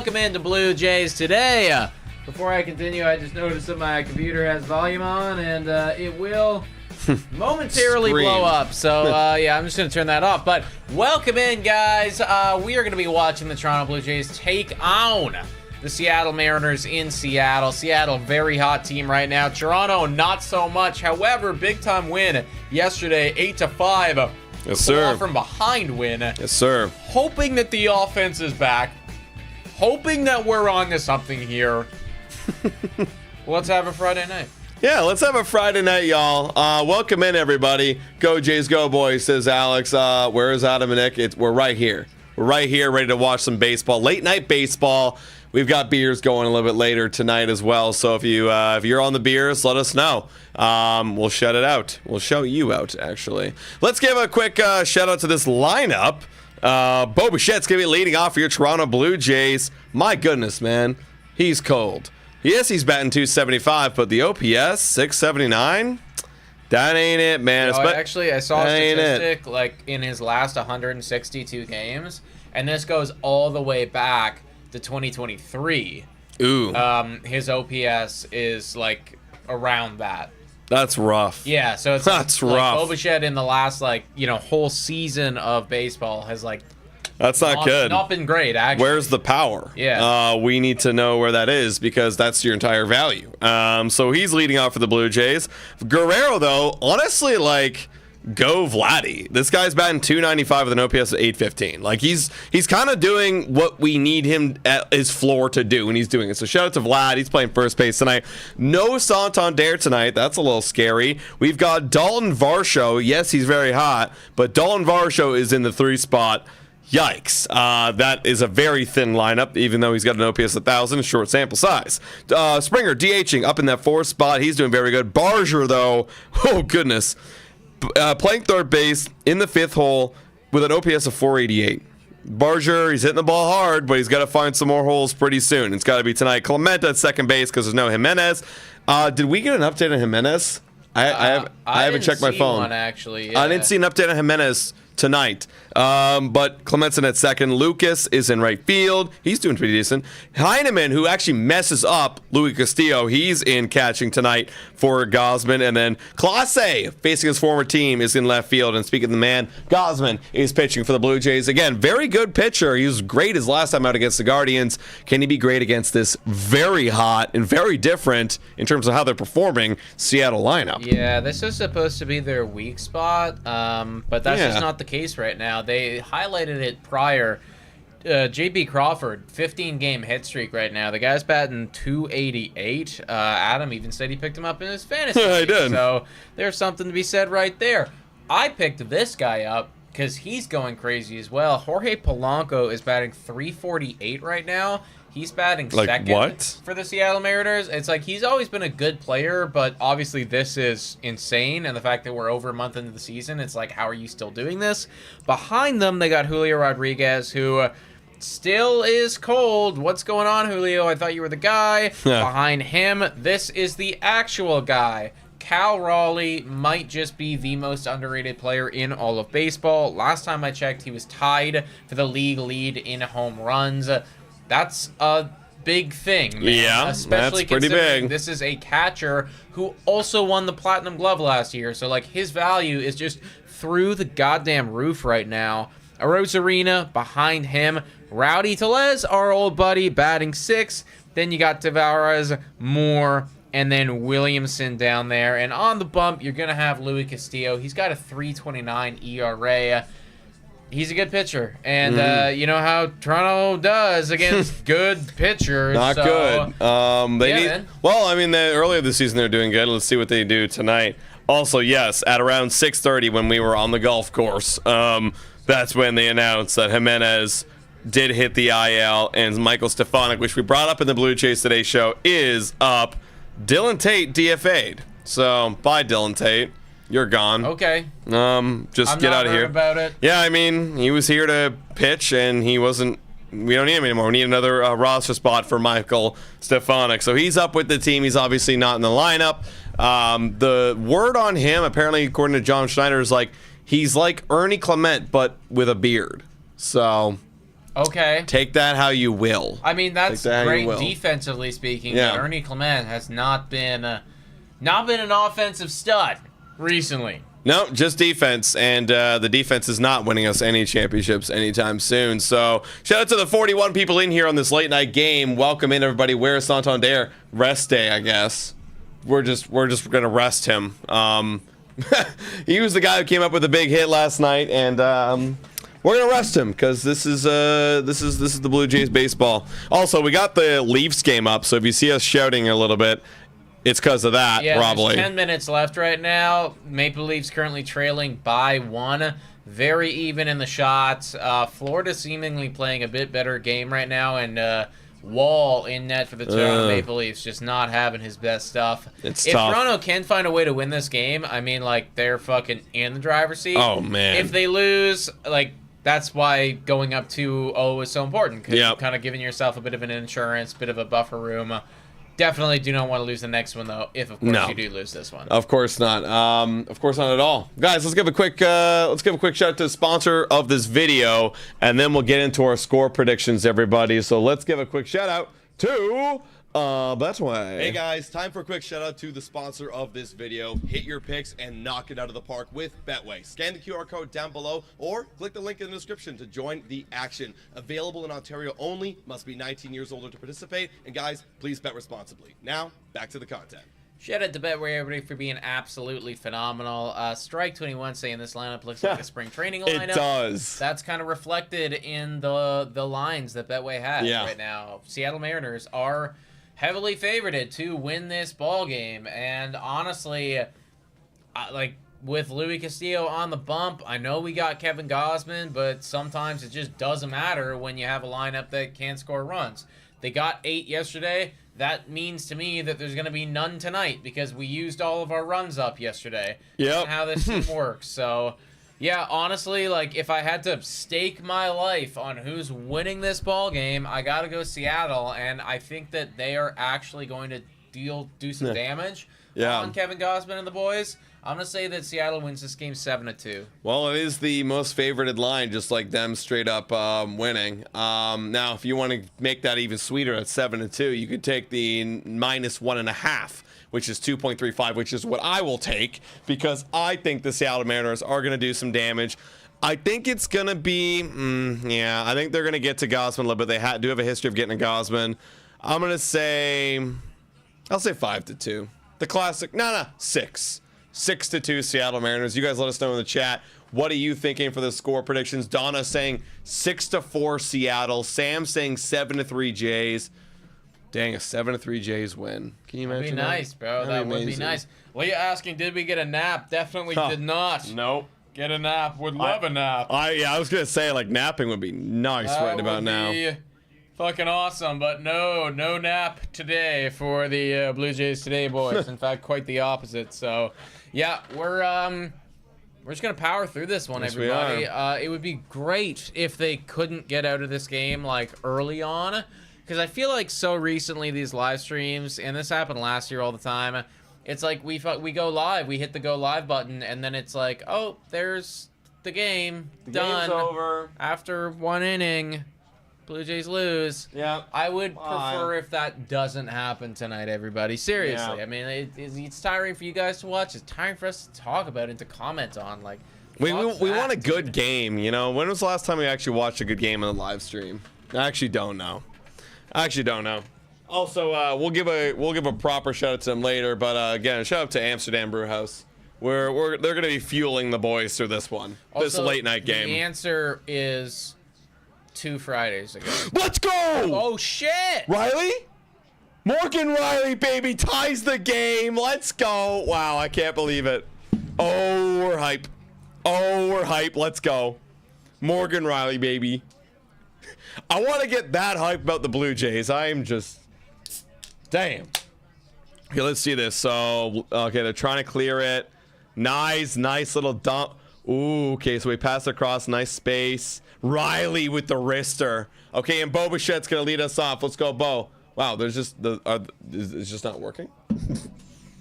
welcome into Blue Jays today. Before I continue, I just noticed that my computer has volume on, and it will momentarily blow up. So, yeah, I'm just going to turn that off. But welcome in, guys. We are going to be watching the Toronto Blue Jays take on the Seattle Mariners in Seattle. Seattle, very hot team right now. Toronto, not so much. However, big-time win yesterday, 8-5. Yes, sir. From behind win. Yes, sir. Hoping that the offense is back. Hoping that we're on to something here. Let's have a Friday night. Yeah, let's have a Friday night, y'all. Welcome in, everybody. Go Jays, go boys, says Alex. Where is Adam and Nick? We're right here. We're right here, ready to watch some baseball. Late night baseball. We've got beers going a little bit later tonight as well. So if you're on the beers, let us know. We'll shout it out. We'll shout you out, actually. Let's give a quick shout out to this lineup. Bo Bichette's going to be leading off for your Toronto Blue Jays. My goodness, man. He's cold. Yes, he's batting .275, but the OPS, 679? That ain't it, man. Actually, I saw a statistic like in his last 162 games, and this goes all the way back to 2023. Ooh. His OPS is like around that. That's rough. Yeah, so it's rough. Bo Bichette in the last whole season of baseball has that's not good. Not been great, actually. Where's the power? Yeah. We need to know where that is because that's your entire value. So he's leading off for the Blue Jays. Guerrero, though, honestly, go Vladdy. This guy's batting .295 with an OPS of 815. He's kind of doing what we need him at his floor to do, and he's doing it. So shout out to Vlad. He's playing first base tonight. No Santander tonight. That's a little scary. We've got Dalton Varsho. Yes, he's very hot, but Dalton Varsho is in the 3 spot. Yikes. That is a very thin lineup, even though he's got an OPS 1,000, short sample size. Springer, DHing up in that 4th spot. He's doing very good. Barger, though, oh, goodness. Playing third base in the 5th hole with an OPS of 488. Barger, he's hitting the ball hard, but he's got to find some more holes pretty soon. It's got to be tonight. Clemente at second base because there's no Jimenez. Did we get an update on Jimenez? I haven't checked my phone. One, actually. Yeah. I didn't see an update on Jimenez tonight. But Clementson at second. Lucas is in right field. He's doing pretty decent. Heineman, who actually messes up Luis Castillo, he's in catching tonight for Gosman. And then Clase, facing his former team, is in left field. And speaking of the man, Gosman is pitching for the Blue Jays. Again, very good pitcher. He was great his last time out against the Guardians. Can he be great against this very hot and very different in terms of how they're performing Seattle lineup? Yeah, this is supposed to be their weak spot, but that's just not the case right now. They highlighted it prior. J.B. Crawford, 15-game hit streak right now. The guy's batting .288. Adam even said he picked him up in his fantasy league. I did. So there's something to be said right there. I picked this guy up because he's going crazy as well. Jorge Polanco is batting .348 right now. He's batting second for the Seattle Mariners. It's he's always been a good player, but obviously this is insane. And the fact that we're over a month into the season, it's how are you still doing this? Behind them, they got Julio Rodriguez, who still is cold. What's going on, Julio? I thought you were the guy. Behind him, this is the actual guy. Cal Raleigh might just be the most underrated player in all of baseball. Last time I checked, he was tied for the league lead in home runs. That's a big thing, man. Yeah, especially that's pretty big. This is a catcher who also won the Platinum Glove last year. So, his value is just through the goddamn roof right now. Arozarena behind him. Rowdy Tellez, our old buddy, batting 6th. Then you got Tavares, Moore, and then Williamson down there. And on the bump, you're going to have Luis Castillo. He's got a .329 ERA. He's a good pitcher, and you know how Toronto does against good pitchers. Not good. Earlier this season they're doing good. Let's see what they do tonight. Also, yes, at around 6:30 when we were on the golf course, that's when they announced that Jimenez did hit the IL, and Michael Stefanik, which we brought up in the Blue Jays Today show, is up. Dylan Tate DFA'd. So, bye, Dylan Tate. You're gone. Okay. Just get out of here. About it. Yeah, he was here to pitch, and he wasn't. We don't need him anymore. We need another roster spot for Michael Stefanik. So he's up with the team. He's obviously not in the lineup. The word on him, apparently, according to John Schneider, is he's like Ernie Clement, but with a beard. So Okay. Take that how you will. I mean, that's great defensively speaking. Yeah. But Ernie Clement has not been an offensive stud recently. No, just defense, and the defense is not winning us any championships anytime soon. So, shout out to the 41 people in here on this late night game. Welcome in, everybody. Where's Santander? Rest day, I guess. We're just gonna rest him. He was the guy who came up with a big hit last night, and we're gonna rest him because this is the Blue Jays baseball. Also, we got the Leafs game up, so if you see us shouting a little bit, it's because of that, probably. There's 10 minutes left right now. Maple Leafs currently trailing by 1. Very even in the shots. Florida seemingly playing a bit better game right now, and Wall in net for the Toronto Maple Leafs, just not having his best stuff. If Toronto can find a way to win this game, I mean, like, they're fucking in the driver's seat. Oh, man. If they lose, like, that's why going up 2-0 is so important, because you're kind of giving yourself a bit of an insurance, bit of a buffer room. Definitely do not want to lose the next one, though, if, of course, you do lose this one. Of course not. Of course not at all. Guys, let's give a quick shout out to the sponsor of this video, and then we'll get into our score predictions, everybody. So let's give a quick shout out to Betway. Hey guys, time for a quick shout out to the sponsor of this video. Hit your picks and knock it out of the park with Betway. Scan the QR code down below or click the link in the description to join the action. Available in Ontario only, must be 19 years older to participate, and guys, please bet responsibly. Now, back to the content. Shout out to Betway, everybody, for being absolutely phenomenal. Strike 21 saying this lineup looks like a spring training lineup. It does. That's kind of reflected in the lines that Betway has right now. Seattle Mariners are heavily favored to win this ball game, and honestly, like, with Louis Castillo on the bump, I know we got Kevin Gausman, but sometimes it just doesn't matter when you have a lineup that can't score runs. They got 8 yesterday. That means to me that there's going to be none tonight because we used all of our runs up yesterday. Yep. That's how this team works. So, yeah, honestly, like, if I had to stake my life on who's winning this ball game, I got to go Seattle, and I think that they are actually going to do some damage on Kevin Gausman and the boys. I'm going to say that Seattle wins this game 7-2. Well, it is the most favorited line, just like them straight up winning. Now, if you want to make that even sweeter at 7-2, you could take the -1.5, which is 2.35, which is what I will take because I think the Seattle Mariners are going to do some damage. I think it's going to be, I think they're going to get to Gausman a little bit. They do have a history of getting to Gausman. I'm going to say, I'll say 5-2. The classic, 6. 6-2 Seattle Mariners. You guys let us know in the chat. What are you thinking for the score predictions? Donna saying 6-4 Seattle. Sam saying 7-3 Jays. Dang, a 7-3 Jays win. Can you imagine? That'd be nice, bro. That would be nice. Well, you're asking, did we get a nap? Definitely did not. Nope. Get a nap. Would love a nap. I was gonna say, like, napping would be nice right about now. Fucking awesome, but no nap today for the Blue Jays today, boys. In fact, quite the opposite. So, yeah, we're just gonna power through this one, everybody. It would be great if they couldn't get out of this game like early on, because I feel like so recently these live streams, and this happened last year all the time. It's like we go live, we hit the go live button, and then it's like, oh, there's the game done. Game's over After 1 inning. Blue Jays lose. Yeah. I would prefer if that doesn't happen tonight, everybody. Seriously. Yeah. I mean, it's tiring for you guys to watch. It's tiring for us to talk about and to comment on. Like, we want a good game, you know? When was the last time we actually watched a good game on the live stream? I actually don't know. Also, we'll give a proper shout out to them later, but again, shout out to Amsterdam Brewhouse. They're going to be fueling the boys through this one. Also, this late night game. The answer is 2 Fridays ago. Let's go! Oh, shit! Riley? Morgan Riley, baby, ties the game. Let's go. Wow, I can't believe it. Oh, we're hype. Let's go. Morgan Riley, baby. I want to get that hype about the Blue Jays. I am just... Damn. Okay, let's see this. So, okay, they're trying to clear it. Nice little dump. Ooh, okay, so we pass across. Nice space. Riley with the wrister. Okay, and Bo Bichette's going to lead us off. Let's go, Bo. Wow, there's just it's just not working.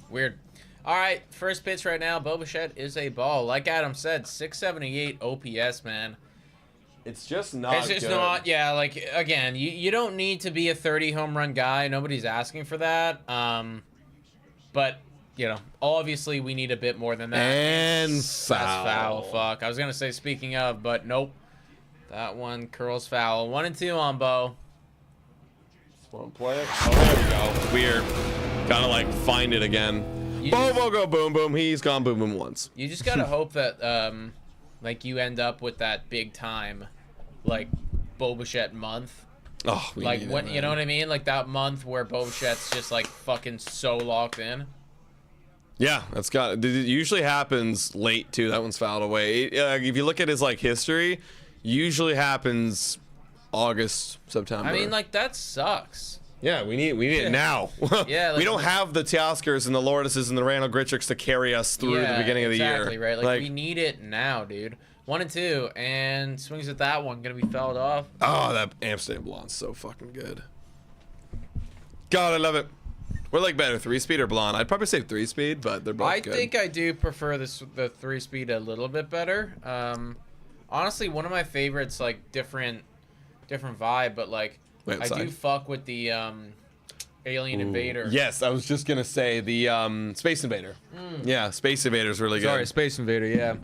Weird. All right, first pitch right now. Bo Bichette is a ball. Like Adam said, 678 OPS, man. It's just not It's just good. not, yeah, like, again, you don't need to be a 30 home run guy. Nobody's asking for that. But, you know, obviously we need a bit more than that. And That's foul. foul, fuck. I was going to say speaking of, but nope. That one curls foul. 1-2 on Bo. Won't play it. Oh, there we go. Weird. Gotta, like, find it again. Bobo go boom boom. He's gone boom boom once. You just gotta hope that, like, you end up with that big time, like, Bo Bichette month. Oh, we Like, need when, it, you know man. what I mean? Like, that month where Bo Bichette's just, like, fucking so locked in. Yeah, that's got. It usually happens late too. That one's fouled away. If you look at his like history, usually happens August, September. I mean, like, that sucks. yeah, we need it now. Yeah, we like- don't have the Teoscars and the Lourdeses and the Randall Gritchicks to carry us through the beginning of the year. Exactly, right? Like, we need it now, dude. 1-2, and swings at that one. Gonna be fouled off. Oh, that Amsterdam Blonde's so fucking good. God, I love it. We're like better 3-speed or blonde. I'd probably say 3-speed, but they're both good. I think I do prefer the 3-speed a little bit better. Honestly, one of my favorites, like, different vibe, but, like, Wait, I sorry. do fuck with the Alien Invader. Yes, I was just gonna say the Space Invader. Yeah, Space Invader's really good. Sorry, Space Invader, yeah.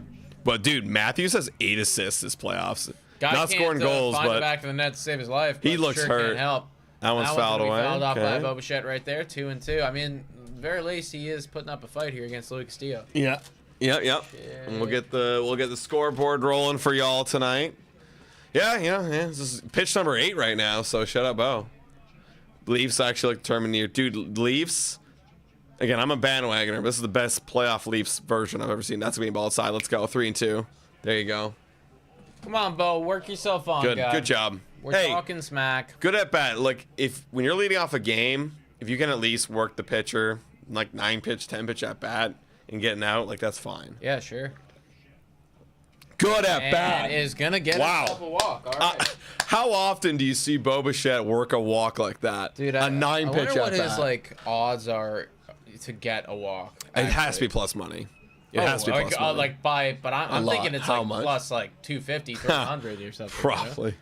But dude, Matthews has 8 assists this playoffs. Guy Not can't, scoring goals, find but the back of the net to save his life. he but looks sure hurt. Can't help. that one's fouled gonna be away. Fouled off by Okay. Bo Bichette right there. 2-2. I mean, very least he is putting up a fight here against Louis Castillo. Yeah. Yep. And we'll get the scoreboard rolling for y'all tonight. Yeah. This is pitch number 8 right now, so shut up, Bo. Leafs actually determined here. Dude, Leafs. Again, I'm a bandwagoner. This is the best playoff Leafs version I've ever seen. That's being ball side. Let's go. 3-2. There you go. Come on, Bo. Work yourself on, guy. Good job. We're hey, talking smack. good at bat. Like, when you're leading off a game, if you can at least work the pitcher, like 9-pitch, 10-pitch at bat, and getting out, like, that's fine. Yeah, sure. Good at bat. And is gonna get himself a walk. All right. How often do you see Bo Bichette work a walk like that? Dude, a I 9-pitch wonder what at his bat. like odds are to get a walk. It has to be actually. plus money. It has to be plus like, money. like but I'm lot. thinking it's How like much? plus like 250, 300 or something. you know? Probably.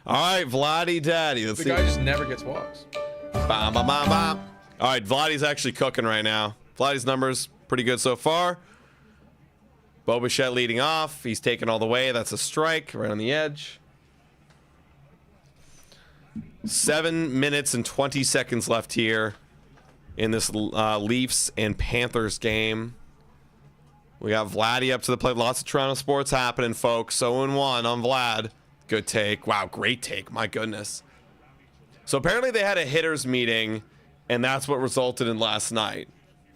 All right, Vladdy Daddy. Let's The see. guy just never gets walks. Bam, bam, bam, bam. All right, Vladdy's actually cooking right now. Vladdy's numbers pretty good so far. Bo Bichette leading off. He's taking all the way. That's a strike right on the edge. 7 minutes and 20 seconds left here in this Leafs and Panthers game. We got Vladdy up to the plate. Lots of Toronto sports happening, folks. 0-1 on Vlad. Good take. Wow, great take. My goodness. So apparently they had a hitters meeting, and that's what resulted in last night.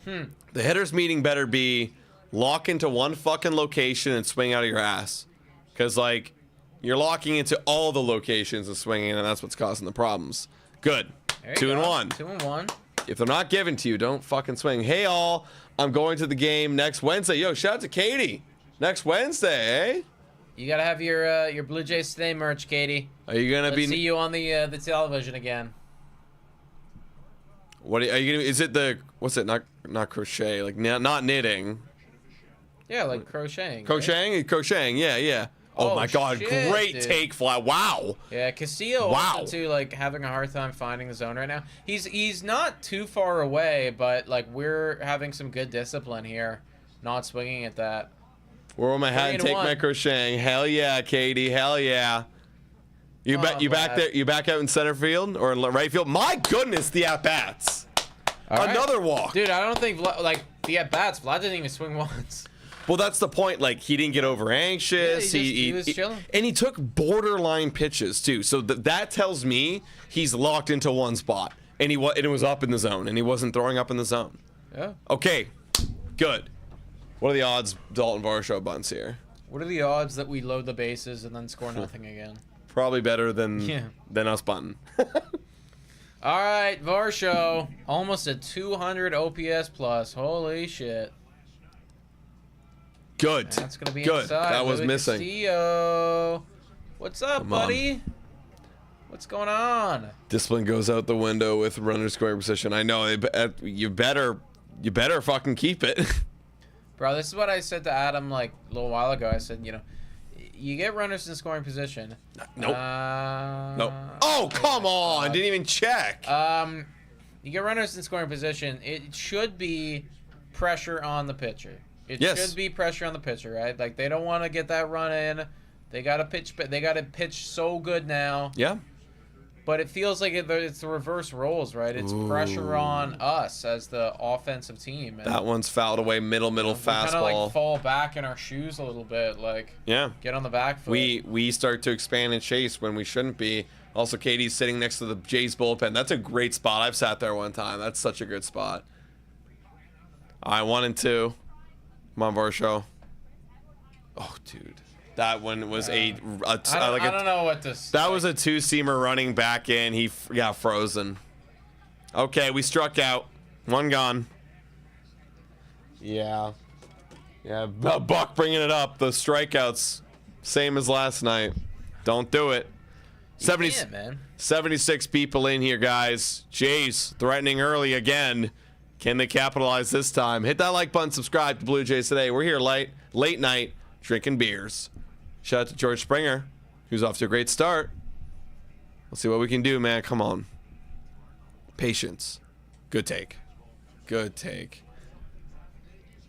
The hitters meeting better be lock into one fucking location and swing out of your ass. Because, like, you're locking into all the locations and swinging, and that's what's causing the problems. Good. There you 2-1. 2-1. If they're not given to you, don't fucking swing. Hey, all, I'm going to the game next Wednesday. Yo, shout out to Katie. Next Wednesday, eh? You gotta have your Blue Jays Today merch, Katie. Are you gonna Let's be? see you on the television again. What are you gonna? Is it the? What's it? Not crochet. Like not knitting. Yeah, like crocheting. right? Crocheting. Yeah. Oh, Oh, my God, shit, great dude. take, Flat. Wow. Yeah, Castillo Wow. also too, like, having a hard time finding the zone right now. He's not too far away, but like we're having some good discipline here, not swinging at that. Wear my hat and take 3-1. my crocheting. Hell yeah, Katie. Hell yeah. You Come on, you back Vlad. there? You back out in center field or in right field? My goodness, the at bats. All right. Another walk. Dude, I don't think like the at bats. Vlad didn't even swing once. Well, that's the point. Like, he didn't get over anxious. Yeah, he was chilling. And he took borderline pitches too. So that tells me he's locked into one spot, and it was up in the zone, and he wasn't throwing up in the zone. Yeah. Okay, good. What are the odds Dalton Varsho bunts here? What are the odds that we load the bases and then score nothing again? Probably better than Yeah. us bunting. All right, Varsho, almost a 200 OPS plus. Holy shit. Good. That's gonna be good. inside. That was Louis missing. Castillo. What's up, Come on. buddy? What's going on? Discipline goes out the window with runner scoring position. I know. You better fucking keep it. Bro, this is what I said to Adam like a little while ago. I said, you get runners in scoring position. Nope. Nope. Oh, come on. Didn't even check. You get runners in scoring position. It should be pressure on the pitcher. It should be pressure on the pitcher, right? Like, they don't want to get that run in. They got to pitch. They got to pitch so good now. Yeah. But it feels like it's the reverse roles, right? It's pressure on us as the offensive team. And, that one's fouled away, middle fastball. Kind of like fall back in our shoes a little bit, like get on the back foot. We start to expand and chase when we shouldn't be. Also, Katie's sitting next to the Jays bullpen. That's a great spot. I've sat there one time. That's such a good spot. All right, 1 and 2. Come on, Varsho. Oh, dude. That one was I don't know what this. That was a two-seamer running back in. He got frozen. Okay, we struck out. One gone. Yeah. Buck bringing it up. The strikeouts, same as last night. Don't do it. 76 people in here, guys. Jays threatening early again. Can they capitalize this time? Hit that like button. Subscribe to Blue Jays Today. We're here late night drinking beers. Shout out to George Springer, who's off to a great start. Let's see what we can do, man. Come on. Patience. Good take.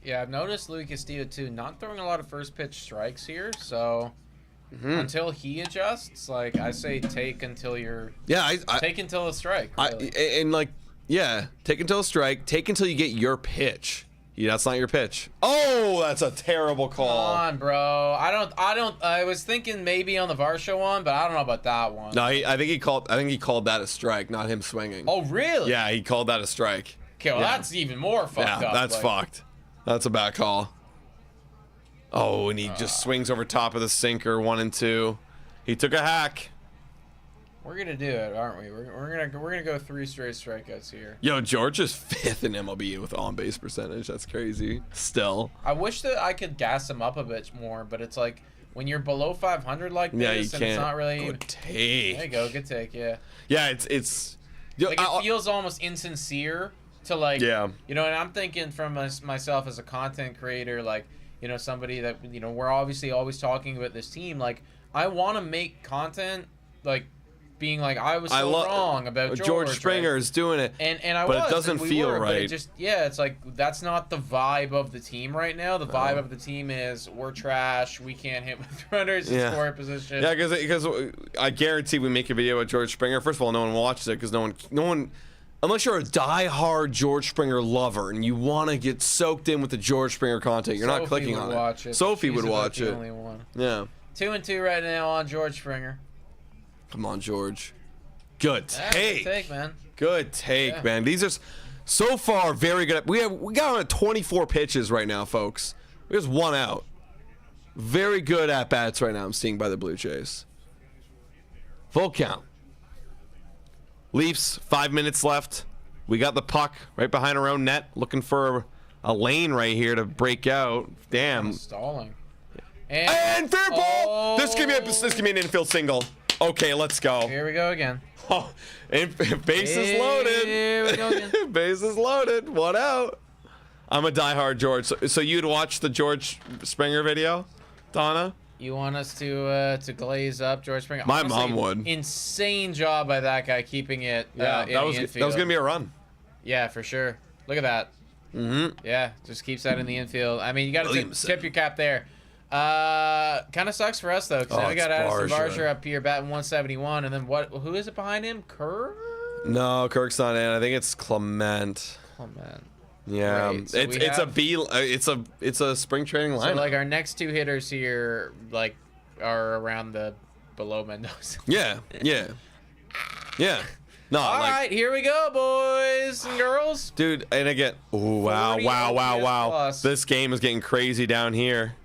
Yeah, I've noticed Louis Castillo, too, not throwing a lot of first pitch strikes here. So until he adjusts, like, I say take until you're... Yeah, take until a strike. Really. Take until a strike. Take until you get your pitch. Yeah, that's not your pitch. Oh, that's a terrible call. Come on, bro. I was thinking maybe on the Varsho one, but I don't know about that one. No, I think he called that a strike, not him swinging. Oh, really? Yeah, he called that a strike. Okay, well, that's even more fucked up. Yeah, that's fucked. That's a bad call. Oh, and he just swings over top of the sinker, 1 and 2. He took a hack. We're gonna do it, aren't we? We're gonna go 3 straight strikeouts here. Yo, George is 5th in MLB with on-base percentage. That's crazy. Still. I wish that I could gas him up a bit more, but it's like when you're below 500 like this, you and can't. it's not really. Good take. There you go, good take. Yeah. Yeah, it's. Like it feels almost insincere to like. Yeah. You know, and I'm thinking from myself as a content creator, like somebody that we're obviously always talking about this team. Like I want to make content like. Being like I was so wrong about George Springer right? is doing it, and it doesn't feel right. But it just it's like that's not the vibe of the team right now. The vibe of the team is we're trash. We can't hit with runners in scoring position. Yeah, because I guarantee we make a video with George Springer. First of all, no one watches it because no one, unless you're a diehard George Springer lover and you want to get soaked in with the George Springer content, you're not clicking on it. Sophie would watch it. Only one. Yeah. 2 and 2 right now on George Springer. Come on, George. Good take. Good take, man. Good take, man. These are so far very good. We got on 24 pitches right now, folks. We just 1 out. Very good at bats right now. I'm seeing by the Blue Jays. Full count. Leafs, 5 minutes left. We got the puck right behind our own net, looking for a lane right here to break out. Damn. Stalling. And fair ball. This could be an infield single. Okay, let's go. Here we go again. Oh, bases loaded. Here we go again. Bases loaded. 1 out. I'm a diehard George. So you'd watch the George Springer video, Donna? You want us to glaze up George Springer? My Honestly, mom would. Insane job by that guy keeping it. Yeah, that was gonna be a run. Yeah, for sure. Look at that. Yeah, just keeps that in the infield. I mean, you got to tip your cap there. Kind of sucks for us though, because now we got Addison Barger up here batting 171, and then who is it behind him? Kirk? No, Kirk's not in. I think it's Clement. Yeah, right, so it's a spring training lineup. So like our next 2 hitters here, like, are around the below Mendoza. Yeah. No. All right, here we go, boys and girls. Dude, and again, oh wow. Plus. This game is getting crazy down here.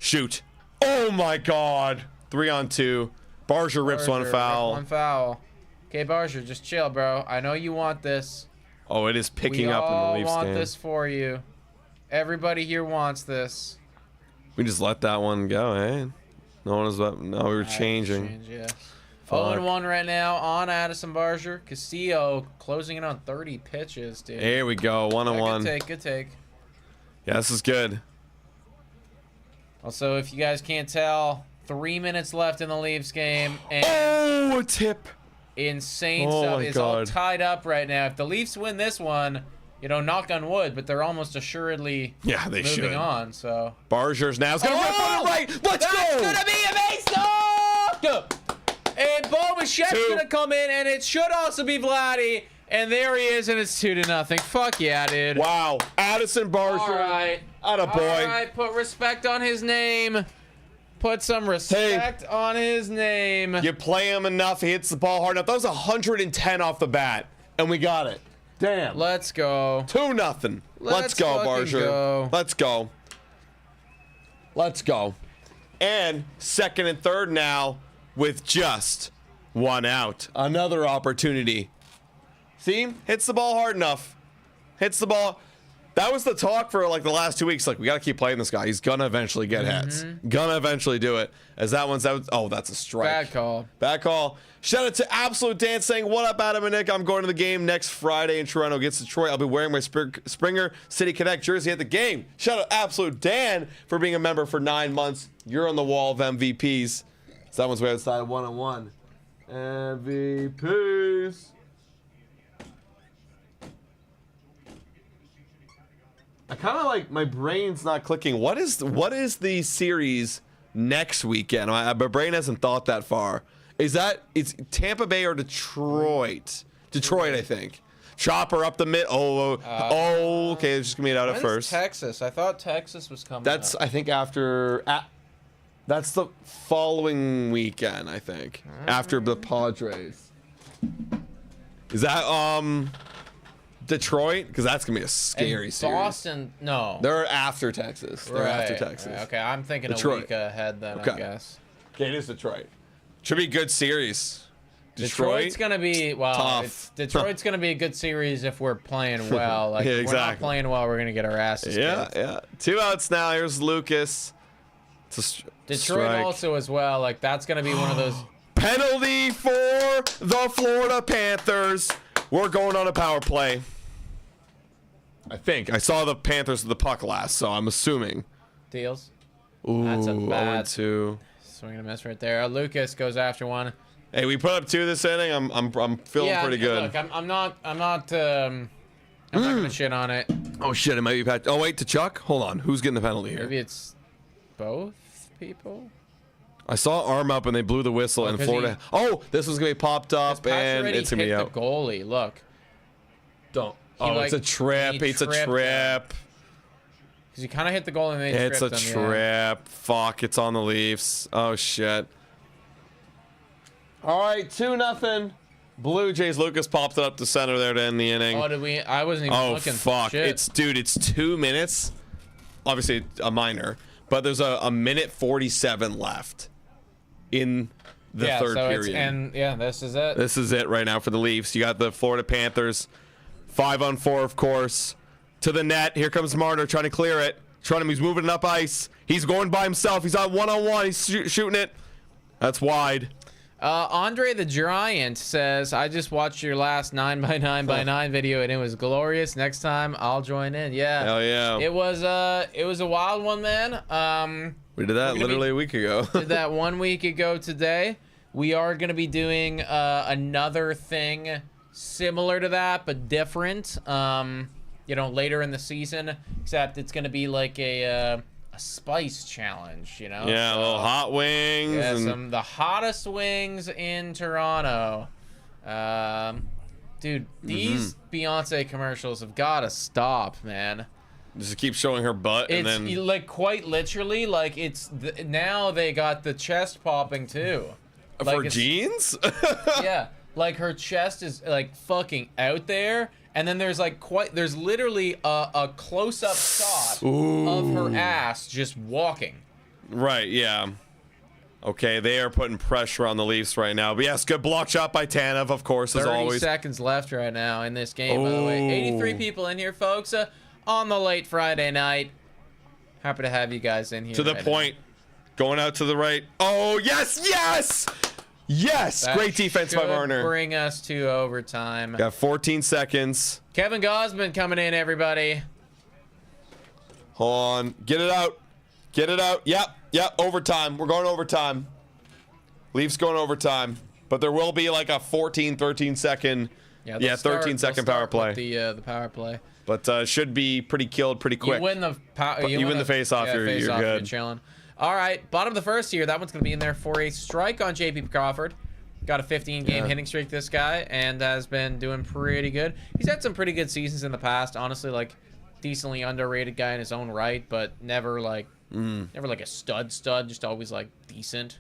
Shoot. Oh my God. 3 on 2. Barger rips one foul. Okay, Barger, just chill, bro. I know you want this. Oh, it is picking up in the Leafs game. We all want this for you. Everybody here wants this. We just let that one go, eh? No one was up. No, we were changing. 0-1 right now on Addison Barger. Castillo closing in on 30 pitches, dude. Here we go. 1-1. Good take. Yeah, this is good. Also, if you guys can't tell, 3 minutes left in the Leafs game. And a tip. Insane stuff. It's all tied up right now. If the Leafs win this one, knock on wood, but they're almost assuredly moving on. So Barger's now is going to rip on it right. Let's go. That's going to be a base. And Bo Michette's going to come in, and it should also be Vladdy. And there he is, and it's 2-0. Fuck yeah, dude. Wow. Addison Barger. All right. Attaboy. All right, put respect on his name. Put some respect on his name. You play him enough, he hits the ball hard enough. That was 110 off the bat, and we got it. Damn. Let's go. 2-0. Let's go, Barger. Go. Let's go. Let's go. And second and third now with just one out. Another opportunity. See? Hits the ball hard enough. Hits the ball. That was the talk for like the last 2 weeks. Like, we got to keep playing this guy. He's going to eventually get hits. Gonna eventually do it. As that one's out. Oh, that's a strike. Bad call. Bad call. Shout out to Absolute Dan saying, what up, Adam and Nick? I'm going to the game next Friday in Toronto against Detroit. I'll be wearing my Springer City Connect jersey at the game. Shout out Absolute Dan for being a member for 9 months. You're on the wall of MVPs. So that one's way outside 1-on-1. MVPs. I kind of like, my brain's not clicking. What is the series next weekend? My brain hasn't thought that far. It's Tampa Bay or Detroit? Detroit, I think. Chopper up the mid. Okay. It's just gonna be out at first. Texas. I thought Texas was coming. That's I think after. That's the following weekend. I think after the Padres. Is that Detroit? Because that's gonna be a scary series. Boston, no. They're after Texas. They're after Texas. Right. Okay, I'm thinking Detroit. a week ahead then, I guess. Okay, it is Detroit. Should be a good series. Detroit's gonna be tough. Detroit's gonna be a good series if we're playing well. Like, yeah, if exactly. we're not playing well, we're gonna get our asses kicked. Yeah. 2 outs now. Here's Lucas. Detroit strike. also as well. Like, that's gonna be one of those. Penalty for the Florida Panthers. We're going on a power play. I think. I saw the Panthers with the puck last, so I'm assuming. Deals. Ooh, That's a bad 0-2. swing and a miss right there. Lucas goes after one. Hey, we put up 2 this inning. I'm feeling pretty good. Look, I'm not gonna shit on it. Oh shit, it might be Pat. Oh wait, to Chuck. Hold on, who's getting the penalty here? Maybe it's both people. I saw arm up and they blew the whistle in Florida. This was gonna be popped up and it's gonna be out. The goalie. Look. Don't. It's a trip. It's a trip. Because you kind of hit the goal and they It's a tripped him, trip. Fuck, it's on the Leafs. Oh, shit. All right, 2-0. Blue Jays. Lucas popped it up to center there to end the inning. Oh, did we? I wasn't even looking. Oh, fuck. Shit. It's 2 minutes. Obviously, a minor. But there's a minute 47 left in the third period. This is it. This is it right now for the Leafs. You got the Florida Panthers. 5-on-4, of course. To the net. Here comes Marner trying to clear it. He's moving it up ice. He's going by himself. He's on 1-on-1. He's shooting it. That's wide. Andre the Giant says, I just watched your last 9x9x9 video and it was glorious. Next time I'll join in. Yeah. Hell yeah. It was a wild one, man. We did that literally a week ago. Did that 1 week ago today. We are going to be doing another thing similar to that, but different. Later in the season, except it's going to be like a spice challenge, Yeah, a little hot wings. Yeah, the hottest wings in Toronto. Dude, these Beyonce commercials have got to stop, man. Just keep showing her butt, and then like quite literally, like now they got the chest popping too. For jeans? Yeah, like her chest is like fucking out there. And then there's literally a close-up shot of her ass just walking. Right, yeah. Okay, they are putting pressure on the Leafs right now. But yes, good block shot by Tanev, of course, as always. 30 seconds left right now in this game, by the way. 83 people in here, folks, on the late Friday night. Happy to have you guys in here. To the point. Going out to the right. Oh, yes, yes! Yes! That great defense by Marner. Bring us to overtime. Got 14 seconds. Kevin Gausman coming in, everybody. Hold on. Get it out. Get it out. Yep. Overtime. We're going overtime. Leafs going overtime. But there will be like a 13 second. Yeah, 13 second power play. The power play. But should be pretty killed pretty quick. You win the face off. You're good. You're chilling. All right, bottom of the first here. That one's going to be in there for a strike on JP Crawford. Got a 15-game hitting streak, this guy, and has been doing pretty good. He's had some pretty good seasons in the past. Honestly, like, decently underrated guy in his own right, but never like a stud. Just always like decent.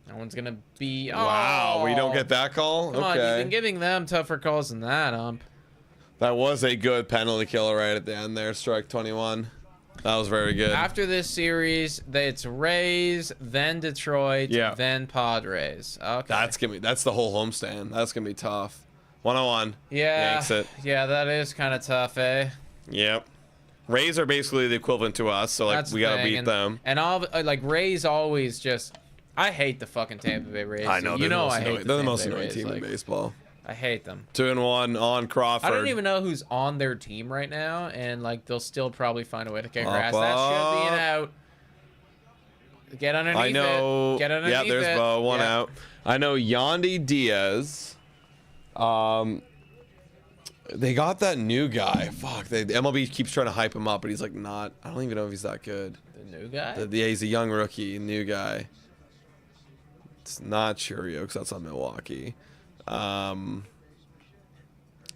That one's gonna be. Wow, we don't get that call. Come on, you've been giving them tougher calls than that, ump. That was a good penalty killer right at the end there. Strike 21. That was very good. After this series, it's Rays, then Detroit, then Padres. Okay. That's the whole homestand. That's gonna be tough. 101. Yeah. Yanks it. Yeah, that is kind of tough, eh? Yep. Rays are basically the equivalent to us, so like we gotta beat them. And all like Rays always just. I hate the fucking Tampa Bay Rays. I know. They're the most annoying team in baseball. I hate them. 2-1 on Crawford. I don't even know who's on their team right now, and like they'll still probably find a way to kick grass. That should be an out. Get underneath it. I know. Get underneath it. Yeah, there's Bo. One out. I know Yandy Diaz. They got that new guy. Fuck. MLB keeps trying to hype him up, but he's like not. I don't even know if he's that good. The new guy? Yeah, he's a young rookie, new guy. It's not Churio because that's on Milwaukee.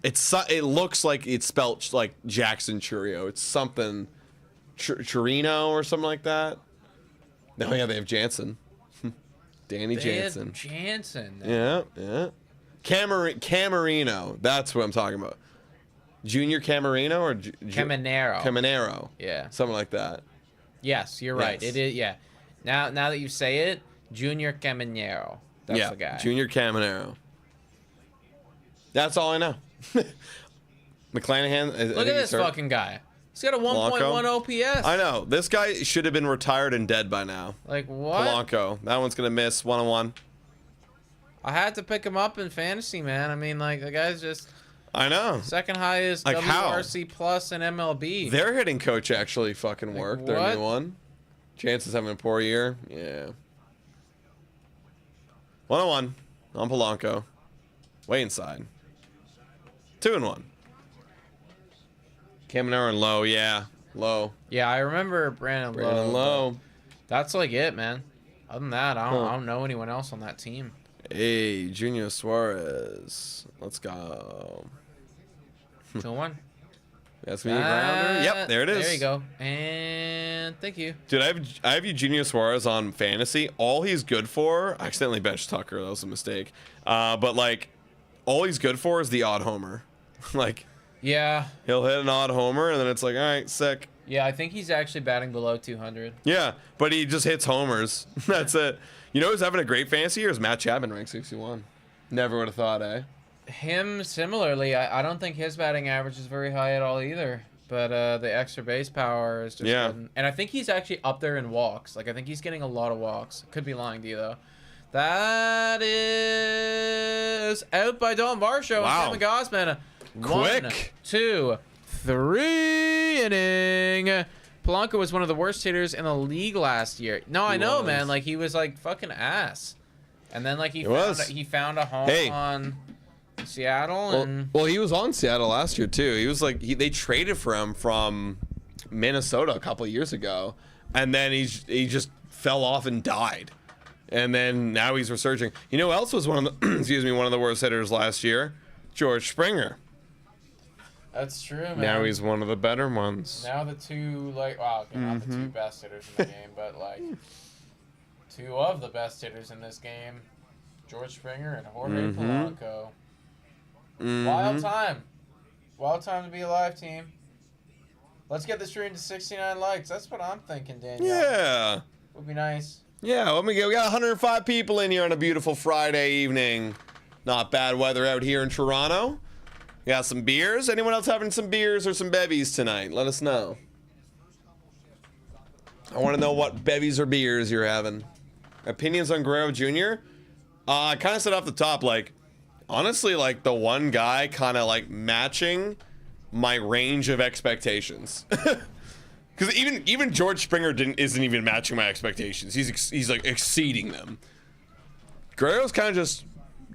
It looks like it's spelled like Jackson Churio. It's something Churino or something like that. No, yeah, they have Jansen. Danny Jansen. Jansen. Yeah. Camarino. That's what I'm talking about. Junior Camarino or Caminero. Yeah. Something like that. Yes, you're right. Yes. It is. Yeah. Now that you say it, Junior Caminero. That's the guy. Junior Caminero. That's all I know. McClanahan. Look at this fucking guy. He's got a 1.1 OPS. I know. This guy should have been retired and dead by now. Like what? Polanco. That one's gonna miss 1-1. I had to pick him up in fantasy, man. I mean, like the guy's just. I know. Second highest like WRC plus in MLB. Their hitting coach actually fucking worked. Their new one. Chances having a poor year. Yeah. 1-1 on Polanco. Way inside. 2-1. Caminero and Lowe. Yeah. Lowe. Yeah, I remember Brandon Lowe. That's like it, man. Other than that, I don't know anyone else on that team. Hey, Junior Suarez. Let's go. 2-1. That's me, grounder. Yep, there it is. There you go. And thank you. Dude, I have Eugenio Suarez on fantasy. All he's good for, I accidentally benched Tucker. That was a mistake. But like, all he's good for is the odd homer. Like, yeah, he'll hit an odd homer, and then it's like, all right, sick. Yeah, I think he's actually batting below 200. Yeah, but he just hits homers. That's it. You know who's having a great fantasy year is Matt Chapman, ranked 61. Never would have thought, eh? Him, similarly, I don't think his batting average is very high at all either. But the extra base power is just good. And I think he's actually up there in walks. Like, I think he's getting a lot of walks. Could be lying to you, though. That is out by Dalton Varsho and Kevin Gausman. Quick. 1, 2, 3 inning. Polanco was one of the worst hitters in the league last year. No, I know, man. Like, he was, like, fucking ass. And then, like, he found a home on Seattle. Well, he was on Seattle last year, too. He was, like, they traded for him from Minnesota a couple of years ago. And then he just fell off and died. And then now he's resurging. You know who else was one of the one of the worst hitters last year? George Springer. That's true, man. Now he's one of the better ones. Now the two, like, wow, okay, not the two best hitters in the game, but, like, two of the best hitters in this game, George Springer and Jorge Polanco. Wild time. Wild time to be alive, team. Let's get this stream to 69 likes. That's what I'm thinking, Daniel. Yeah. Would be nice. Yeah, let me go. We got 105 people in here on a beautiful Friday evening. Not bad weather out here in Toronto. We got some beers. Anyone else having some beers or some bevies tonight? Let us know. I want to know what bevies or beers you're having. Opinions on Guerrero Jr.? I kind of said off the top, like, honestly, like, the one guy kind of, like, matching my range of expectations. Because even George Springer isn't even matching my expectations. He's like exceeding them. Guerrero's kind of just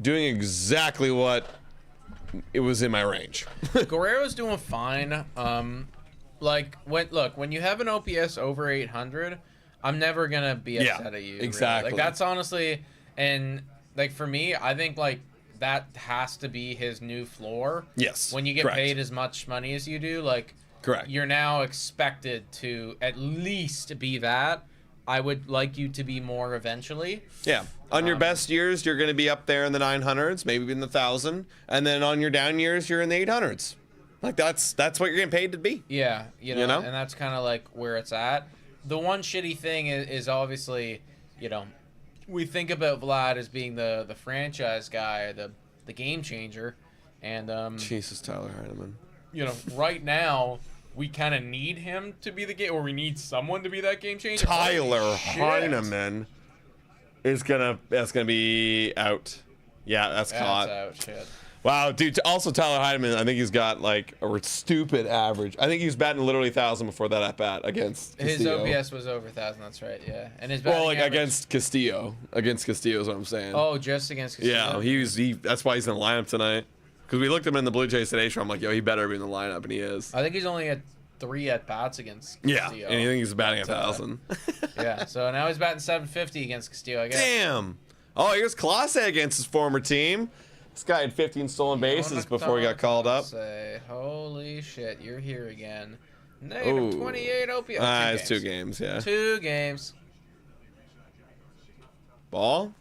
doing exactly what it was in my range. Guerrero's doing fine. When you have an OPS over 800, I'm never gonna be upset at you. Exactly. Really. Like that's honestly, and like for me, I think like that has to be his new floor. Yes. When you get correct. paid as much money as you do, like correct, you're now expected to at least be that. I would like you to be more eventually. Yeah. On your best years, you're going to be up there in the 900s, maybe in the 1,000, and then on your down years, you're in the 800s. Like that's what you're getting paid to be. Yeah, you know? And that's kind of like where it's at. The one shitty thing is obviously, we think about Vlad as being the franchise guy, the game changer, and Jesus, Tyler Heineman. Right now we kind of need him to be the game, or we need someone to be that game changer. Tyler Heineman is that's gonna be out. Yeah, that's caught. That's out. Shit. Wow, dude. Also, Tyler Heineman, I think he's got like a stupid average. I think he was batting literally 1,000 before that at bat against Castillo. His OPS was over 1,000. That's right. Yeah, and his average, against Castillo. Against Castillo is what I'm saying. Oh, just against Castillo. Yeah, that's why he's in the lineup tonight. Because we looked at him in the Blue Jays Today show. I'm like, yo, he better be in the lineup, and he is. I think he's only at 3 at bats against Castillo. Yeah, and I think he's batting 1,000. Yeah, so now he's batting 750 against Castillo, I guess. Damn. Oh, here's Clase against his former team. This guy had 15 stolen bases before he got called up. Holy shit, you're here again. Negative 28 OPS. It's 2 games, yeah. 2 games. Ball?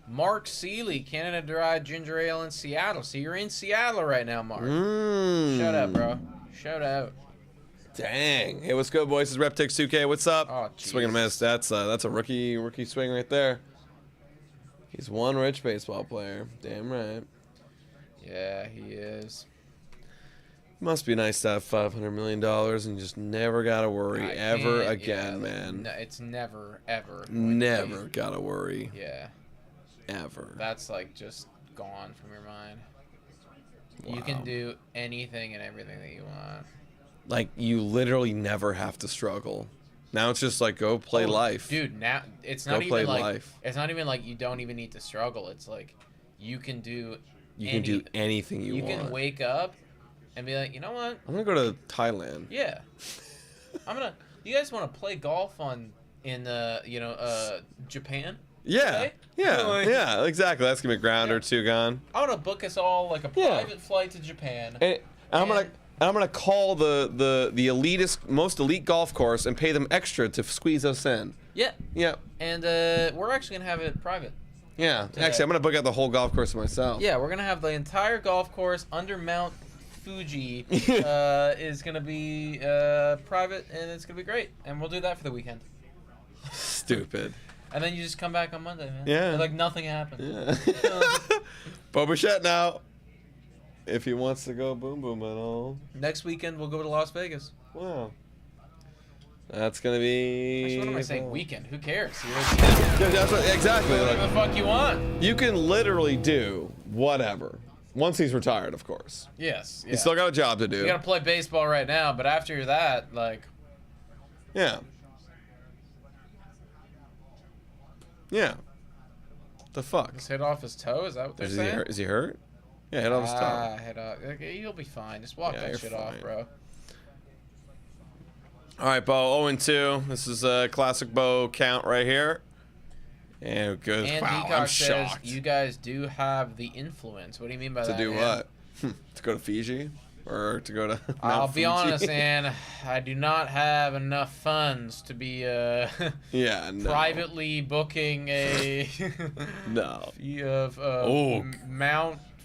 Mark Seeley, Canada-derived ginger ale in Seattle. So you're in Seattle right now, Mark. Shout out, bro. Shout out. Dang. Hey, what's good, boys? It's Reptix 2K. What's up? Oh, swing and a miss. That's a rookie swing right there. He's one rich baseball player. Damn right. Yeah, he is. Must be nice to have $500 million and just never gotta worry ever again, man. It's never, ever. Never gotta worry. Yeah. Ever. That's like just gone from your mind. Wow. You can do anything and everything that you want. Like, you literally never have to struggle. Now it's just like, go play life. Dude, now it's not even like it's not even like you don't even need to struggle. It's like you can do anything you want. You can wake up and be like, you know what? I'm gonna go to Thailand. Yeah. You guys want to play golf in Japan? Yeah. Okay? Yeah, exactly. That's gonna be a ground or 2 gone. I want to book us all like a private flight to Japan. And I'm gonna call the elitist, most elite golf course and pay them extra to squeeze us in. Yeah. Yeah. And we're actually gonna have it private. Yeah. Actually, I'm gonna book out the whole golf course myself. Yeah, we're gonna have the entire golf course under Mount Fuji is gonna be private, and it's gonna be great. And we'll do that for the weekend. Stupid. And then you just come back on Monday, man. Yeah. Like nothing happened. Yeah. Bobichette now. If he wants to go boom boom and all. Next weekend we'll go to Las Vegas. Wow. That's gonna be. Actually, what am I saying? Weekend? Who cares? Yeah, that's what, exactly. Whatever the fuck you want. You can literally do whatever. Once he's retired, of course. Yes. Yeah. He's still got a job to do. You gotta play baseball right now, but after that, like. Yeah. Yeah. The fuck? Just hit off his toe? Is that what they're saying? Is he hurt? Yeah, hit off his toe. Hit off. Okay, you'll be fine. Just walk that shit off, bro. All right, Bo. 0-2. This is a classic Bo count right here. And good. And wow, Peacock I'm says shocked. you guys do have the influence. What do you mean by that? To do man? what? To go to Fiji? Or to go to I'll Mount be Fuji? honest, man. I do not have enough funds to be privately booking a Mount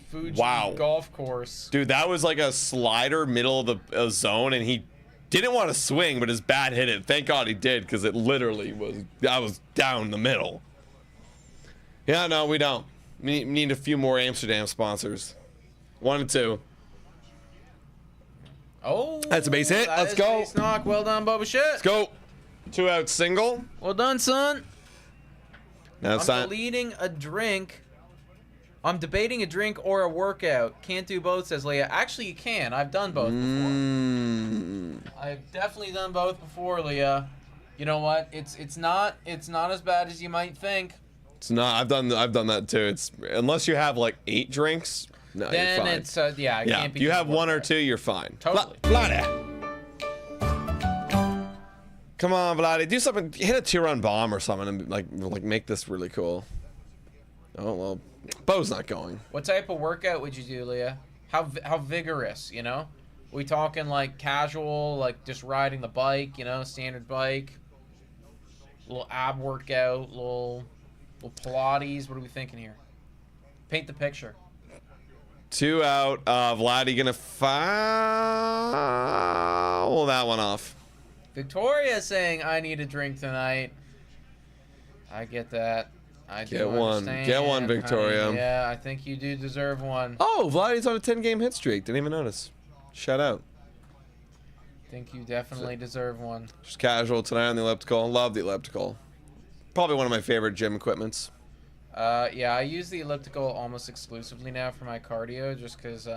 Fuji golf course. Dude, that was like a slider middle of the zone, and he didn't want to swing, but his bat hit it. Thank God he did, because it literally was down the middle. Yeah, no, we don't. We need a few more Amsterdam sponsors. 1 and 2. Oh, that's a base hit. Let's go. Base knock. Well done, Bobichette. Let's go. 2 out single. Well done, son. Now it's I'm deleting a drink I'm debating a drink or a workout. Can't do both, says Leah. Actually, you can. I've done both before. I've definitely done both before, Leah. You know what? It's not as bad as you might think. It's not. I've done that too. It's unless you have like 8 drinks. No, then you're fine. it's yeah. It can't be. You have 1 or 2, you're fine. Totally. Vlade. Come on, Vlade. Do something. Hit a 2-run bomb or something and like make this really cool. Oh well, Bo's not going. What type of workout would you do, Leah? How vigorous? You know, we talking like casual, like just riding the bike. You know, standard bike. Little ab workout, little Pilates. What are we thinking here? Paint the picture. 2 out. Vladdy gonna foul that one off. Victoria saying, I need a drink tonight. I get that. I do Get one. understand, Get one, Victoria. honey. Yeah, I think you do deserve one. Oh, Vladdy's on a 10-game hit streak. Didn't even notice. Shout out. I think you definitely deserve one. Just casual tonight on the elliptical. Love the elliptical. Probably one of my favorite gym equipments. Yeah, I use the elliptical almost exclusively now for my cardio, just because,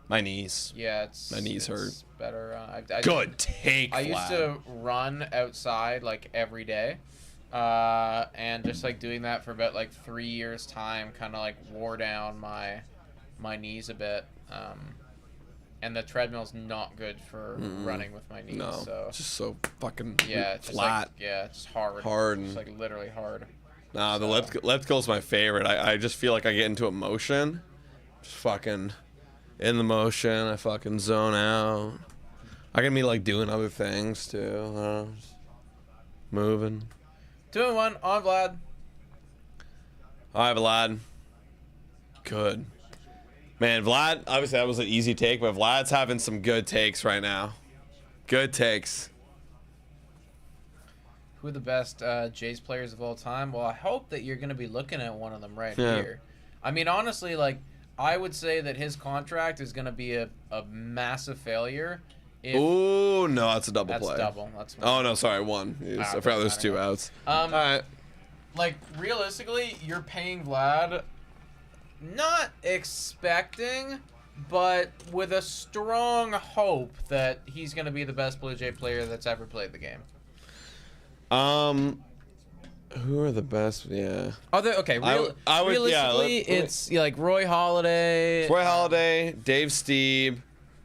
My knees. yeah, My knees hurt. Better. Good take, I used to run outside, like, every day. And just, like, doing that for about, like, 3 years' time kind of, like, wore down my knees a bit. And the treadmill's not good for running with my knees. No, So. it's just so fucking It's flat. Just like, yeah, it's hard. Hard. It's like literally hard. Nah, the elliptical is my favorite. I just feel like I get into a motion. Just fucking in the motion. I fucking zone out. I can be like doing other things too. Just moving. 2-1 on Vlad. All right, Vlad. Good. Man, Vlad, obviously that was an easy take, but Vlad's having some good takes right now. Good takes. Who are the best Jays players of all time? Well, I hope that you're going to be looking at one of them right here. I mean, honestly, like, I would say that his contract is going to be a massive failure. Ooh, no, that's a double play. That's double. That's one. Oh, no, sorry, 1. I forgot there's 2 outs. All right. Like, realistically, you're paying Vlad not expecting, but with a strong hope that he's going to be the best Blue Jay player that's ever played the game. Who are the best? Yeah. Okay, realistically, it's like Roy Halladay. Dave Stieb.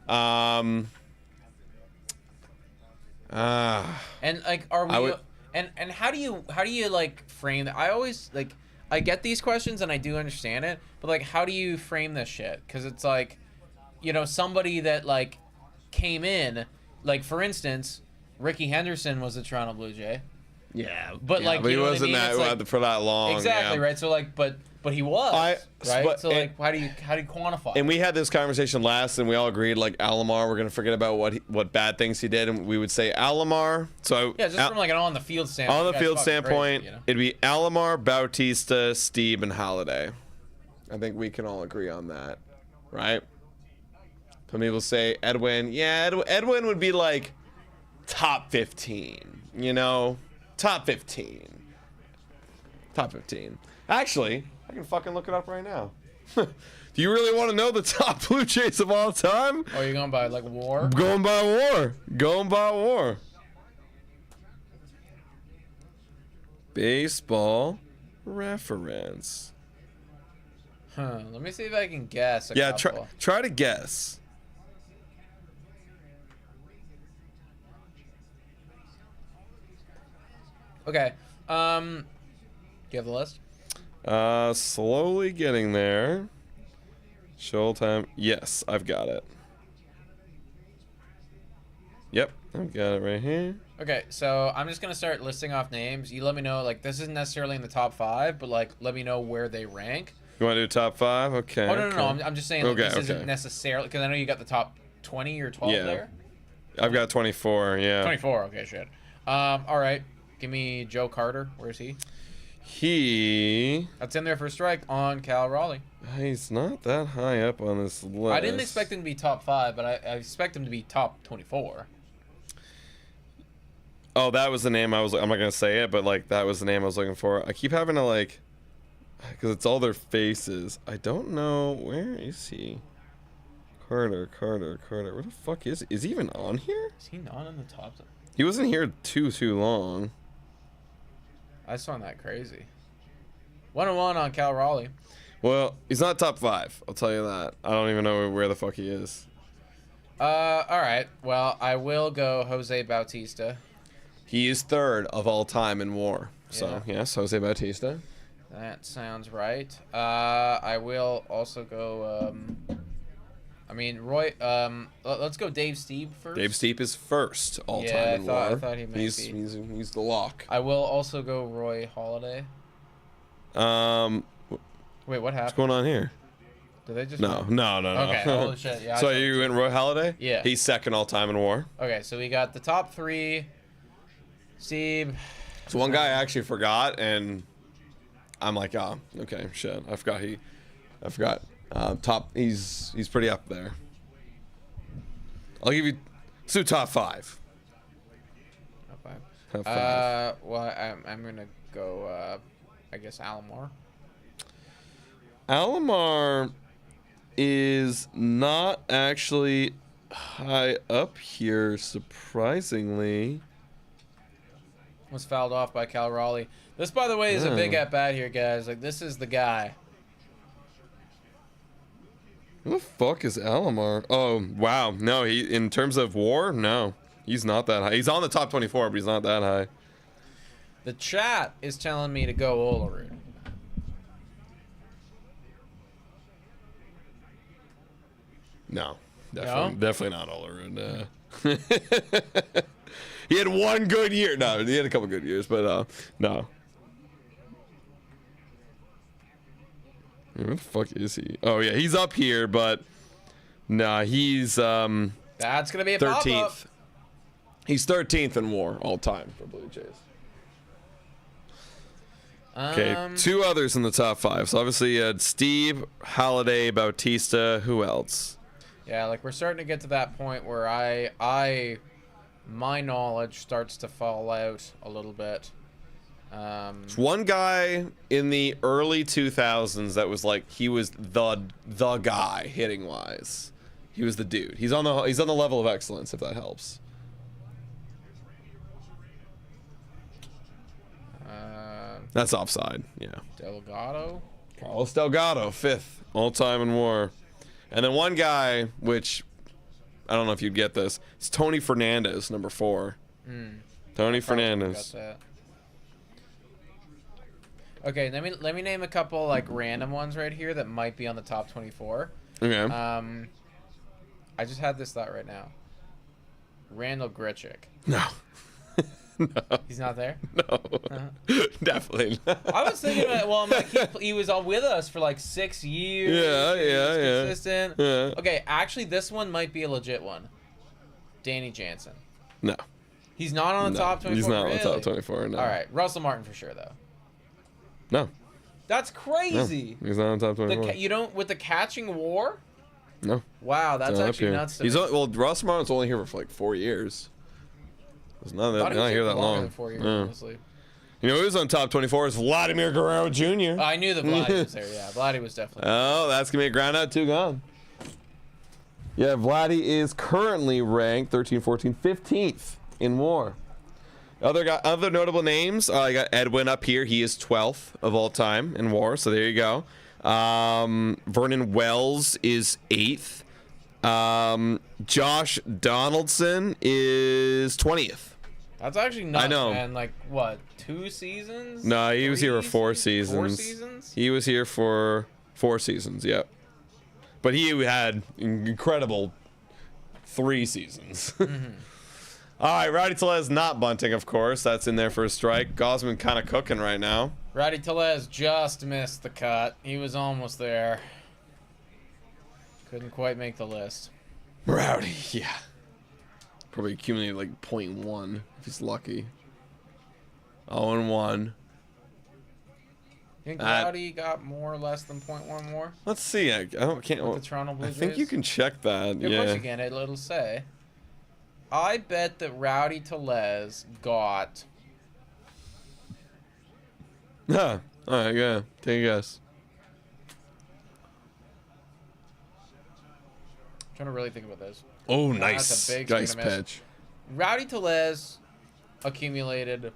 And like, are we? And how do you like frame that? I always like, I get these questions and I do understand it, but like, how do you frame this shit? Because it's like, you know, somebody that like came in, like for instance, Ricky Henderson was a Toronto Blue Jay. Yeah, but like, but you he know wasn't what I mean? that for that long. Exactly, right. So like, but he was right. So like, how do you quantify? And we had this conversation last, and we all agreed like Alomar, we're gonna forget about what bad things he did, and we would say Alomar. So yeah, just from like an on the field standpoint. On the field standpoint, crazy, you know? It'd be Alomar, Bautista, Stieb, and Halladay. I think we can all agree on that, right? Some people say Edwin. Yeah, Edwin would be like top 15. You know. Top 15. Top 15. Actually, I can fucking look it up right now. Do you really want to know the top Blue Jays of all time? Oh, you're going by like WAR? Going by WAR. Going by WAR. Baseball reference. Let me see if I can guess. Yeah, try to guess. Okay. Do you have the list? Slowly getting there. Showtime. Yes, I've got it. Yep, I've got it right here. Okay, so I'm just gonna start listing off names. You let me know, like, this isn't necessarily in the top 5, but like, let me know where they rank. You want to do top 5? Okay. Oh no. I'm just saying, like, Okay, this isn't necessarily because I know you got the top 20 or 12 there. I've got 24. Yeah. 24. Okay, shit. All right. Give me Joe Carter. Where's he? That's in there for strike on Cal Raleigh. He's not that high up on this list. I didn't expect him to be top 5, but I expect him to be top 24. Oh, that was the name I'm not gonna say it, but like that was the name I was looking for. I keep having to like Because it's all their faces. I don't know. Where is he? Carter. Where the fuck is he? Is he even on here? Is he not in the top? He wasn't here too long. I just found that crazy. 101 on Cal Raleigh. Well, he's not top 5. I'll tell you that. I don't even know where the fuck he is. All right. Well, I will go Jose Bautista. He is 3rd of all time in WAR. So, yes, Jose Bautista. That sounds right. I will also go. I mean, Roy. Let's go Dave Steep first. Dave Steep is 1st all time in WAR. I thought he might be. He's the lock. I will also go Roy Halladay. Wait, what happened? What's going on here? Did they just? No. Okay, holy shit. Yeah. So you went Roy Halladay? Yeah. He's 2nd all time in WAR. Okay, so we got the top 3. Steve. So one guy I actually forgot, and I'm like, oh, okay, shit. I forgot. Top. He's pretty up there. I'll give you. Let's do top 5. Top 5. Top 5. Well, I'm gonna go. I guess Alomar. Alomar is not actually high up here, surprisingly. Was fouled off by Cal Raleigh. This, by the way, is a big at-bat here, guys. Like, this is the guy. Who the fuck is Alomar? Oh, wow. No, in terms of WAR, no. He's not that high. He's on the top 24, but he's not that high. The chat is telling me to go Olerud. No, No? definitely not Olerud. He had one good year. No, he had a couple good years, but no. Where the fuck is he? Oh yeah, he's up here, but nah, he's That's gonna be a 13th. Pop-up. He's 13th in WAR all time for Blue Jays. Okay, 2 others in the top 5. So obviously you had Steve, Halladay, Bautista. Who else? Yeah, like we're starting to get to that point where my knowledge starts to fall out a little bit. There's one guy in the early 2000s that was like he was the guy hitting wise. He was the dude. He's on the level of excellence, if that helps. That's offside. Yeah. Delgado. Carlos Delgado, 5th all time in WAR. And then one guy, which I don't know if you'd get this, it's Tony Fernandez, number 4. Tony Fernandez. Okay, let me name a couple like random ones right here that might be on the top 24. Okay. I just had this thought right now. Randall Grichuk. No. No. He's not there? No. Definitely not. I was thinking about, well, I'm like, he was all with us for like 6 years. Yeah. Consistent. Yeah. Okay, actually, this one might be a legit one. Danny Jansen. No. He's not on the top 24. He's not really? on the top 24. No. All right, Russell Martin for sure though. No. That's crazy. No, he's not on top 24. You don't with the catching war? No. Wow, that's actually nuts. Well, Russell Martin's only here for like 4 years. It's not here that long. Than 4 years, honestly. You know who was on top 24 is Vladimir Guerrero Jr. I knew that Vladdy was there. Yeah, Vladdy was definitely. Oh, that's gonna be a ground out 2 gone. Yeah, Vladdy is currently ranked 13, 14, 15th in WAR. Other notable names. I got Edwin up here. He is 12th of all time in WAR. So there you go. Vernon Wells is 8th. Josh Donaldson is 20th. That's actually nuts, I know. Man. Like, what, 2 seasons? No, he was here for 4 seasons. 4 seasons? He was here for 4 seasons, yep. But he had incredible 3 seasons. All right, Rowdy Tellez not bunting, of course. That's in there for a strike. Gosman kind of cooking right now. Rowdy Tellez just missed the cut. He was almost there. Couldn't quite make the list. Rowdy, yeah. Probably accumulated like 0.1 if he's lucky. 0-1. You think Rowdy got more or less than 0.1 more? Let's see. I can't. With the Toronto Blue I think Jays? you can check that. Of Yeah. course you can. It'll say. I bet that Rowdy Tellez got Huh. All right, yeah. Take a guess. I'm trying to really think about this. Oh, Nah, nice. that's a big Nice swing and a miss. pitch. Rowdy Tellez accumulated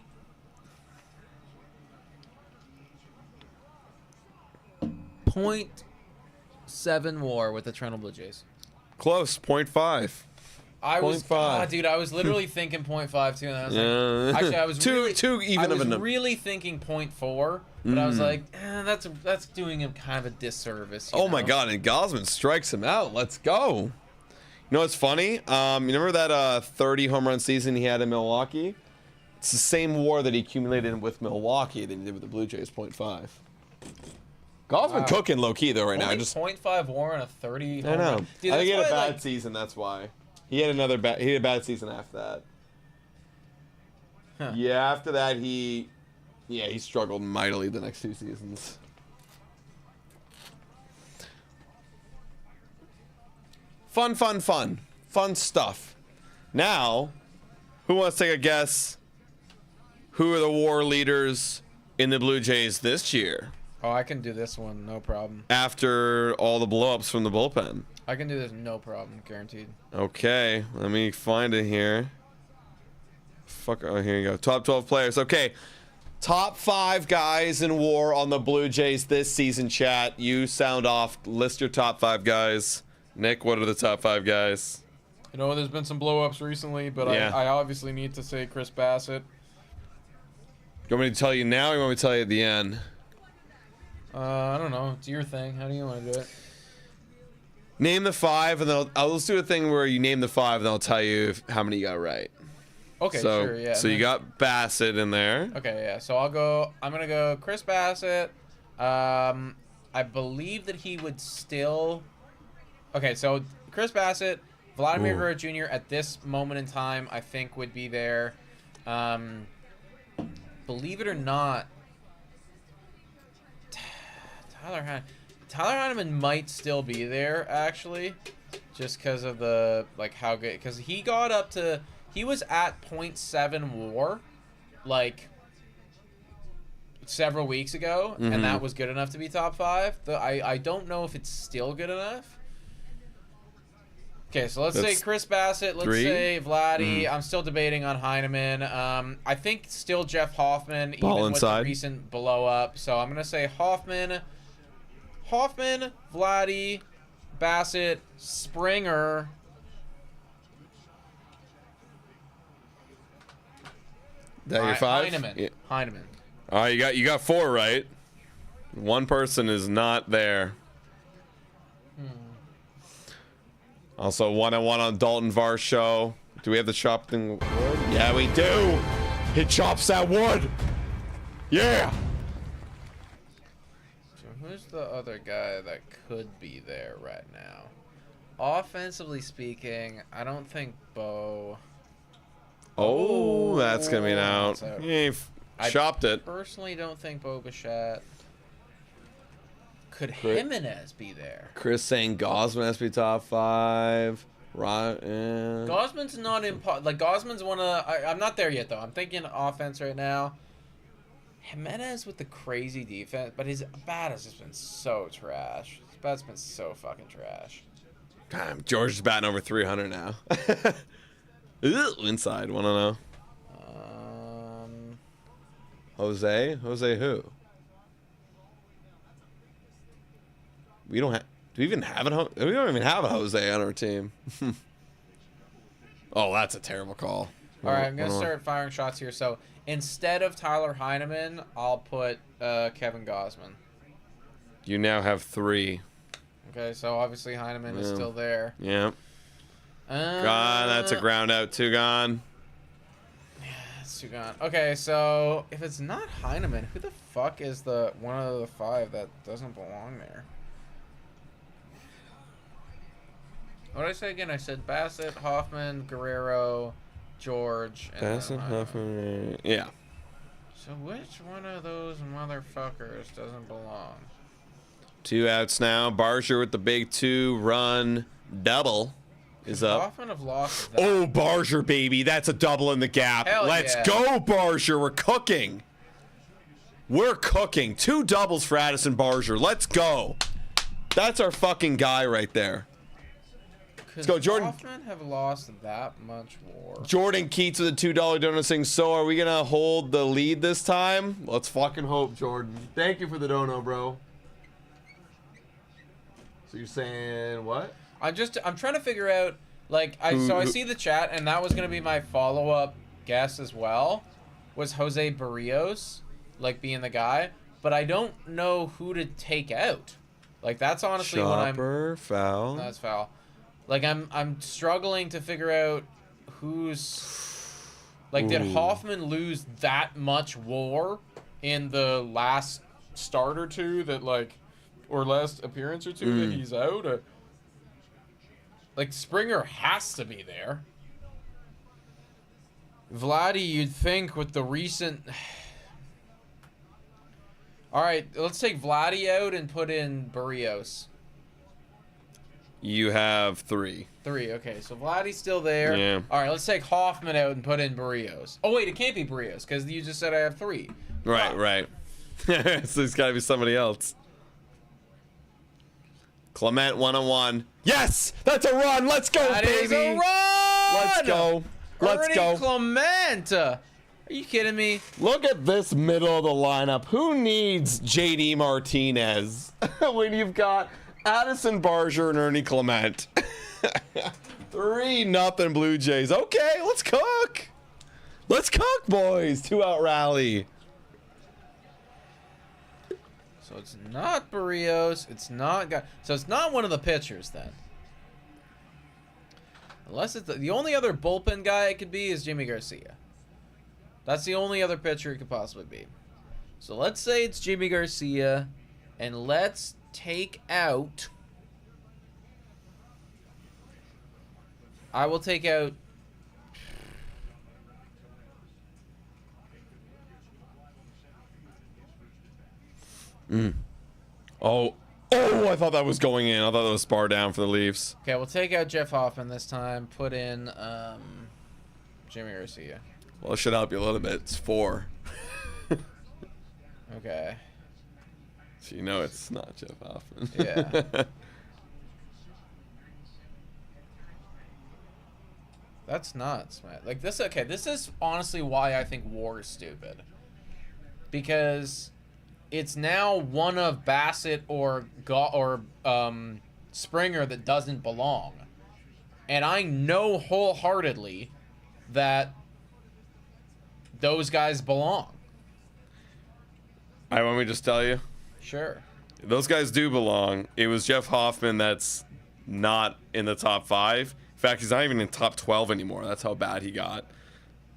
0.7 WAR with the Toronto Blue Jays. Close. 0.5. I was, 0.5. dude, I was literally thinking 0.5 too, and I was Yeah. like, actually, I was too even I of a was number. really thinking 0.4, but I was like, that's doing him kind of a disservice. You My know? God, and Gosman strikes him out. Let's go. You know what's funny? You remember that 30 home run season he had in Milwaukee? It's the same WAR that he accumulated with Milwaukee than he did with the Blue Jays, 0.5. Gosman cooking low key though right now. Only Just 0.5 WAR in a 30 home I know. run. Dude, I think he had a that's why, bad season. That's why he had another bad. He had a bad season after that. Huh. Yeah, after that he struggled mightily the next 2 seasons. Fun stuff. Now, who wants to take a guess? Who are the WAR leaders in the Blue Jays this year? Oh, I can do this one, no problem. After all the blowups from the bullpen. I can do this, no problem, guaranteed. Okay, let me find it here. Oh, here you go. Top 12 players. Okay, top 5 guys in WAR on the Blue Jays this season. Chat, you sound off. List your top 5 guys. Nick, what are the top 5 guys? You know, there's been some blow-ups recently, but Yeah. I obviously need to say Chris Bassett. You want me to tell you now or you want me to tell you at the end? I don't know. It's your thing. How do you want to do it? Name the 5, and then let's do a thing where you name the 5, and I'll tell you how many you got right. Okay, So, sure, yeah. so you got Bassett in there. Okay, yeah. So I'm gonna go Chris Bassett. I believe that he would still. Okay, so Chris Bassett, Vladimir Guerrero Jr. at this moment in time, I think would be there. Believe it or not, Tyler Heineman might still be there actually, just because of the how good. Because he got up to, he was at 0.7 WAR, like several weeks ago, and that was good enough to be top 5. I don't know if it's still good enough. Okay, so let's say Chris Bassett. Let's 3. say Vladdy. I'm still debating on Heineman. I think still Jeff Hoffman, even with the recent blow up. So I'm gonna say Hoffman, Vladdy, Bassett, Springer. That your 5? Heineman. Yeah. Heineman. All right, you got 4 right. One person is not there. Also, 1-on-1 on Dalton Varsho. Do we have the chopping wood? Yeah, we do. He chops that wood. Yeah. So who's the other guy that could be there right now? Offensively speaking, I don't think Bo. Oh, that's gonna be an out. So He chopped it. Personally, don't think Bo Bichette. Could Jimenez be there? Chris saying Gosman has to be top 5. Gosman's not in. Gosman's one of. I'm not there yet though. I'm thinking offense right now. Jimenez with the crazy defense, but his bat has just been so trash. His bat's been so fucking trash. God, George is batting over 300 now. Inside, want to know? Jose who? We don't have. Do we even have it? We don't even have a Jose on our team. Oh, that's a terrible call. All right, I'm gonna start firing shots here. So instead of Tyler Heineman, I'll put Kevin Gosman. You now have 3. Okay, so obviously Heineman is still there. Yeah. Gone. That's a ground out. 2 gone. Yeah, it's 2 gone. Okay, so if it's not Heineman, who the fuck is the one of the 5 that doesn't belong there? What did I say again? I said Bassett, Hoffman, Guerrero, George, and Bassett, Hoffman. Yeah. So which one of those motherfuckers doesn't belong? 2 outs now. Barger with the big 2-run double is up. Hoffman have lost that. Oh, Barger, baby. That's a double in the gap. Hell Let's yeah. go, Barger. We're cooking. We're cooking. 2 doubles for Addison Barger. Let's go. That's our fucking guy right there. Let's go, Jordan. Hoffman have lost that much war. Jordan Keats with a $2 donut saying, so are we going to hold the lead this time? Let's fucking hope, Jordan. Thank you for the dono, bro. So you're saying what? I'm trying to figure out, like, I see the chat, and that was going to be my follow-up guess as well, was Jose Barrios, like, being the guy. But I don't know who to take out. Like, that's honestly what I'm... Chopper, foul. No, that's foul. Like, I'm struggling to figure out who's... Like, did Hoffman lose that much war in the last start or two that, like... Or last appearance or two that he's out? Like, Springer has to be there. Vladdy, you'd think with the recent... All right, let's take Vladdy out and put in Barrios. You have 3. 3, okay. So Vladdy's still there. Yeah. All right, let's take Hoffman out and put in Barrios. Oh, wait, it can't be Barrios because you just said I have 3. Right, right. So it's got to be somebody else. Clement 1-on-1. Yes! That's a run! Let's go, That baby! is a run! Let's go. Let's Ernie go. Clement! Are you kidding me? Look at this middle of the lineup. Who needs JD Martinez when you've got Addison Barger and Ernie Clement? 3-0 Blue Jays. Okay, let's cook. Let's cook, boys. 2-out rally. So it's not Barrios. It's not... So it's not one of the pitchers then. Unless it's... The only other bullpen guy it could be is Jimmy Garcia. That's the only other pitcher it could possibly be. So let's say it's Jimmy Garcia. And let's take out... I will take out... Oh, I thought that was going in. I thought that was spar down for the Leafs. Okay, we'll take out Jeff Hoffman this time. Put in Jimmy Garcia. Well, it should help you a little bit. It's 4. Okay. So you know it's not Jeff Hoffman. Yeah. That's nuts, man. Like this. Okay, this is honestly why I think war is stupid. Because it's now one of Bassett or Springer that doesn't belong, and I know wholeheartedly that those guys belong. I want me to just tell you. Sure. Those guys do belong. It was Jeff Hoffman that's not in the top 5. In fact, he's not even in top 12 anymore. That's how bad he got.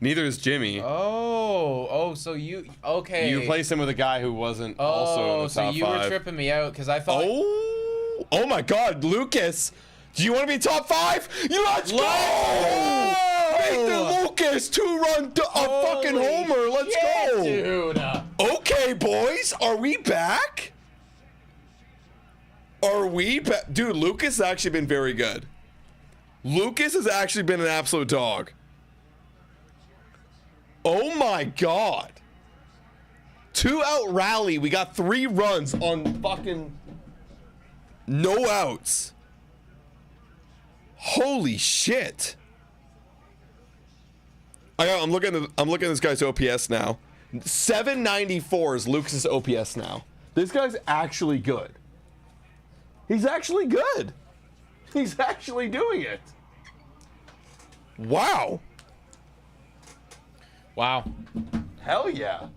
Neither is Jimmy. Oh, so you... Okay. You replaced him with a guy who wasn't also in the top 5. Oh, so you were tripping me out because I thought... Oh my God, Lucas. Do you want to be top 5? Let's go! Nathan Lucas, 2-run fucking homer. Let's go. Dude. Okay, boys. Are we back? Are we back? Dude, Lucas has actually been very good. Lucas has actually been an absolute dog. Oh my God. 2-out rally. We got 3 runs on fucking no outs. Holy shit. I'm looking at this guy's OPS now. 794 is Lucas's OPS now. This guy's actually good. He's actually good. He's actually doing it. Wow. Wow. Hell yeah.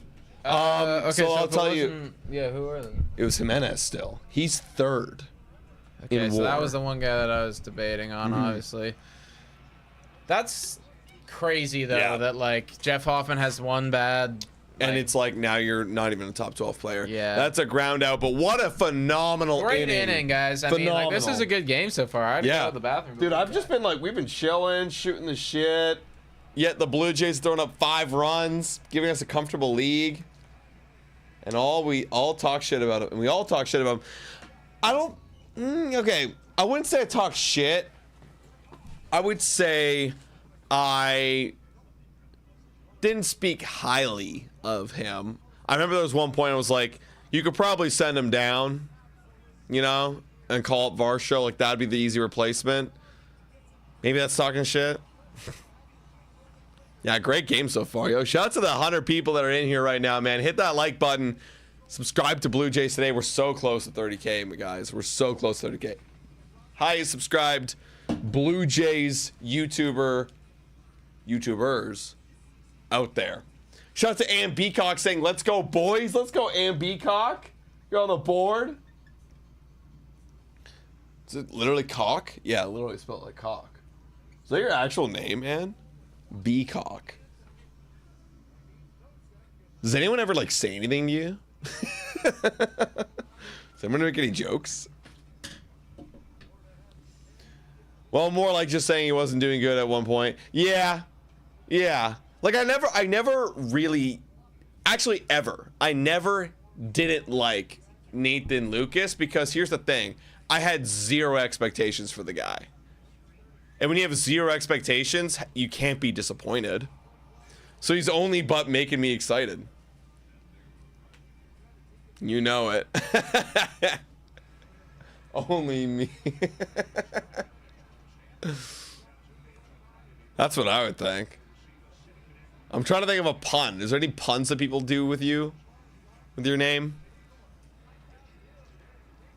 Okay, so I'll tell you. Yeah, who are they? It was Jimenez still. He's 3rd. Okay, so that was the one guy that I was debating on, obviously. That's crazy, though, that, like, Jeff Hoffman has one bad... And it's like now you're not even a top 12 player. Yeah. That's a ground out, but what a phenomenal Great inning, guys. I mean, like, this is a good game so far. I had to go to the bathroom. Dude, I've just been like, we've been chilling, shooting the shit. Yet the Blue Jays throwing up 5 runs, giving us a comfortable league. And we all talk shit about it. And we all talk shit about him. I don't... okay, I wouldn't say I talk shit. I would say I didn't speak highly of him. I remember there was one point I was like, you could probably send him down, you know, and call up Varsho. Like, that'd be the easy replacement. Maybe that's talking shit. Yeah, great game so far, yo. Shout out to the 100 people that are in here right now, man. Hit that like button. Subscribe to Blue Jays today. We're so close to 30K, guys. We're so close to 30K. Highest subscribed Blue Jays YouTubers out there. Shout out to Ann Beacock saying, let's go, boys. Let's go, Ann Beacock. You're on the board. Is it literally cock? Yeah, literally spelled like cock. Is that your actual name, man? Beacock. Does anyone ever, like, say anything to you? Does anyone make any jokes? Well, more like just saying he wasn't doing good at one point. Yeah. Like, I never really, actually ever, I never didn't like Nathan Lucas, because here's the thing. I had zero expectations for the guy. And when you have zero expectations, you can't be disappointed. So he's only but making me excited. You know it. Only me. That's what I would think. I'm trying to think of a pun. Is there any puns that people do with you? With your name?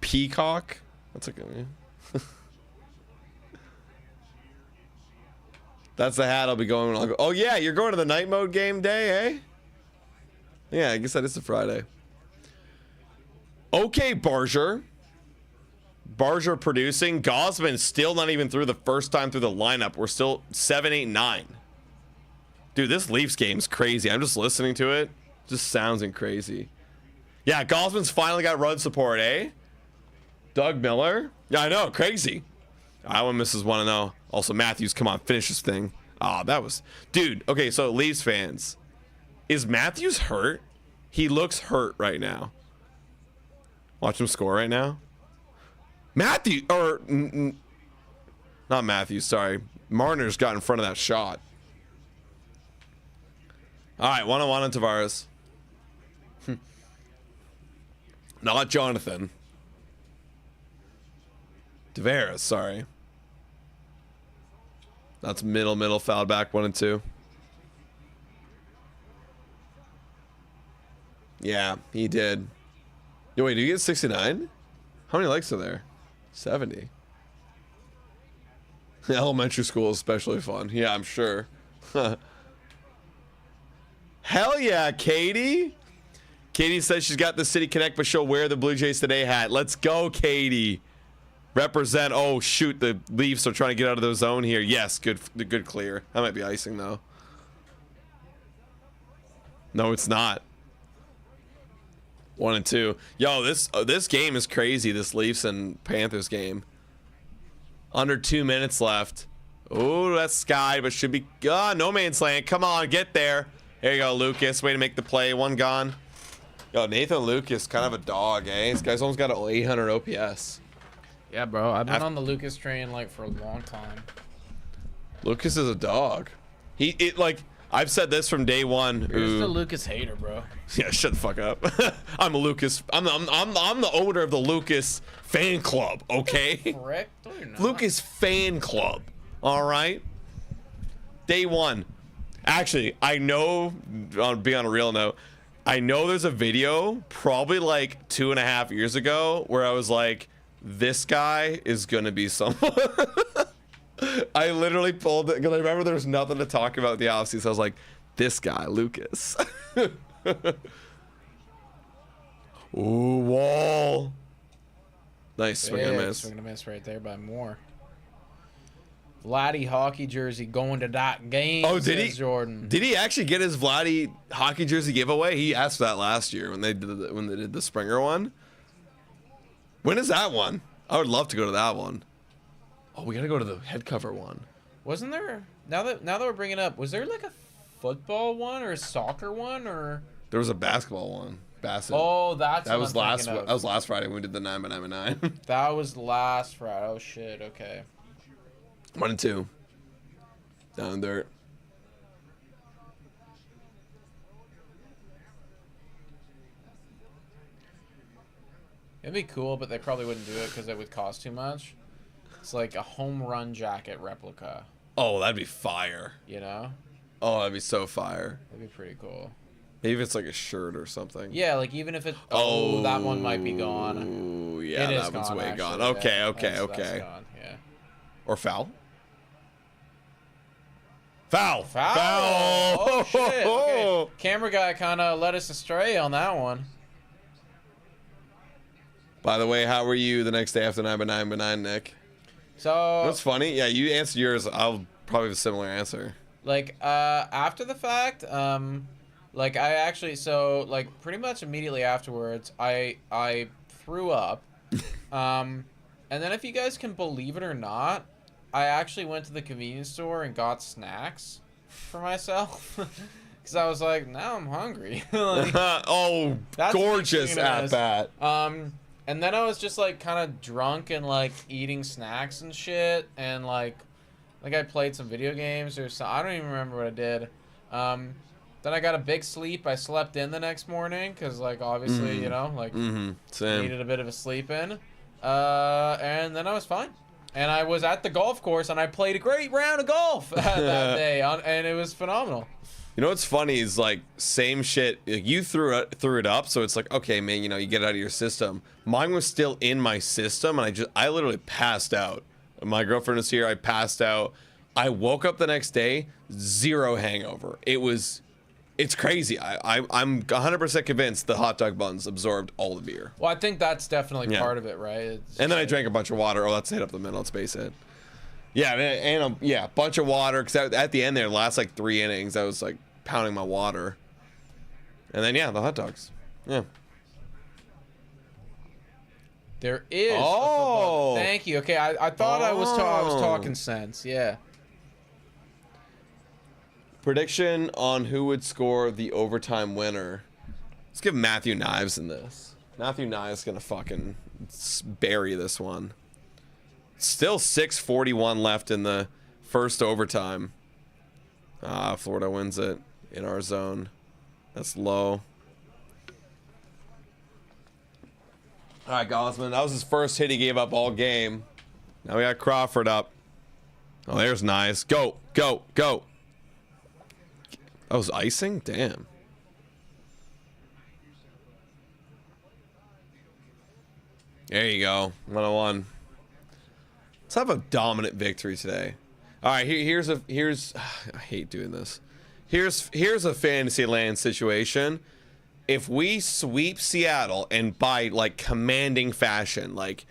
Peacock? That's a good one. That's the hat I'll be going on. Oh yeah, you're going to the night mode game day, eh? Yeah, I guess that is a Friday. Okay, Barger producing. Gosman still not even through the first time through the lineup. We're still 7, 8, 9. Dude, this Leafs game's crazy. I'm just listening to it. Just sounds crazy. Yeah, Gosman's finally got run support, eh? Doug Miller? Yeah, I know. Crazy. Iowa misses 1-0. Also, Matthews, come on, finish this thing. Ah, that was... Dude, okay, so Leafs fans. Is Matthews hurt? He looks hurt right now. Watch him score right now. Matthew... Or... not Matthews, sorry. Marner's got in front of that shot. Alright, 1-1 on Tavares. Not Jonathan. Tavares, sorry. That's middle, fouled back, 1 and 2. Yeah, he did. Yo, wait, did he get 69? How many likes are there? 70. Elementary school is especially fun. Yeah, I'm sure. Hell yeah, Katie. Katie says she's got the City Connect, but she'll wear the Blue Jays Today hat. Let's go, Katie. Represent. Oh shoot, the Leafs are trying to get out of their zone here. Yes, good clear. That might be icing though. No, it's not. 1 and 2. Yo, this game is crazy. This Leafs and Panthers game. Under 2 minutes left. Oh, that's Sky, but should be no man's land. Come on, get there. There you go, Lucas. Way to make the play. 1 gone. Yo, Nathan Lucas, kind of a dog, eh? This guy's almost got 800 OPS. Yeah, bro. I've been on the Lucas train like for a long time. Lucas is a dog. I've said this from day one. You're just a Lucas hater, bro. Yeah, shut the fuck up. I'm a Lucas. I'm the owner of the Lucas fan club. Okay. Correct. No, you're not. Lucas fan club. All right. Day one. Actually, I know. I'll be on a real note. I know there's a video probably like 2.5 years ago where I was like, this guy is gonna be someone. I literally pulled it because I remember there was nothing to talk about the offseason. So I was like, this guy, Lucas. Ooh, wall. Nice swing and a miss. Swing and a miss right there by Moore. Vladdy hockey jersey going to that game. Oh, did he? Jordan. Did he actually get his Vladdy hockey jersey giveaway? He asked for that last year when they did the Springer one. When is that one? I would love to go to that one. Oh, we gotta go to the head cover one. Wasn't there? Now that we're bringing it up, was there like a football one or a soccer one or? There was a basketball one. Bassett. Oh, that was last. That was last Friday when we did the 9x9x9. That was last Friday. Oh shit. Okay. 1 and 2. Down dirt. It'd be cool, but they probably wouldn't do it because it would cost too much. It's like a home run jacket replica. Oh, that'd be fire. You know? Oh, that'd be so fire. That'd be pretty cool. Maybe if it's like a shirt or something. Yeah, like even if it... Oh, that one might be gone. Oh, yeah, that one's way gone. Actually. Okay. That's gone, yeah. Or foul? Foul! Oh, shit. Okay. Camera guy kind of led us astray on that one. By the way, how were you the next day after 9x9x9, Nick? So... That's funny. Yeah, you answered yours. I'll probably have a similar answer. Like, after the fact, like, I actually... So, like, pretty much immediately afterwards, I threw up. And then if you guys can believe it or not, I actually went to the convenience store and got snacks for myself. Because I was like, now I'm hungry. Like, oh, gorgeous at that. And then I was just, like, kind of drunk and, like, eating snacks and shit. And, like I played some video games or something. I don't even remember what I did. Then I got a big sleep. I slept in the next morning because, like, obviously, you know, like, needed a bit of a sleep in. And then I was fine. And I was at the golf course, and I played a great round of golf that day, and it was phenomenal. You know what's funny is, like, same shit. You threw it up, so it's like, okay, man, you know, you get it out of your system. Mine was still in my system, and I literally passed out. My girlfriend was here. I passed out. I woke up the next day, zero hangover. It's crazy. I'm 100% convinced the hot dog buns absorbed all the beer. Well, I think that's definitely part of it, right? And then I drank a bunch of water. Oh, let's hit up the middle. Let's base it. Yeah, and a bunch of water. Because at the end there, last like 3 innings, I was like pounding my water. And then, yeah, the hot dogs. Yeah. There is. Oh. Thank you. Okay, I thought I was talking sense. Yeah. Prediction on who would score the overtime winner. Let's give Matthew Knives in this. Matthew Knives gonna fucking bury this one. Still 6:41 left in the first overtime. Florida wins it in our zone. That's low. All right, Gosman. That was his first hit he gave up all game. Now we got Crawford up. Oh, there's Knives. Go. That was icing? Damn. There you go. 101. Let's have a dominant victory today. All right, here's I hate doing this. Here's a fantasy land situation. If we sweep Seattle and by like commanding fashion, like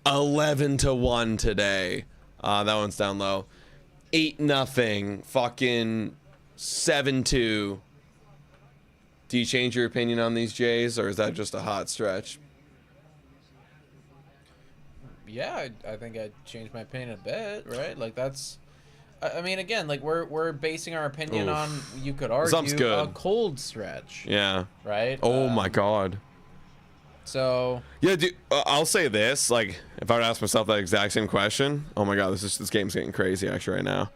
11-1 today. That one's down low. 8-0. Fucking 7-2. Do you change your opinion on these Jays, or is that just a hot stretch? Yeah, I think I changed my opinion a bit, right? Like that's, I mean, again, like we're basing our opinion on, you could argue, a cold stretch. Yeah. Right. Oh my God. So. Yeah, dude. I'll say this: like, if I would ask myself that exact same question, oh my God, this game's getting crazy actually right now.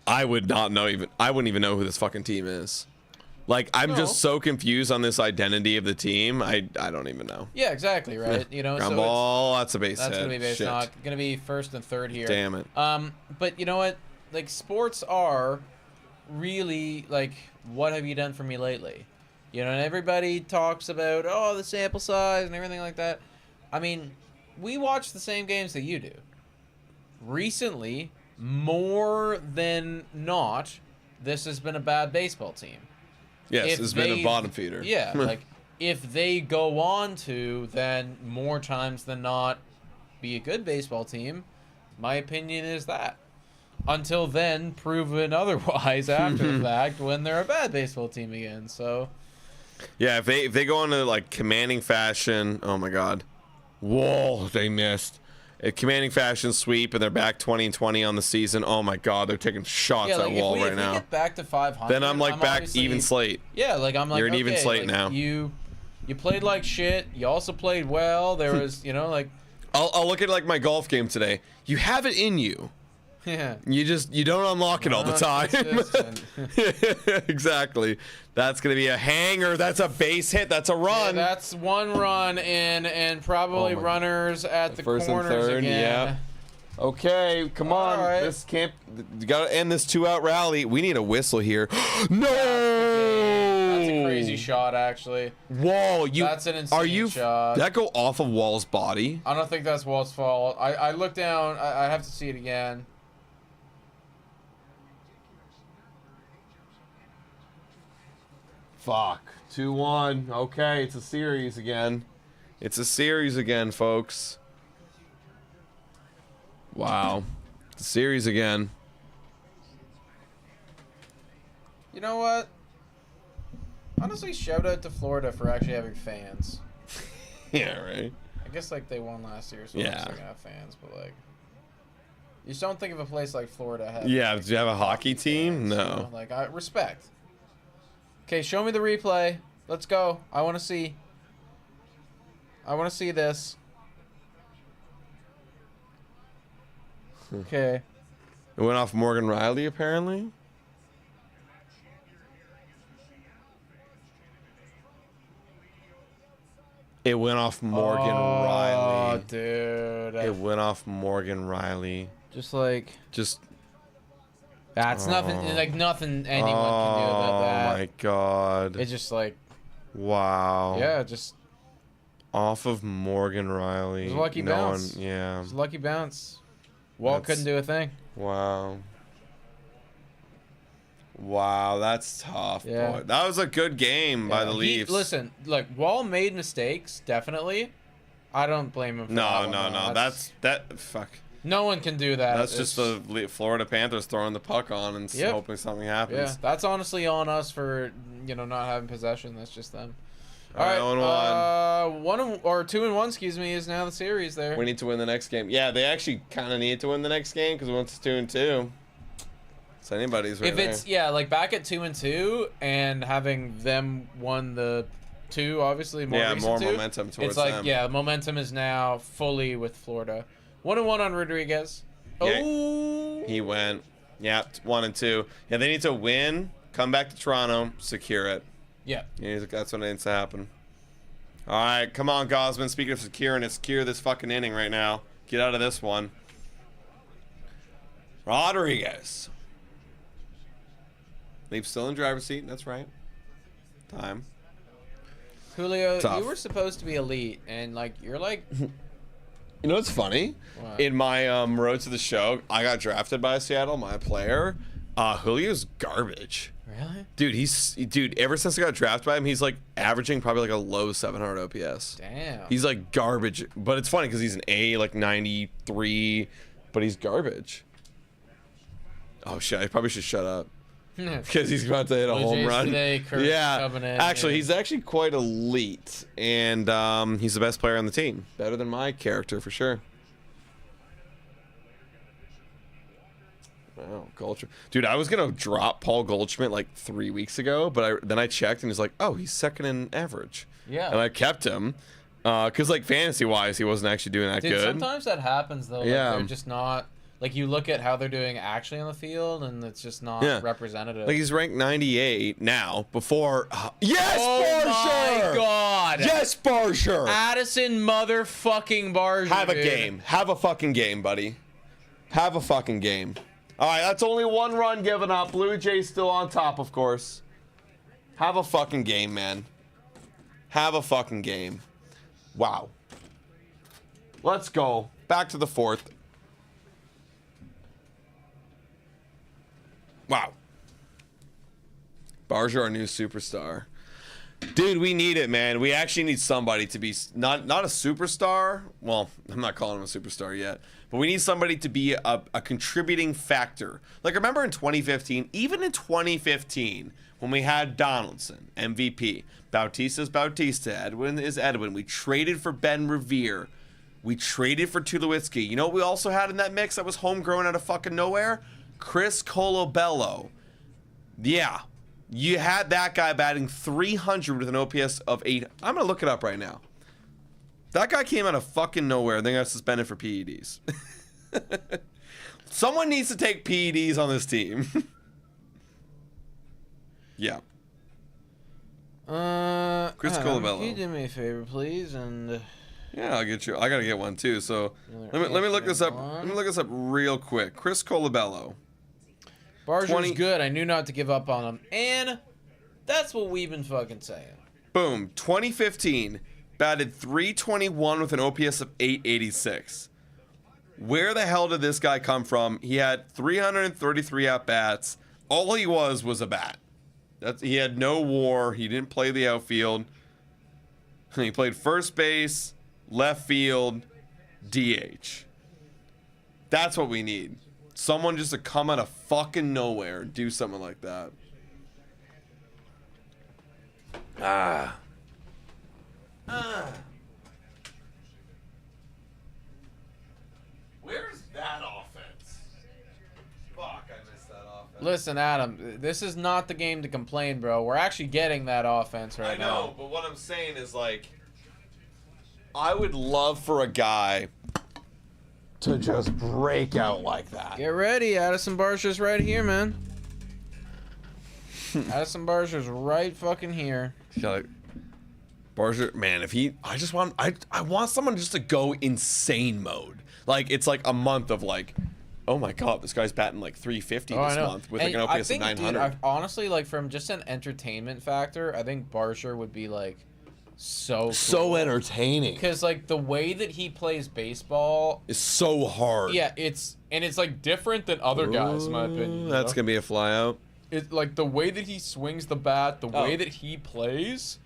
I would not know I wouldn't even know who this fucking team is. Like, I'm just so confused on this identity of the team. I don't even know. Yeah, exactly, right? You know, ground ball, that's a base hit. That's gonna be base knock. Gonna be first and third here. Damn it. But you know what? Like, sports are really like, what have you done for me lately? You know, and everybody talks about the sample size and everything like that. I mean, we watch the same games that you do. Recently, more than not, this has been a bad baseball team. Yes, it's been a bottom feeder. Yeah, like, if they go on to, then more times than not, be a good baseball team, my opinion is that. Until then, proven otherwise after the fact when they're a bad baseball team again, so... Yeah, if they go into, like, commanding fashion... Oh, my God. Whoa, they missed. A commanding fashion sweep, and they're back 20-20 on the season. Oh my God, they're taking shots at Wall right now. If we get back to 500, then I'm like back even slate. Yeah, like I'm like, you're an even slate like, now. You played like shit. You also played well. There was, you know, like. I'll look at like my golf game today. You have it in you. Yeah. You don't unlock it all the time. Exactly. That's gonna be a hanger. That's a base hit. That's a run. Yeah, that's one run in, and probably runners at the first corners and third. again. Yeah. Okay, come on. Right. This can't. You gotta end this 2-out rally. We need a whistle here. No. That's a crazy shot, actually. Wall. That's an insane shot. Did that go off of Wall's body? I don't think that's Wall's fault. I looked down. I have to see it again. Fuck. 2-1. Okay, it's a series again. It's a series again, folks. Wow. It's a series again. You know what? Honestly, shout out to Florida for actually having fans. Yeah, right. I guess like they won last year, so yeah. they're gonna have fans, but like, you just don't think of a place like Florida having. Yeah, do you have a hockey team? Fans, no. You know? Like, I respect. Okay, show me the replay. Let's go. I want to see. I want to see this. Okay. It went off Morgan Riley, apparently. It went off Morgan Riley. Oh, dude. It went off Morgan Riley. Just like. Just. That's nothing. Like nothing anyone can do about that. Oh my god. It's just like. Wow. Yeah, just. Off of Morgan Riley. It was a lucky bounce. Yeah. It was a lucky bounce. Walt couldn't do a thing. Wow. Wow, that's tough. Yeah. Boy. That was a good game by the Leafs. Listen, look, Wall made mistakes, definitely. I don't blame him for that. No. Fuck. No one can do that. That's just the Florida Panthers throwing the puck on and hoping something happens. Yeah, that's honestly on us for, not having possession. That's just them. All right, 2-1, excuse me, is now the series there. We need to win the next game. Yeah, they actually kind of need to win the next game because once it's 2-2, it's anybody's right if it's there. like back at 2-2 and having them won the 2, obviously more momentum towards it's like them. momentum is now fully with Florida. 1-1 on Rodriguez. Yeah, Oh, he went. Yeah, 1-2. Yeah, they need to win, come back to Toronto, secure it. Yeah. That's what needs to happen. All right, come on, Gosman. Speaking of securing it, secure this fucking inning right now. Get out of this one. Rodriguez. Leafs still in driver's seat. That's right. Time. Julio, Tough. you were supposed to be elite, and you're like. You know what's funny? What? In my road to the show, I got drafted by Seattle, my player. Julio's garbage. Really? Dude, ever since I got drafted by him, he's averaging probably a low 700 OPS. Damn. He's garbage. But it's funny because he's an A, 93, but he's garbage. Oh shit, I probably should shut up. Because he's about to hit a home run. Today, Actually, he's actually quite elite. And he's the best player on the team. Better than my character for sure. Wow, Goldschmidt. Dude, I was going to drop Paul Goldschmidt 3 weeks ago, but then I checked and he's oh, he's second in average. Yeah. And I kept him. Because fantasy-wise, he wasn't actually doing that good. Sometimes that happens, though. Yeah. They're just not... you look at how they're doing actually on the field, and it's just not representative. He's ranked 98 now. Before... yes, oh Barsher! My God! Yes, Barsher! Addison motherfucking Barsher, Have a dude. game. Have a fucking game, buddy. Have a fucking game. All right, that's only one run given up. Blue Jays still on top, of course. Have a fucking game, man. Have a fucking game. Wow. Let's go. Back to the fourth. Wow. Barsher, our new superstar. Dude, we need it, man. We actually need somebody to be not a superstar. Well, I'm not calling him a superstar yet. But we need somebody to be a contributing factor. Remember in 2015, even in 2015, when we had Donaldson, MVP, Bautista's Bautista, Edwin is Edwin. We traded for Ben Revere. We traded for Tulowitzki. You know what we also had in that mix that was homegrown out of fucking nowhere? Chris Colabello. Yeah. You had that guy batting 300 with an OPS of 8. I'm going to look it up right now. That guy came out of fucking nowhere and then got suspended for PEDs. Someone needs to take PEDs on this team. Yeah. Chris Colabello. Can you do me a favor, please? And yeah, I'll get you. I gotta get one too. So let me look this up. Let me look this up real quick. Chris Colabello. Barger's good. I knew not to give up on him, and that's what we've been fucking saying. Boom. 2015, batted .321 with an OPS of 886. Where the hell did this guy come from? He had 333 at bats. All he was a bat. He had no WAR. He didn't play the outfield. He played first base, left field, DH. That's what we need. Someone just to come out of fucking nowhere and do something like that. Where's that offense? Fuck, I missed that offense. Listen, Adam, this is not the game to complain, bro. We're actually getting that offense right now. I know, but what I'm saying is, like, I would love for a guy to just break out like that. Get ready, Addison Barger's right here, man. Addison Barger's right fucking here. Like, Barger, man, if he, I want someone just to go insane mode. Like, it's like a month of like, oh my god, this guy's batting like 350 this month with like an OPS of 900. Dude, honestly, like from just an entertainment factor, I think Barger would be like so entertaining. Because like the way that he plays baseball is so hard. Yeah, it's like different than other guys, in my opinion. That's gonna be a fly out. It's like the way that he swings the bat, the way that he plays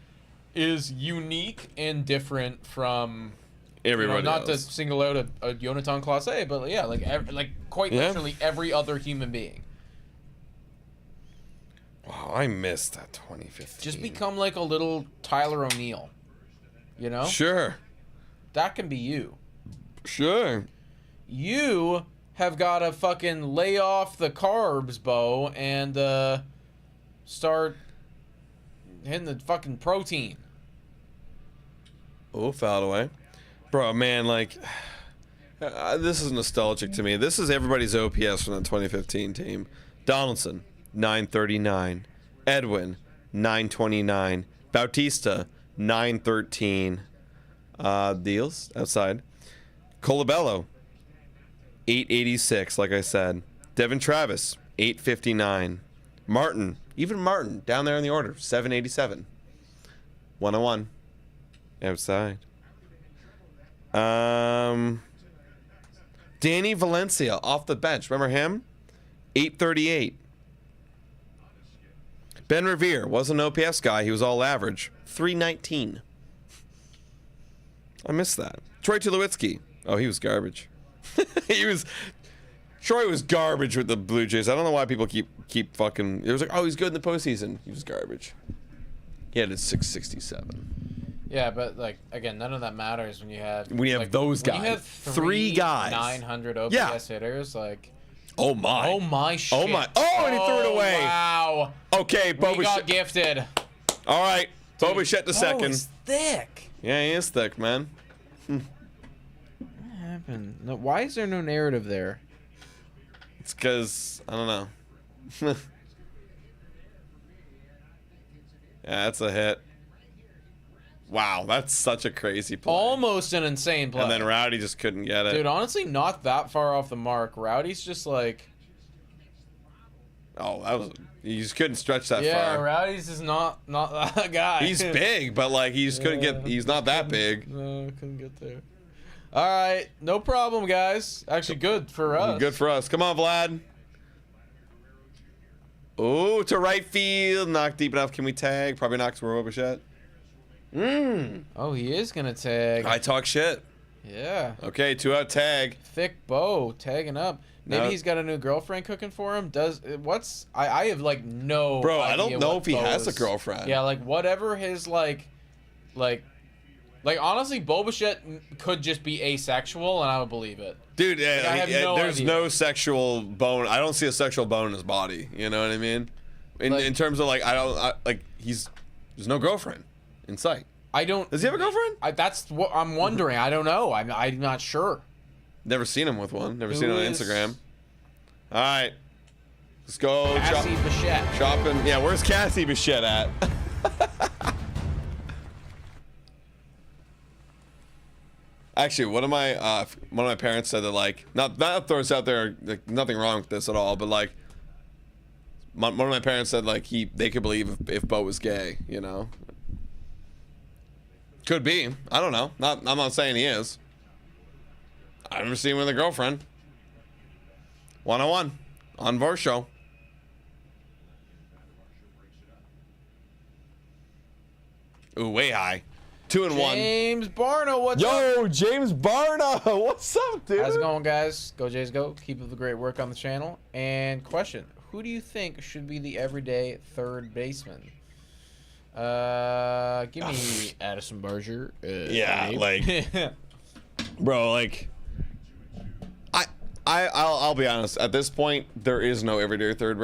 is unique and different from everybody not else. To single out a Jonathan Clase, but yeah, like quite literally every other human being. Wow, I missed that 2015. Just become like a little Tyler O'Neill, you know? Sure. That can be you. Sure. You have got to fucking lay off the carbs, Bo, and start hitting the fucking protein. Oh, fouled away. Bro, man, like, this is nostalgic to me. This is everybody's OPS from the 2015 team. Donaldson, 939. Edwin, 929. Bautista, 913. Deals outside. Colabello, 886, like I said. Devin Travis, 859. Martin, even Martin, down there in the order, 787. 101. Outside. Danny Valencia off the bench. Remember him? 838. Ben Revere wasn't an OPS guy. He was all average. 319. I missed that. Troy Tulowitzki. Oh, he was garbage. Troy was garbage with the Blue Jays. I don't know why people keep fucking. It was like, oh, he's good in the postseason. He was garbage. He had a 667. Yeah, but like again, none of that matters when you have those guys. When you have three guys, 900 OPS hitters. Like, oh my, shit. Oh my, and he threw it away. Wow. Okay, Bo we got gifted. All right, Bo Bichette the second. He's thick. Yeah, he is thick, man. What happened? No, why is there no narrative there? It's because I don't know. Yeah, that's a hit. Wow, that's such a crazy play. Almost an insane play. And then Rowdy just couldn't get it. Dude, honestly, not that far off the mark. Rowdy's just like... Oh, that was... You just couldn't stretch that far. Yeah, Rowdy's is not that guy. He's big, but like he just couldn't get... He's not that big. No, couldn't get there. All right, no problem, guys. Actually, good for us. Good for us. Come on, Vlad. Oh, to right field. Not deep enough. Can we tag? Probably not because we're over shit. Oh, he is going to tag. I talk shit. Yeah. Okay, 2-out tag. Thick Bo tagging up. Maybe he's got a new girlfriend cooking for him. I have like no Bro, idea I don't know if he has a Bo's- girlfriend. Yeah, like whatever his like honestly, Bo Bichette could just be asexual and I would believe it. Dude, I have no there's idea. no sexual bone. I don't see a sexual bone in his body. You know what I mean? In terms of like, there's no girlfriend in sight. Does he have a girlfriend? That's what I'm wondering. I don't know. I'm not sure. Never seen him with one. Never seen him on Instagram. All right. Let's go Cassie Bichette. shopping. Yeah, where's Cassie Bichette at? Actually, one of my parents said that, like, not throw this out there, like, nothing wrong with this at all, but like, one of my parents said like they could believe if Bo was gay, you know. Could be. I don't know. I'm not saying he is. I've never seen him with a girlfriend. 101 on Var Show. Ooh, way high. 2-1. James Barna, what's up? Yo, James Barna, what's up, dude? How's it going, guys? Go Jays, go. Keep up the great work on the channel. And question: who do you think should be the everyday third baseman? Give me Addison Barger. Yeah, like, bro, like, I'll be honest. At this point, there is no everyday third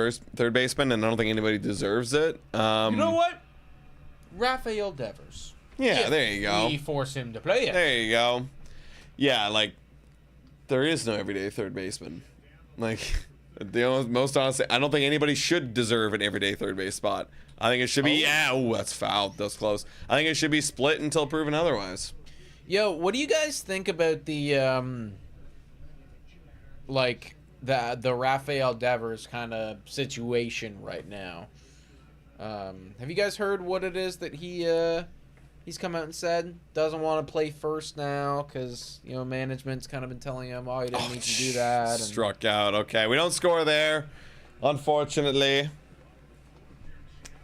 baseman, and I don't think anybody deserves it. You know what? Rafael Devers. Yeah, there you go. We force him to play it. There you go. Yeah, like, there is no everyday third baseman. Like, most honestly, I don't think anybody should deserve an everyday third base spot. I think it should be, that's foul. That's close. I think it should be split until proven otherwise. Yo, what do you guys think about the, like, the Rafael Devers kind of situation right now? Have you guys heard what it is that he's come out and said? Doesn't want to play first now because, you know, management's kind of been telling him, oh, you didn't need to do that. And struck out. Okay, we don't score there, unfortunately.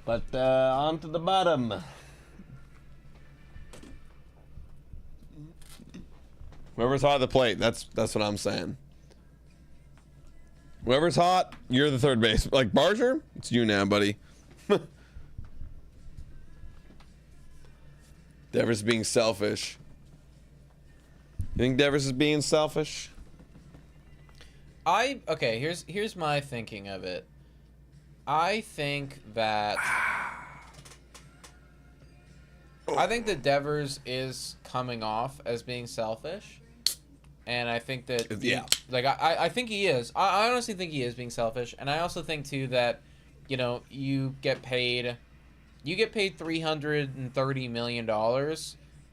But on to the bottom. Whoever's hot at the plate, that's what I'm saying. Whoever's hot, you're the third base. Like Barger, it's you now, buddy. Devers being selfish. You think Devers is being selfish? Okay, here's my thinking of it. I think that Devers is coming off as being selfish, and I think that I think he is. I honestly think he is being selfish, and I also think too that, you know, you get paid $330 million,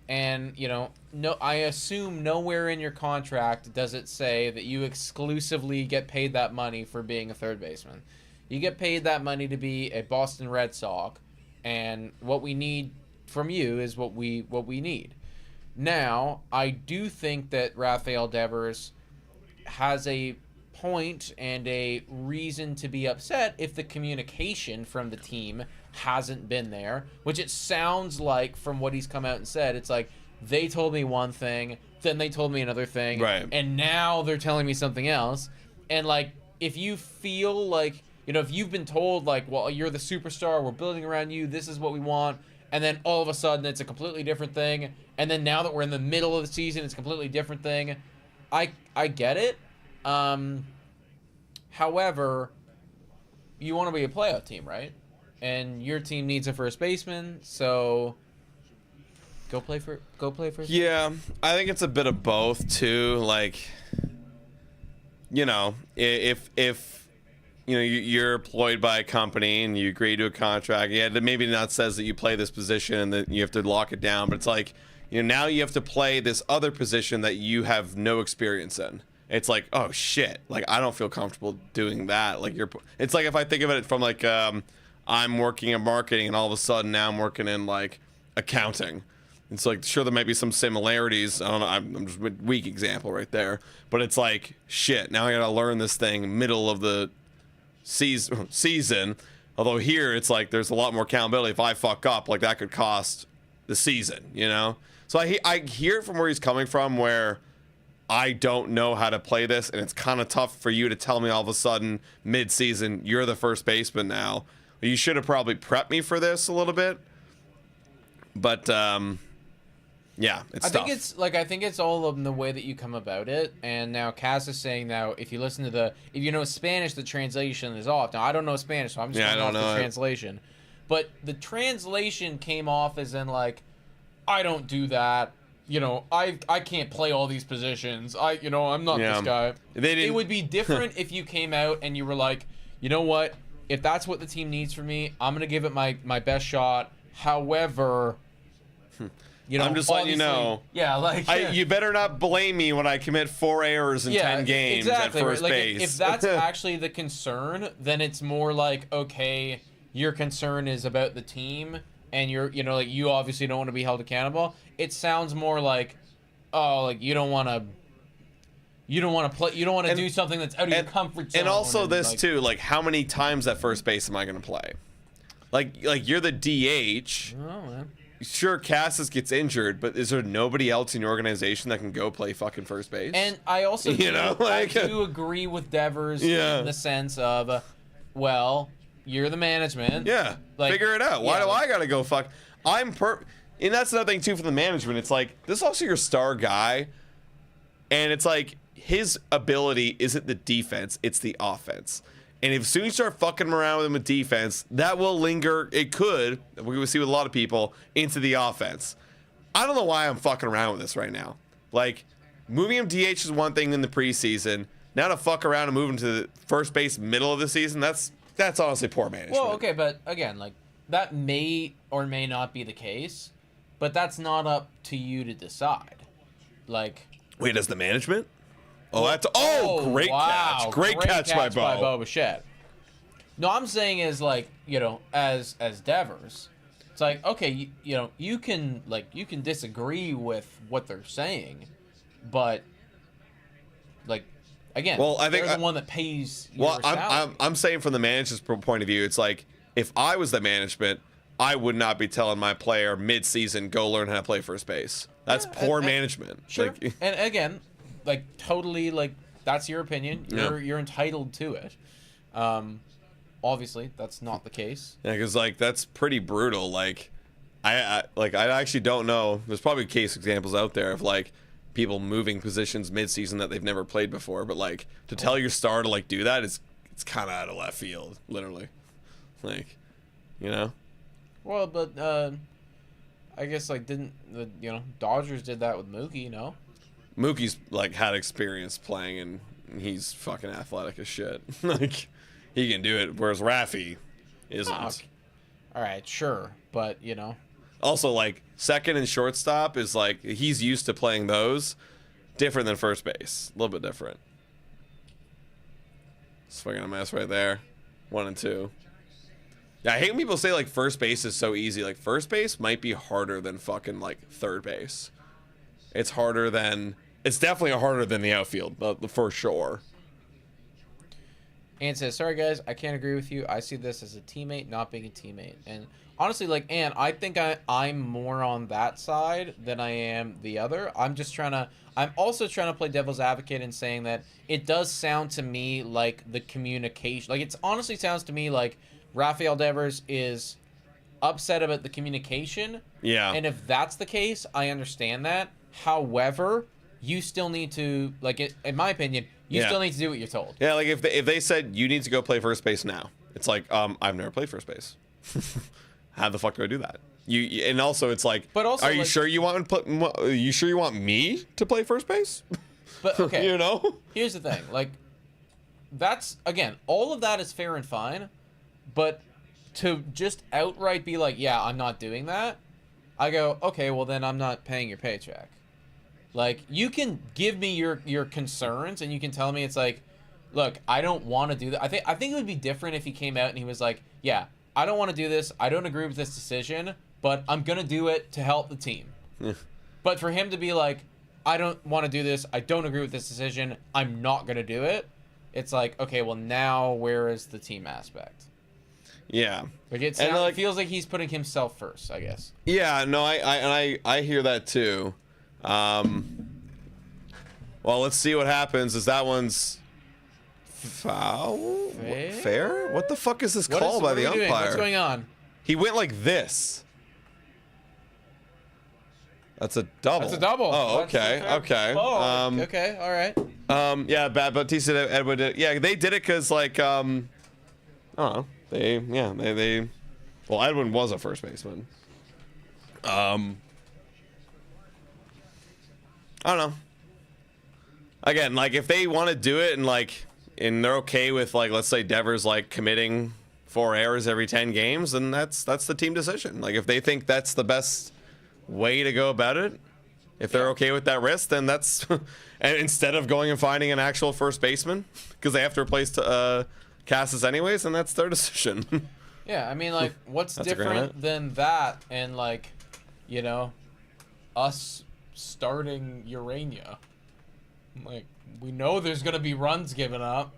and, you know, I assume nowhere in your contract does it say that you exclusively get paid that money for being a third baseman. You get paid that money to be a Boston Red Sox, and what we need from you is what we need. Now, I do think that Rafael Devers has a point and a reason to be upset if the communication from the team hasn't been there, which it sounds like from what he's come out and said. It's like, they told me one thing, then they told me another thing, right, and now they're telling me something else. And, like, if you feel like, you know, if you've been told, like, well, you're the superstar, we're building around you, this is what we want, and then all of a sudden it's a completely different thing, and then now that we're in the middle of the season, it's a completely different thing, I get it. However, you want to be a playoff team, right? And your team needs a first baseman, so go play for. Yeah, I think it's a bit of both too. Like, you know, if you know you're employed by a company and you agree to a contract, yeah, that maybe not says that you play this position and that you have to lock it down, but it's like, you know, now you have to play this other position that you have no experience in. It's like, oh shit, like I don't feel comfortable doing that. Like it's like if I think of it from like I'm working in marketing and all of a sudden now I'm working in like accounting. It's like, sure, there might be some similarities. I don't know. I'm just a weak example right there, but it's like, shit, now I gotta learn this thing middle of the season. Although here it's like there's a lot more accountability. If I fuck up, like that could cost the season, you know? So I hear it from where he's coming from, where I don't know how to play this, and it's kind of tough for you to tell me all of a sudden mid-season you're the first baseman now. You should have probably prepped me for this a little bit, but yeah, it's tough. I think it's all in the way that you come about it. And now Cass is saying, now if you listen to if you know Spanish, the translation is off. Now I don't know Spanish, so I'm just going off the translation. But the translation came off as in like, I don't do that. you know, I can't play all these positions. I'm not this guy. It would be different if you came out and you were like, you know what? If that's what the team needs from me, I'm gonna give it my best shot. However, you know, I'm just letting you know. Yeah, like you better not blame me when I commit 4 errors in 10 games exactly, at first right? base. If that's actually the concern, then it's more like, okay, your concern is about the team, and like you obviously don't want to be held accountable. It sounds more like, oh, like you don't want to play. You don't want to do something that's out of your comfort zone. And also this too, like how many times at first base am I going to play? Like you're the DH. Oh man. Sure, Cassis gets injured, but is there nobody else in your organization that can go play fucking first base? And I also I do agree with Devers in the sense of, well, you're the management. Yeah, like, figure it out. Why do I gotta go fuck? And that's another thing too for the management. It's like, this is also your star guy, and it's like his ability isn't the defense, it's the offense. And if soon you start fucking around with him with defense, that will linger. It could, we will see with a lot of people, into the offense. I don't know why I'm fucking around with this right now. Like, moving him DH is one thing in the preseason. Now to fuck around and move him to the first base middle of the season, that's honestly poor management. Well, okay, but again, like, that may or may not be the case, but that's not up to you to decide. Like, wait, does the management? Oh, that's great wow. catch! Great catch by Bo Bichette. No, I'm saying is like, you know, as Devers, it's like, okay, you can disagree with what they're saying, but like, again, well, I think they're the one that pays. Your salary. I'm saying from the manager's point of view, it's like, if I was the management, I would not be telling my player mid-season, go learn how to play first base. That's poor management. Sure. Like, and again, like, totally, like, that's your opinion. You're entitled to it. Obviously, that's not the case. Yeah, because, like, that's pretty brutal. Like, I actually don't know. There's probably case examples out there of, like, people moving positions mid-season that they've never played before. But, like, to tell your star to, like, do that, it's kind of out of left field, literally. Like, you know? Well, but, I guess, like, didn't the, Dodgers did that with Mookie, no? Mookie's like had experience playing, and he's fucking athletic as shit. Like, he can do it, whereas Raffy isn't. All right, sure, but also, like, second and shortstop is like, he's used to playing those, different than first base, a little bit different. Swinging a mess right there, 1 and 2. Yeah, I hate when people say like first base is so easy. Like, first base might be harder than fucking like third base. It's definitely harder than the outfield, for sure. Ann says, sorry guys, I can't agree with you. I see this as a teammate not being a teammate. And honestly, like, Ann, I think I'm more on that side than I am the other. I'm also trying to play devil's advocate in saying that it does sound to me like the communication, like, it honestly sounds to me like Rafael Devers is upset about the communication. Yeah. And if that's the case, I understand that. However, you still need to, like, in my opinion, you still need to do what you're told. Yeah, like, if they said you need to go play first base now, it's like, I've never played first base. How the fuck do I do that? And also it's like, but also, are you sure you want me to play first base? But okay, here's the thing, like, that's, again, all of that is fair and fine, but to just outright be like, yeah, I'm not doing that, I go, okay, well then I'm not paying your paycheck. Like, you can give me your concerns, and you can tell me, it's like, look, I don't want to do that. I think it would be different if he came out and he was like, yeah, I don't want to do this. I don't agree with this decision, but I'm going to do it to help the team. But for him to be like, I don't want to do this. I don't agree with this decision. I'm not going to do it. It's like, okay, well, now where is the team aspect? Yeah. Like, it feels like he's putting himself first, I guess. Yeah, no, I hear that too. Well, let's see what happens. Is that one's foul? Fair? What the fuck is this call by the umpire? What's going on? He went like this. That's a double. That's a double. Oh, okay. Okay. Oh, okay. All right. Yeah, bad. Bautista, Edward did. Yeah, they did it because, like, I don't know. They. Well, Edwin was a first baseman. I don't know. Again, like if they want to do it and they're okay with like, let's say Devers like committing 4 errors every 10 games, then that's the team decision. Like if they think that's the best way to go about it, if they're okay with that risk, then that's and instead of going and finding an actual first baseman because they have to replace Cassis anyways, and that's their decision. Yeah, I mean, like, what's different than that and, like, you know, us starting Urania? Like, we know there's gonna be runs given up.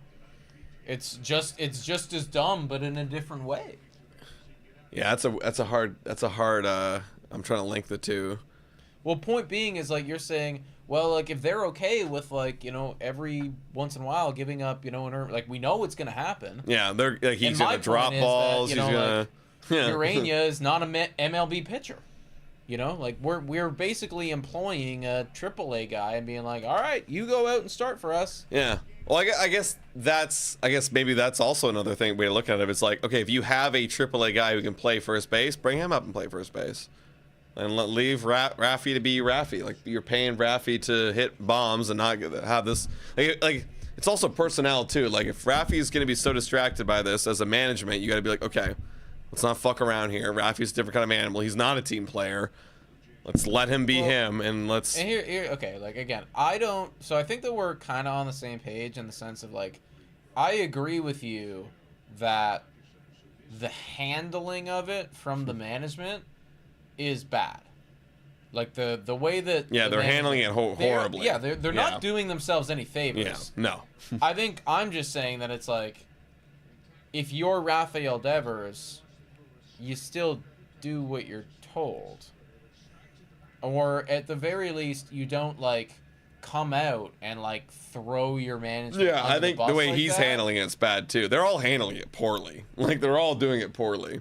It's just as dumb, but in a different way. Yeah, that's a hard. I'm trying to link the two. Well, point being is like you're saying, well, like if they're okay with like, you know, every once in a while giving up, you know, like we know what's gonna happen. Yeah, they're like he's gonna drop balls. That, he's gonna. Like, Urania is not a MLB pitcher. You know, like we're basically employing a AAA guy and being like, all right, you go out and start for us. Yeah. Well, I guess maybe that's also another thing way to look at it. It's like, okay, if you have a AAA guy who can play first base, bring him up and play first base. And leave Rafi to be Rafi. Like, you're paying Rafi to hit bombs and not have this. Like it's also personnel, too. Like, if Rafi is going to be so distracted by this as a management, you got to be like, okay, let's not fuck around here. Rafi's a different kind of animal. He's not a team player. Let's let him be him, and let's... And here, okay, like, again, so I think that we're kind of on the same page in the sense of, like, I agree with you that the handling of it from the management is bad. Like, the way that... Yeah, they're handling it horribly. They're not doing themselves any favors. Yeah, no. I think I'm just saying that it's like, if you're Rafael Devers, you still do what you're told. Or at the very least, you don't like come out and like throw your management. Yeah, I think the way like he's handling it's bad too. They're all handling it poorly. Like they're all doing it poorly.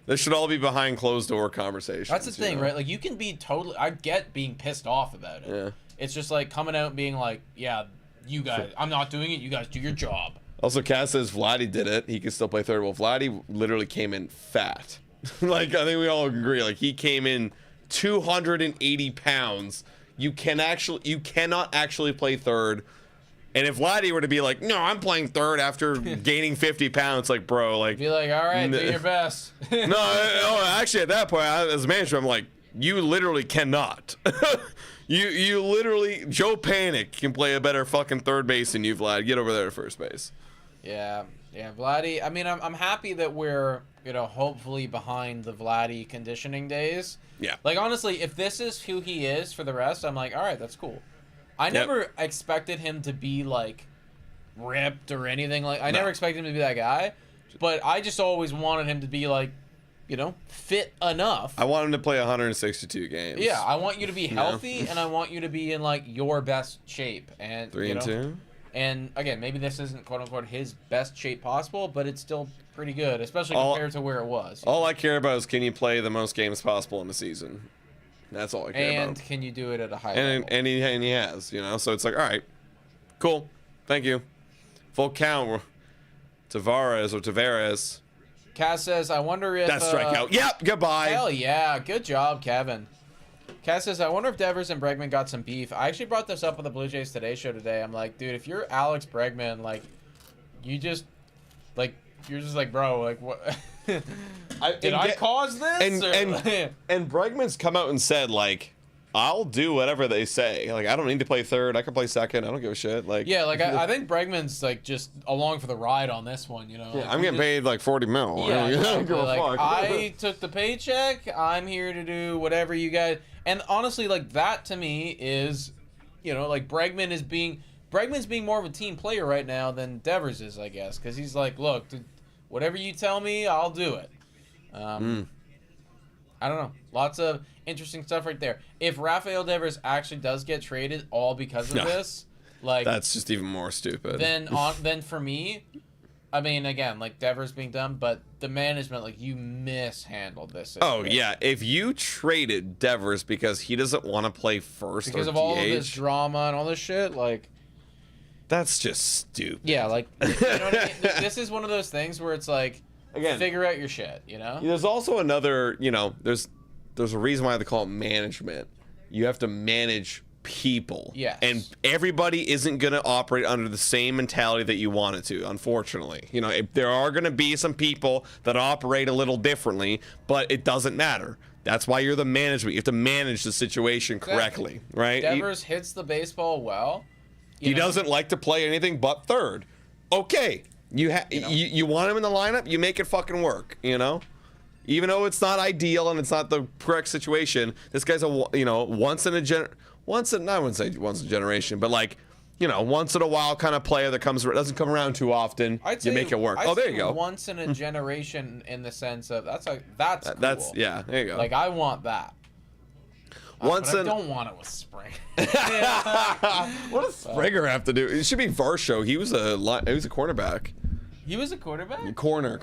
This should all be behind closed door conversations. That's the thing, right? Like you can be totally. I get being pissed off about it. Yeah. It's just like coming out and being like, yeah, you guys, I'm not doing it. You guys do your job. Also, Cass says Vladdy did it. He can still play third. Well, Vladdy literally came in fat. Like I think we all agree. Like he came in 280 pounds. You cannot actually play third. And if Vladdy were to be like, no, I'm playing third after gaining 50 pounds, like, bro, like... Be like, all right, do your best. No, actually, at that point, as a manager, I'm like, you literally cannot. you literally... Joe Panic can play a better fucking third base than you, Vlad. Get over there to first base. Yeah, Vladdy... I mean, I'm happy that we're, you know, hopefully behind the Vladdy conditioning days. Yeah. Like, honestly, if this is who he is for the rest, I'm like, all right, that's cool. I never expected him to be, like, ripped or anything. Like, I never expected him to be that guy. But I just always wanted him to be, like, you know, fit enough. I want him to play 162 games. Yeah, I want you to be healthy, and I want you to be in, like, your best shape. And 3-2? And, again, maybe this isn't, quote-unquote, his best shape possible, but it's still pretty good, especially compared to where it was. All I care about is can you play the most games possible in the season. That's all I care about. And can you do it at a high level? And he has, you know. So it's like, all right, cool, thank you. Full count, Tavares. Kaz says, I wonder if... That strikeout. Yep, goodbye. Hell yeah, good job, Kevin. Kaz says, I wonder if Devers and Bregman got some beef. I actually brought this up on the Blue Jays Today show today. I'm like, dude, if you're Alex Bregman, like, you just, like, you're just like, bro, like, what... Did I cause this? And Bregman's come out and said, like, I'll do whatever they say. Like, I don't need to play third. I can play second. I don't give a shit. Like, yeah, like, I think Bregman's, like, just along for the ride on this one, you know? Yeah, like, I'm getting paid, like, 40 mil. Yeah, I don't give a like, fuck. I took the paycheck. I'm here to do whatever you guys... And honestly, like, that to me is, you know, like, Bregman's being more of a team player right now than Devers is, I guess. Because he's like, look, dude, whatever you tell me, I'll do it. I don't know. Lots of interesting stuff right there. If Rafael Devers actually does get traded all because of this, like... That's just even more stupid. Then for me, I mean, again, like, Devers being dumb, but the management, like, you mishandled this situation. Oh, yeah. If you traded Devers because he doesn't want to play first because or of DH, all of this drama and all this shit, like... That's just stupid. Yeah, like, you know what I mean? This is one of those things where it's like, again, figure out your shit, you know? There's also another, you know, there's a reason why they call it management. You have to manage people. Yes. And everybody isn't going to operate under the same mentality that you want it to, unfortunately. You know, there are going to be some people that operate a little differently, but it doesn't matter. That's why you're the management. You have to manage the situation correctly, right? Devers hits the baseball well. He doesn't like to play anything but third. Okay. You want him in the lineup, you make it fucking work, you know? Even though it's not ideal and it's not the correct situation, this guy's a, you know, once in a generation, but like, you know, once in a while kind of player that doesn't come around too often. You make it work. Oh, there you go. Once in a generation in the sense of that's cool. Yeah, there you go. Like I want that. But I don't want it with Spring. What does Springer have to do? It should be Varsho. He was a cornerback. He was a quarterback? Corner.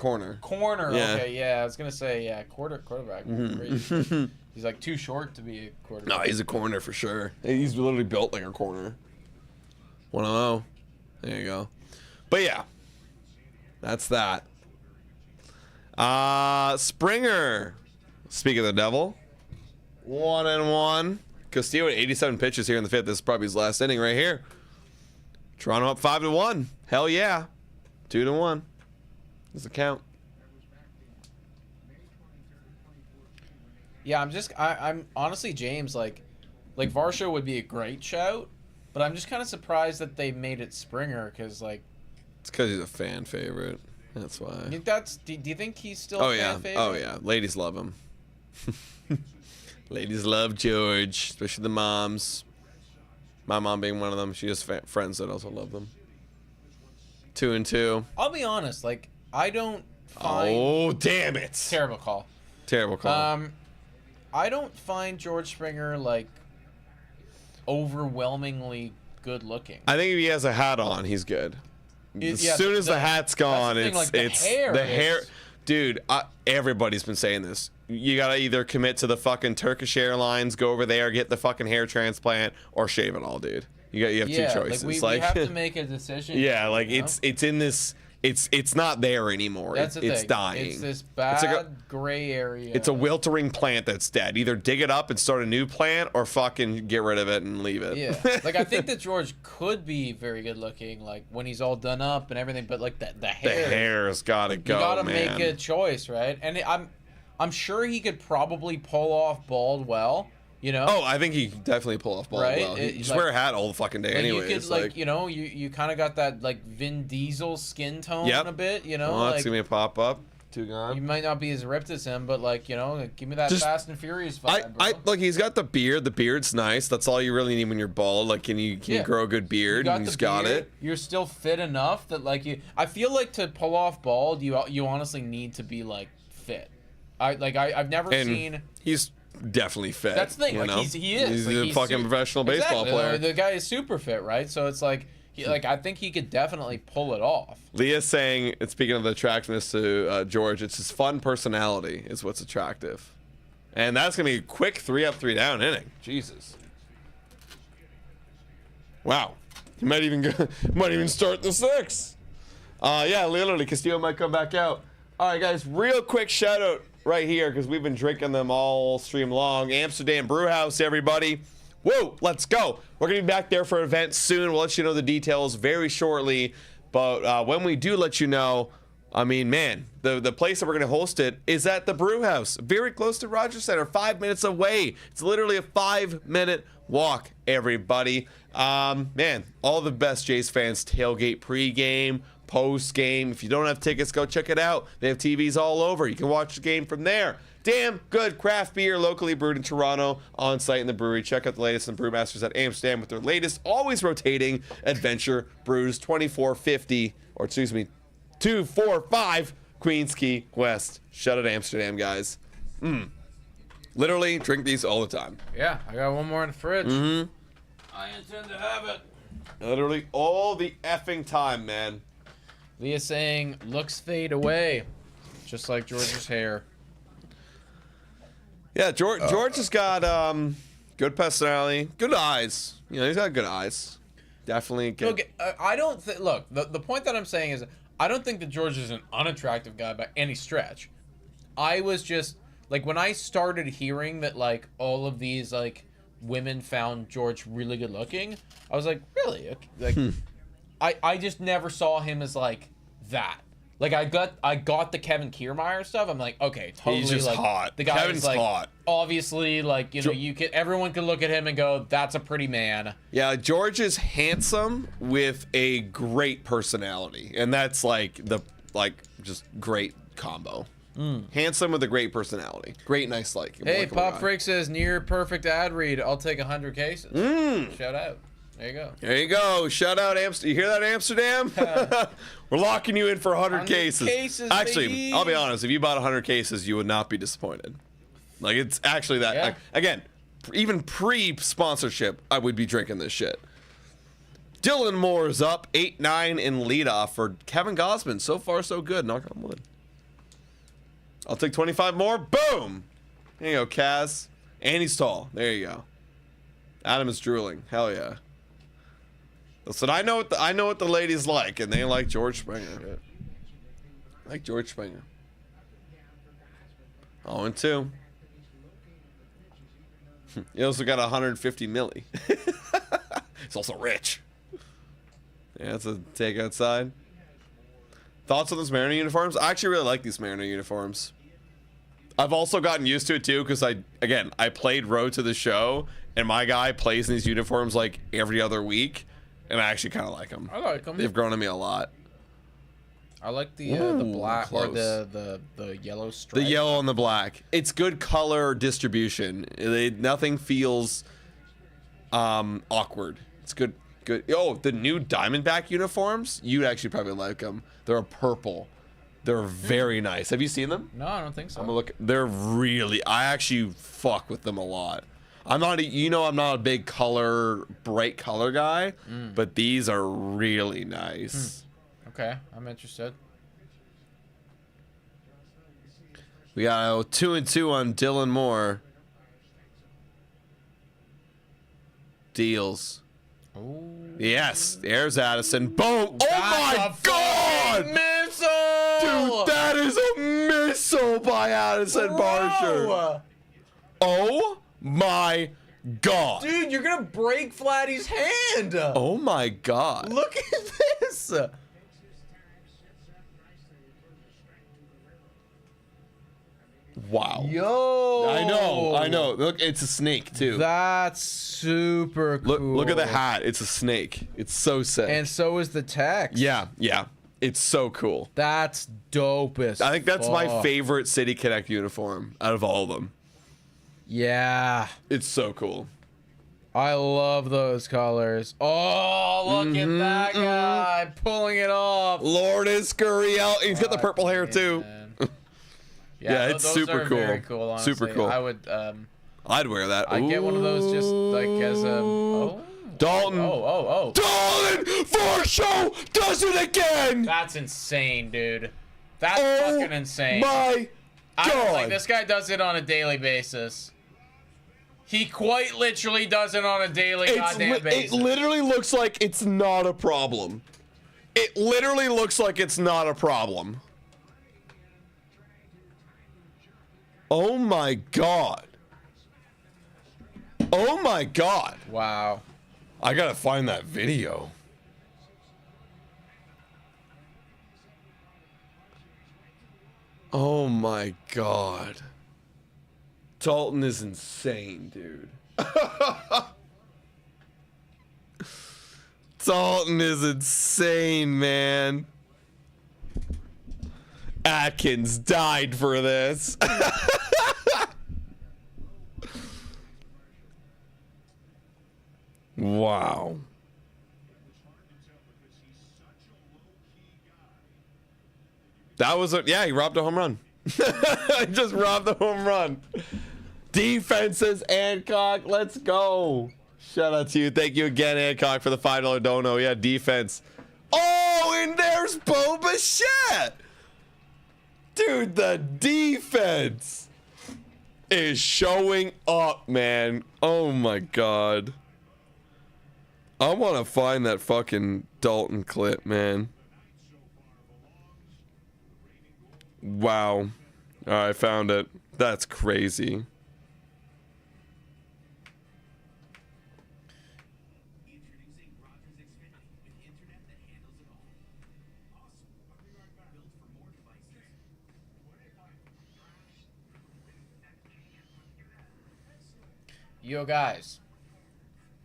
Yeah. Okay, yeah. I was gonna say, yeah, quarterback. Crazy. He's like too short to be a quarterback. No, he's a corner for sure. He's literally built like a corner. 1-0. There you go. But yeah, that's that. Springer. Speaking of the devil, 1-1. Castillo at 87 pitches here in the fifth. This is probably his last inning right here. Toronto up 5-1. Hell yeah. 2-1. Does it count? Yeah, I'm honestly, James, like Varsho would be a great shout, but I'm just kind of surprised that they made it Springer because like. It's because he's a fan favorite. That's why. Do you think he's still a fan favorite? Oh yeah, ladies love him. Ladies love George, especially the moms. My mom being one of them. She has friends that also love them. 2-2. I'll be honest, like I don't find. Oh damn it! Terrible call. Terrible call. I don't find George Springer like overwhelmingly good looking. I think if he has a hat on, he's good. As soon as the hat's gone, it's the hair. Dude, everybody's been saying this. You gotta either commit to the fucking Turkish Airlines, go over there, get the fucking hair transplant, or shave it all, dude. You have two choices. We have to make a decision. Yeah, like it's in this. It's not there anymore. That's the thing. It's dying. It's this bad gray area. It's a wiltering plant that's dead. Either dig it up and start a new plant, or fucking get rid of it and leave it. Yeah, like I think that George could be very good looking, like when he's all done up and everything. But like the hair, the hair's gotta go. You gotta man. make a choice, right? And I'm sure he could probably pull off bald well. You know? Oh, I think he can definitely pull off bald well. You just wear a hat all the fucking day anyways. You could, like, you know, you kind of got that, like, Vin Diesel skin tone a bit, you know? Oh, that's like, going to pop up. Two gone. You might not be as ripped as him, but, like, you know, give me that Fast and Furious vibe, bro. Look, he's got the beard. The beard's nice. That's all you really need when you're bald. Like, can you grow a good beard? He's got it. You're still fit enough that, like, I feel like to pull off bald, you honestly need to be, like, fit. I've never seen... He's... definitely fit. That's the thing. Like he is. He's a fucking professional baseball player. The guy is super fit, right? So it's like, I think he could definitely pull it off. Leah's saying, and speaking of the attractiveness to George, it's his fun personality is what's attractive, and that's gonna be a quick 3-up, 3-down inning. Jesus. Wow. He might even start the sixth. Yeah, literally, Castillo might come back out. All right, guys, real quick shout out right here because we've been drinking them all stream long. Amsterdam Brewhouse, everybody. Whoa, let's go. We're going to be back there for an event soon. We'll let you know the details very shortly. But when we do let you know, I mean, man, the place that we're going to host it is at the Brewhouse, very close to Rogers Center, 5 minutes away. It's literally a 5-minute walk, everybody. Man, all the best Jays fans tailgate pregame, post game. If you don't have tickets, go check it out. They have TVs all over. You can watch the game from there. Damn good craft beer, locally brewed in Toronto, on site in the brewery. Check out the latest in Brewmasters at Amsterdam with their latest, always rotating adventure brews. 2450, or excuse me, 245 Queens Quay West. Shout out to Amsterdam, guys. Literally drink these all the time. Yeah, I got one more in the fridge. Mm-hmm. I intend to have it. Literally all the effing time, man. Leah saying, looks fade away. Just like George's hair. Yeah, George has got good personality, good eyes. You know, he's got good eyes. Definitely. Look, I don't think. Look, the point that I'm saying is, I don't think that George is an unattractive guy by any stretch. I was just like, when I started hearing that, like, all of these like women found George really good looking. I was like, really? Okay. Like, I just never saw him as like that. Like I got the Kevin Kiermaier stuff. I'm like, okay, totally. He's just like, hot. The guy Kevin's is like, hot. Obviously, like, you know, everyone can look at him and go, that's a pretty man. Yeah, George is handsome with a great personality, and that's like just great combo. Handsome with a great personality. Great, nice, like. Hey, Pop Freak says near perfect ad read. I'll take 100 cases. Shout out. There you go. There you go. Shout out Amsterdam. You hear that, Amsterdam? We're locking you in for 100 cases. Actually, baby. I'll be honest. If you bought 100 cases, you would not be disappointed. Like, it's actually that. Yeah. Like, again, even pre-sponsorship, I would be drinking this shit. Dylan Moore is up 8-9 in leadoff for Kevin Gausman. So far, so good. Knock on wood. I'll take 25 more. Boom. There you go, Kaz. And he's tall. There you go. Adam is drooling. Hell yeah. Listen, I know what the ladies like, and they like George Springer. I like George Springer. 0-2. He also got 150 milli. He's also rich. Yeah, that's a take outside. Thoughts on those Mariner uniforms? I actually really like these Mariner uniforms. I've also gotten used to it too, because I played Road to the Show, and my guy plays in these uniforms like every other week, and I actually kind of like them. I like them. They've grown on me a lot. I like the black close. or the yellow stripe. The yellow and the black. It's good color distribution. Nothing feels awkward. It's good. Oh, the new Diamondback uniforms. You'd actually probably like them. They're a purple. They're very nice. Have you seen them? No, I don't think so. I'm gonna look. They're really. I actually fuck with them a lot. I'm not a big bright color guy, but these are really nice. Okay, I'm interested. We got 2-2 on Dylan Moore. Deals. Ooh. Yes, there's Addison. Boom! Oh my God! Missile! Dude, that is a missile by Addison Barsher. Oh my God! Dude, you're gonna break Vladdy's hand. Oh my God! Look at this. Wow. Yo. I know. Look, it's a snake too. That's super cool. Look at the hat. It's a snake. It's so sick. And so is the text. Yeah. It's so cool. That's dope as I think that's my fuck. favorite City Connect uniform out of all of them. Yeah. It's so cool. I love those colors. Oh, look at that guy pulling it off. Lourdes Gurriel. He's got the purple hair too. Yeah, it's those super are cool. Very cool. Honestly. Super cool. I would. I'd wear that. I'd get one of those just like as a. Oh. Dalton. Oh. Dalton for show does it again. That's insane, dude. That's fucking insane. My I don't God. like this guy does it on a daily basis. He quite literally does it on a daily goddamn basis. It literally looks like it's not a problem. It literally looks like it's not a problem. Oh my God. Oh my God. Wow. I gotta find that video. Oh my God. Dalton is insane, dude. Dalton is insane, man. Atkins died for this. Wow. That was he robbed a home run. Just robbed the home run. Defenses, Hancock, let's go. Shout out to you. Thank you again, Hancock, for the $5 dono. Yeah, defense. Oh, and there's Bo Bichette. Dude, the defense is showing up, man. Oh my God. I want to find that fucking Dalton clip, man. Wow. All right, I found it. That's crazy. Yo, guys.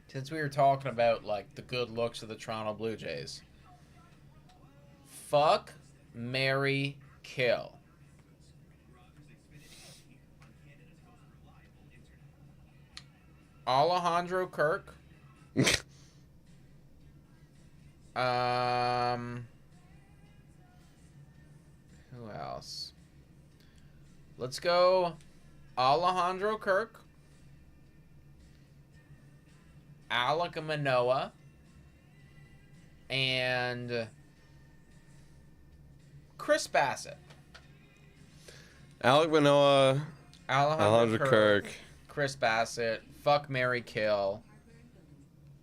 Since we were talking about, like, the good looks of the Toronto Blue Jays. Fuck, marry, kill. Alejandro Kirk. Who else? Let's go Alejandro Kirk. Alek Manoah. And Chris Bassett. Alek Manoah. Alejandro Kirk. Chris Bassett. Fuck, marry, kill.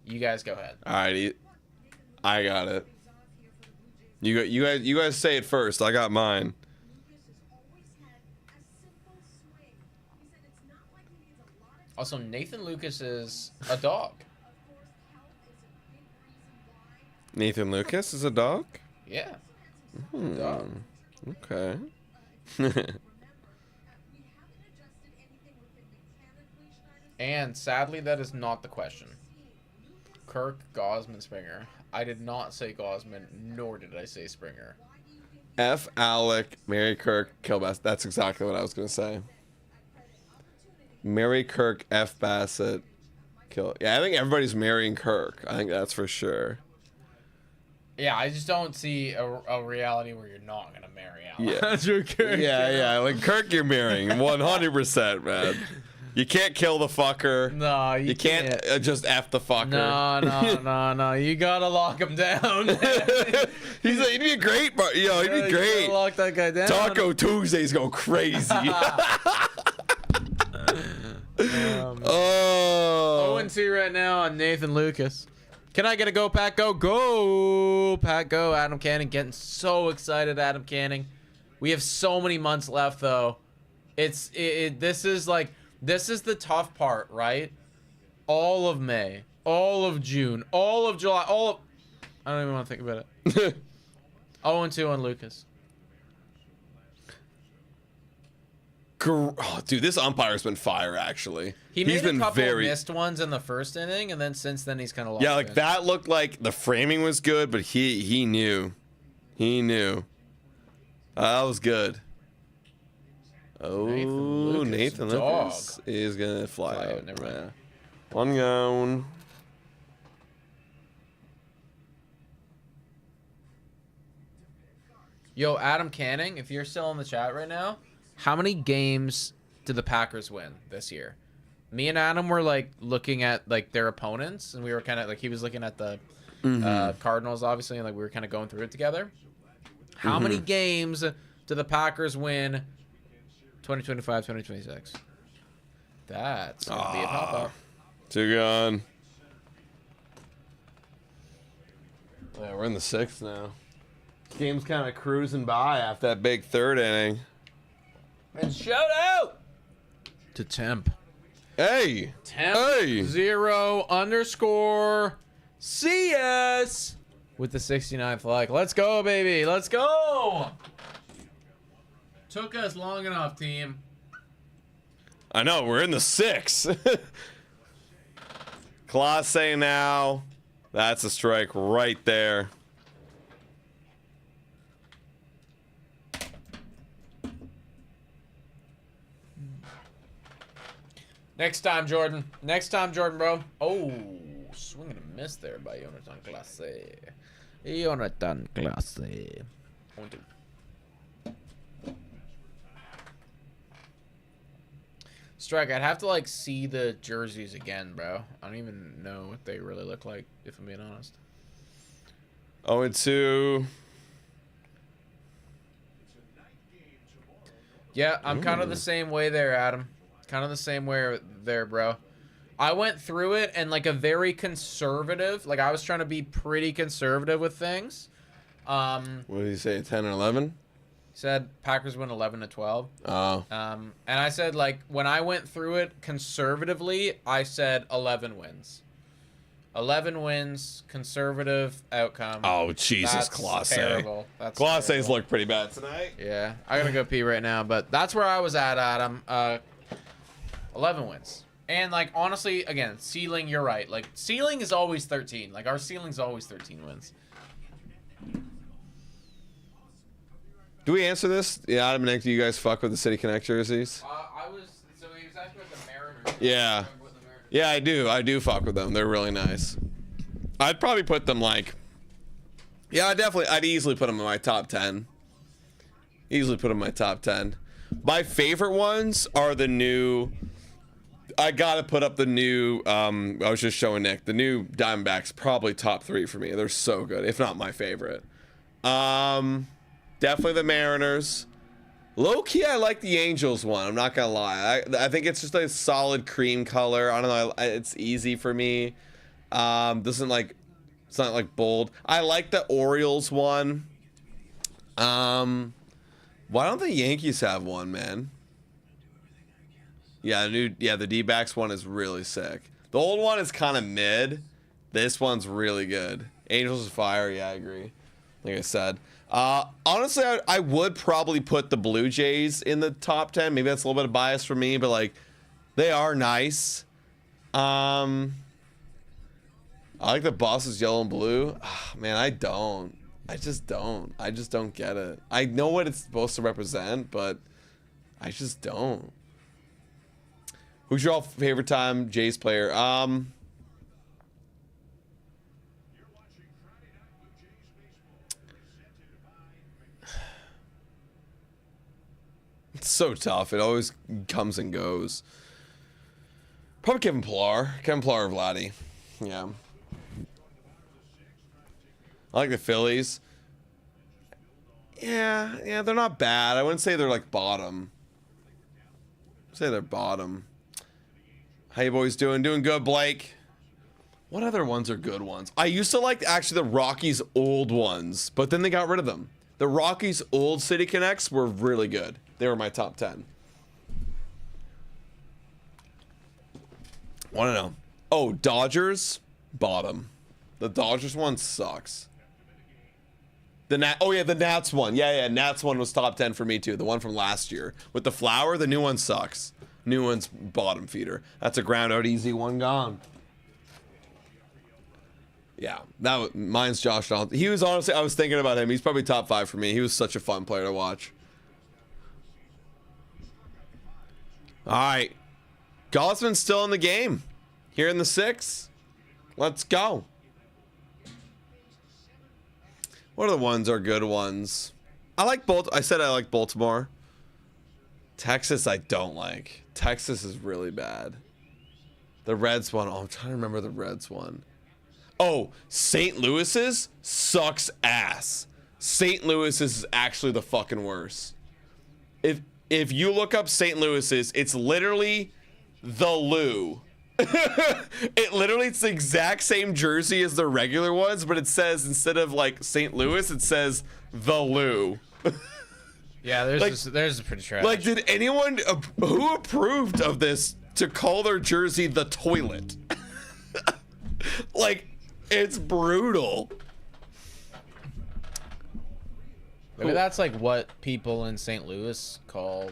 You guys go ahead. Alrighty. I got it. You guys say it first. I got mine. Also, Nathan Lucas is a dog. Nathan Lucas is a dog? Yeah. Dog. Okay. And sadly, that is not the question. Kirk, Gosman, Springer. I did not say Gosman, nor did I say Springer. F. Alek, marry Kirk, kill Bassett. That's exactly what I was going to say. Marry Kirk, F. Bassett, kill. Yeah, I think everybody's marrying Kirk. I think that's for sure. Yeah, I just don't see a reality where you're not going to marry Alek. Yeah. That's your Kirk. Yeah. Like Kirk, you're marrying 100%, man. You can't kill the fucker. No, you can't just F the fucker. No. You gotta lock him down. He'd be great, but he'd be great. You gotta lock that guy down. Taco Tuesdays go crazy. Oh. 0-2 right now on Nathan Lucas. Can I get a go, Pat? Go, go, Pat, go. Adam Canning getting so excited. Adam Canning. We have so many months left, though. This is the tough part, right? All of May, all of June, all of July, I don't even want to think about it. 0-2 on Lucas. Oh, dude, this umpire's been fire, actually. He's made a couple of missed ones in the first inning, and then since then he's kind of lost. Yeah, like that looked like the framing was good, but he knew. He knew. That was good. Oh, Nathan Lucas is going to fly out. Never mind. One gone. Yo, Adam Canning, if you're still in the chat right now, how many games did the Packers win this year? Me and Adam were like looking at like their opponents, and we were kind of like, he was looking at the Cardinals, obviously, and like we were kind of going through it together. How many games do the Packers win 2025, 2026? That's going to be a pop-up. Too gone. Yeah, we're in the 6th now. Game's kind of cruising by after that big 3rd inning. And shout out to Temp. Hey. Temp hey. 0_CS with the 69th like. Let's go, baby. Let's go. Took us long enough, team. I know, we're in the 6th. Classe now. That's a strike right there. Next time, Jordan. Next time, Jordan, bro. Oh, swing and a miss there by Jonathan Classe. Jonathan Classe. 1-2. Strike, I'd have to like see the jerseys again, bro. I don't even know what they really look like, if I'm being honest. 0-2. Yeah, I'm kind of the same way there, Adam. Kind of the same way there, bro. I went through it and like a very conservative, like I was trying to be pretty conservative with things. What did he say, 10 or 11? Said Packers win 11-12. Oh. And I said, like, when I went through it conservatively, I said 11 wins. 11 wins, conservative outcome. Oh, Jesus, Classe. Terrible. That's Classe's terrible. look pretty bad tonight. Yeah, I gotta go pee right now, but that's where I was at, Adam. 11 wins. And, like, honestly, again, ceiling, you're right. Like, ceiling is always 13. Like, our ceiling's always 13 wins. Do we answer this? Yeah, Adam and Nick, do you guys fuck with the City Connect jerseys? So he was asking about the Mariners. Yeah. Yeah, I do. I do fuck with them. They're really nice. I'd probably put them, like... Yeah, I'd easily put them in my top 10. Easily put them in my top 10. My favorite ones are the new... I gotta put up the new, I was just showing Nick, the new Diamondbacks, probably top 3 for me. They're so good, if not my favorite. Definitely the Mariners. Low-key, I like the Angels one, I'm not gonna lie. I think it's just a solid cream color. I don't know, it's easy for me. Doesn't like, it's not like bold. I like the Orioles one. Why don't the Yankees have one, man? Yeah, the D-backs one is really sick. The old one is kind of mid. This one's really good. Angels is fire. Yeah, I agree. Like I said. Honestly, I would probably put the Blue Jays in the top 10. Maybe that's a little bit of bias for me, but like, they are nice. I like the Boston's yellow and blue. Man, I don't. I just don't. I just don't get it. I know what it's supposed to represent, but I just don't. Who's your favorite time Jays player? It's so tough. It always comes and goes. Probably Kevin Pillar. Kevin Pillar or Vladdy. Yeah. I like the Phillies. Yeah, they're not bad. I wouldn't say they're like bottom. I'd say they're bottom. How you boys doing? Doing good, Blake. What other ones are good ones? I used to like actually the Rockies old ones, but then they got rid of them. The Rockies old City Connects were really good. They were my top 10. Want to know? Oh, Dodgers, bottom. The Dodgers one sucks. The Nats one. Yeah, Nats one was top 10 for me too. The one from last year with the flower. The new one sucks. New one's bottom feeder. That's a ground out easy one gone. Yeah, mine's Josh Donaldson. He was honestly, I was thinking about him. He's probably top 5 for me. He was such a fun player to watch. All right, Gosman's still in the game. Here in the 6th. Let's go. What are the ones are good ones? I like both. I said I like Baltimore. Texas, I don't like. Texas is really bad. The Reds one. Oh, I'm trying to remember the Reds one. Oh, St. Louis's sucks ass. St. Louis's is actually the fucking worst. If you look up St. Louis's, it's literally the Lou. It's the exact same jersey as the regular ones, but it says instead of like St. Louis, it says the Lou. Yeah, there's a pretty trash. Like, did anyone who approved of this to call their jersey the toilet? Like, it's brutal. Maybe that's like what people in St. Louis call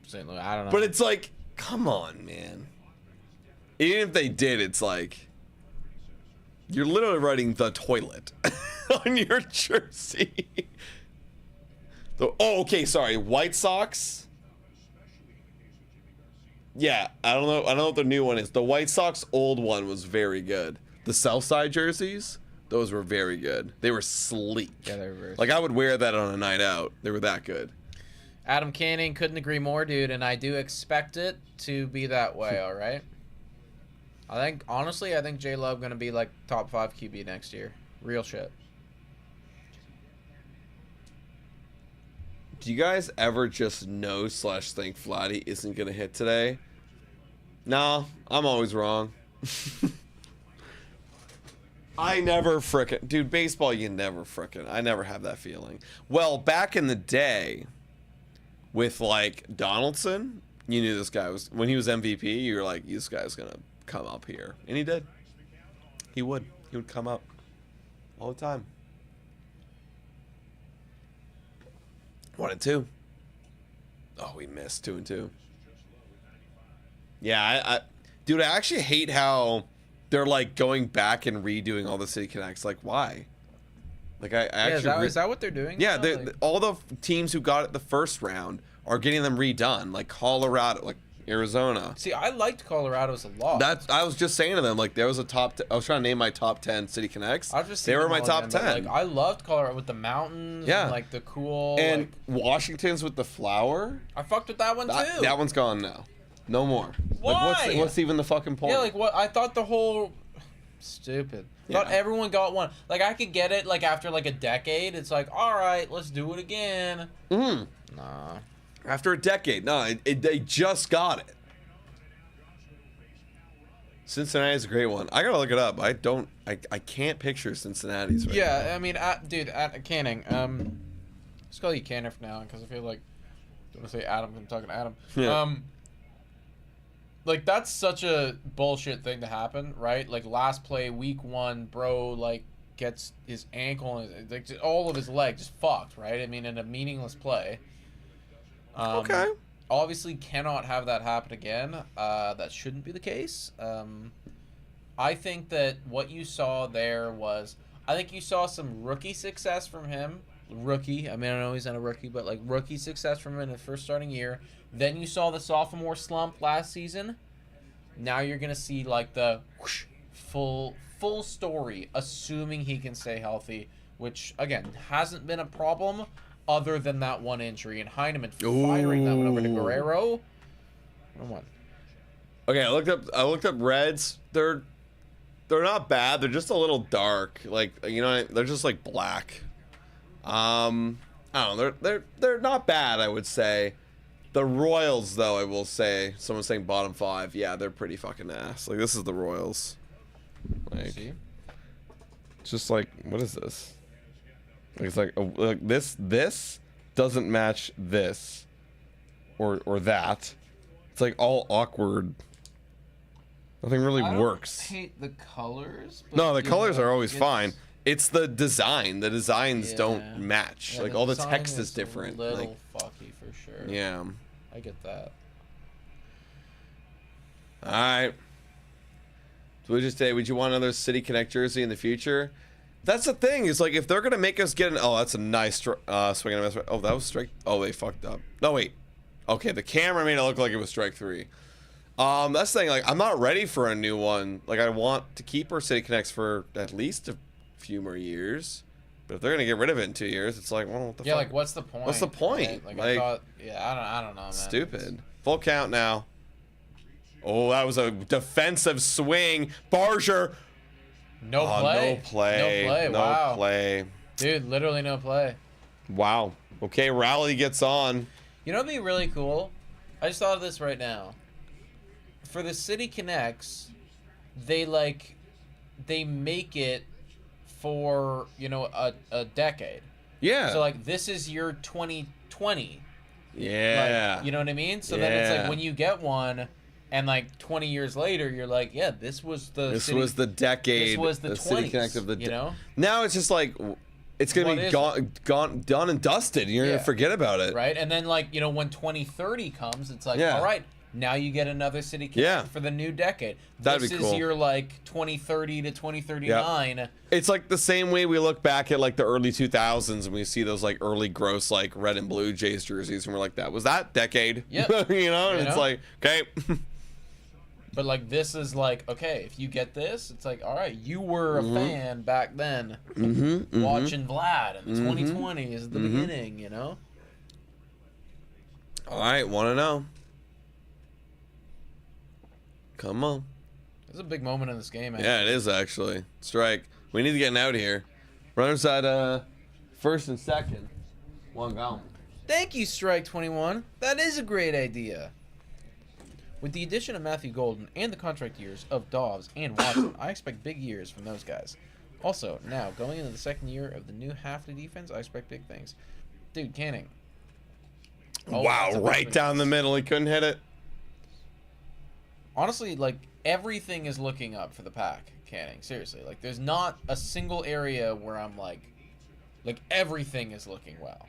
St. Louis. I don't know. But it's like, come on, man. Even if they did, it's like you're literally writing the toilet on your jersey. Oh, okay, sorry. White Sox. Yeah, I don't know what the new one is. The White Sox old one was very good. The Southside jerseys, those were very good. They were sleek. Yeah, they were very like, I would wear that on a night out. They were that good. Adam Canning, couldn't agree more, dude, and I do expect it to be that way, all right? Honestly, I think J-Love going to be like top 5 QB next year. Real shit. Do you guys ever just know / think Vladdy isn't going to hit today? No, I'm always wrong. I never frickin'... Dude, baseball, you never frickin'... I never have that feeling. Well, back in the day, with, like, Donaldson, you knew this guy was... When he was MVP, you were like, this guy's going to come up here. And he did. He would. He would come up. All the time. 1-2. Oh, we missed 2-2. Yeah, Dude, I actually hate how they're like going back and redoing all the City Connects. Like, why? Like, I actually is that what they're doing? Yeah, like... all the teams who got it the first round are getting them redone. Like Colorado, like Arizona. See, I liked Colorado's a lot. I was just saying to them, like, there was a top. I was trying to name my top 10 City Connects. They were my top 10. Like, I loved Colorado with the mountains. Yeah, and, like the cool. And like, Washington's with the flower. I fucked with that one too. That one's gone now. No more. Why? Like, what's even the fucking point? Yeah, like what? I thought the whole stupid. Yeah. Thought everyone got one. Like I could get it. Like after like a decade, it's like, all right, let's do it again. Nah. After a decade, no, they just got it. Cincinnati's a great one. I gotta look it up. I can't picture Cincinnati's right now. Yeah, I mean, dude, Canning. Let's call you Canning for now because I feel like I want to say Adam. I'm talking to Adam. Yeah. Like that's such a bullshit thing to happen, right? Like last play, week 1, bro, like gets his ankle and like all of his leg just fucked, right? I mean, in a meaningless play. Okay. Obviously cannot have that happen again. That shouldn't be the case. I think that what you saw there was, I think you saw some rookie success from him. Rookie. I mean, I know he's not a rookie, but like rookie success from him in his first starting year. Then you saw the sophomore slump last season. Now you're going to see like the whoosh, full story, assuming he can stay healthy, which again hasn't been a problem. Other than that one injury, and Heineman firing that one over to Guerrero. What? Okay, I looked up Reds. They're not bad. They're just a little dark. Like, you know, they're just like black. I don't know. They're not bad, I would say. The Royals, though, I will say. Someone's saying bottom 5. Yeah, they're pretty fucking ass. Like, this is the Royals. Like, just like, what is this? It's like this doesn't match this or that. It's like all awkward. Nothing really works. I hate the colors. But no, the colors are always fine. It's the design. The designs don't match. Yeah, like all the text is different. A little like, fucky for sure. Yeah. I get that. All right. So we just say, would you want another City Connect jersey in the future? That's the thing, is like if they're gonna make us get an that's a nice swing and a miss. Oh, that was strike. Oh, they fucked up. No, wait. Okay, the camera made it look like it was strike 3. That's the thing. Like, I'm not ready for a new one. Like, I want to keep our City Connects for at least a few more years. But if they're gonna get rid of it in 2 years, it's like, well, what the fuck? Like, what's the point? What's the point? Right? Like, I thought, I don't know, man. Stupid. Full count now. Oh, that was a defensive swing. Barger. No play. No play. Wow. No play. Dude, literally no play. Wow. Okay, Rally gets on. You know what'd be really cool? I just thought of this right now. For the City Connects, they make it for, a decade. Yeah. So like this is your 2020. Yeah. Like, you know what I mean? So then it's like when you get one and like 20 years later, you're like, yeah, this was the decade. This was the 20s, City Connect of the you know? Now it's just like it's gonna be gone, done and dusted. You're gonna forget about it, right? And then like when 2030 comes, it's like, all right, now you get another City Connect for the new decade. That'd be cool. This is your like 2030 to 2039. Yep. It's like the same way we look back at like the early 2000s and we see those like early gross like red and blue Jays jerseys and we're like, that was that decade. Yep. And it's like, okay. But like this is like, okay, if you get this, it's like, all right, you were a fan back then, watching Vlad in the 2020s at the beginning, you know. All right, want to know? Come on. It's a big moment in this game, man. Yeah, it is actually. Strike. We need to get an out here. Runners at first and second. One gone. Thank you, Strike 21. That is a great idea. With the addition of Matthew Golden and the contract years of Dobbs and Watson, I expect big years from those guys. Also, now, going into the second year of the new half-day defense, I expect big things. Dude, Canning. Oh, wow, right down the middle. He couldn't hit it. Honestly, like, everything is looking up for the Pack, Canning. Seriously. Like, there's not a single area where I'm like everything is looking well.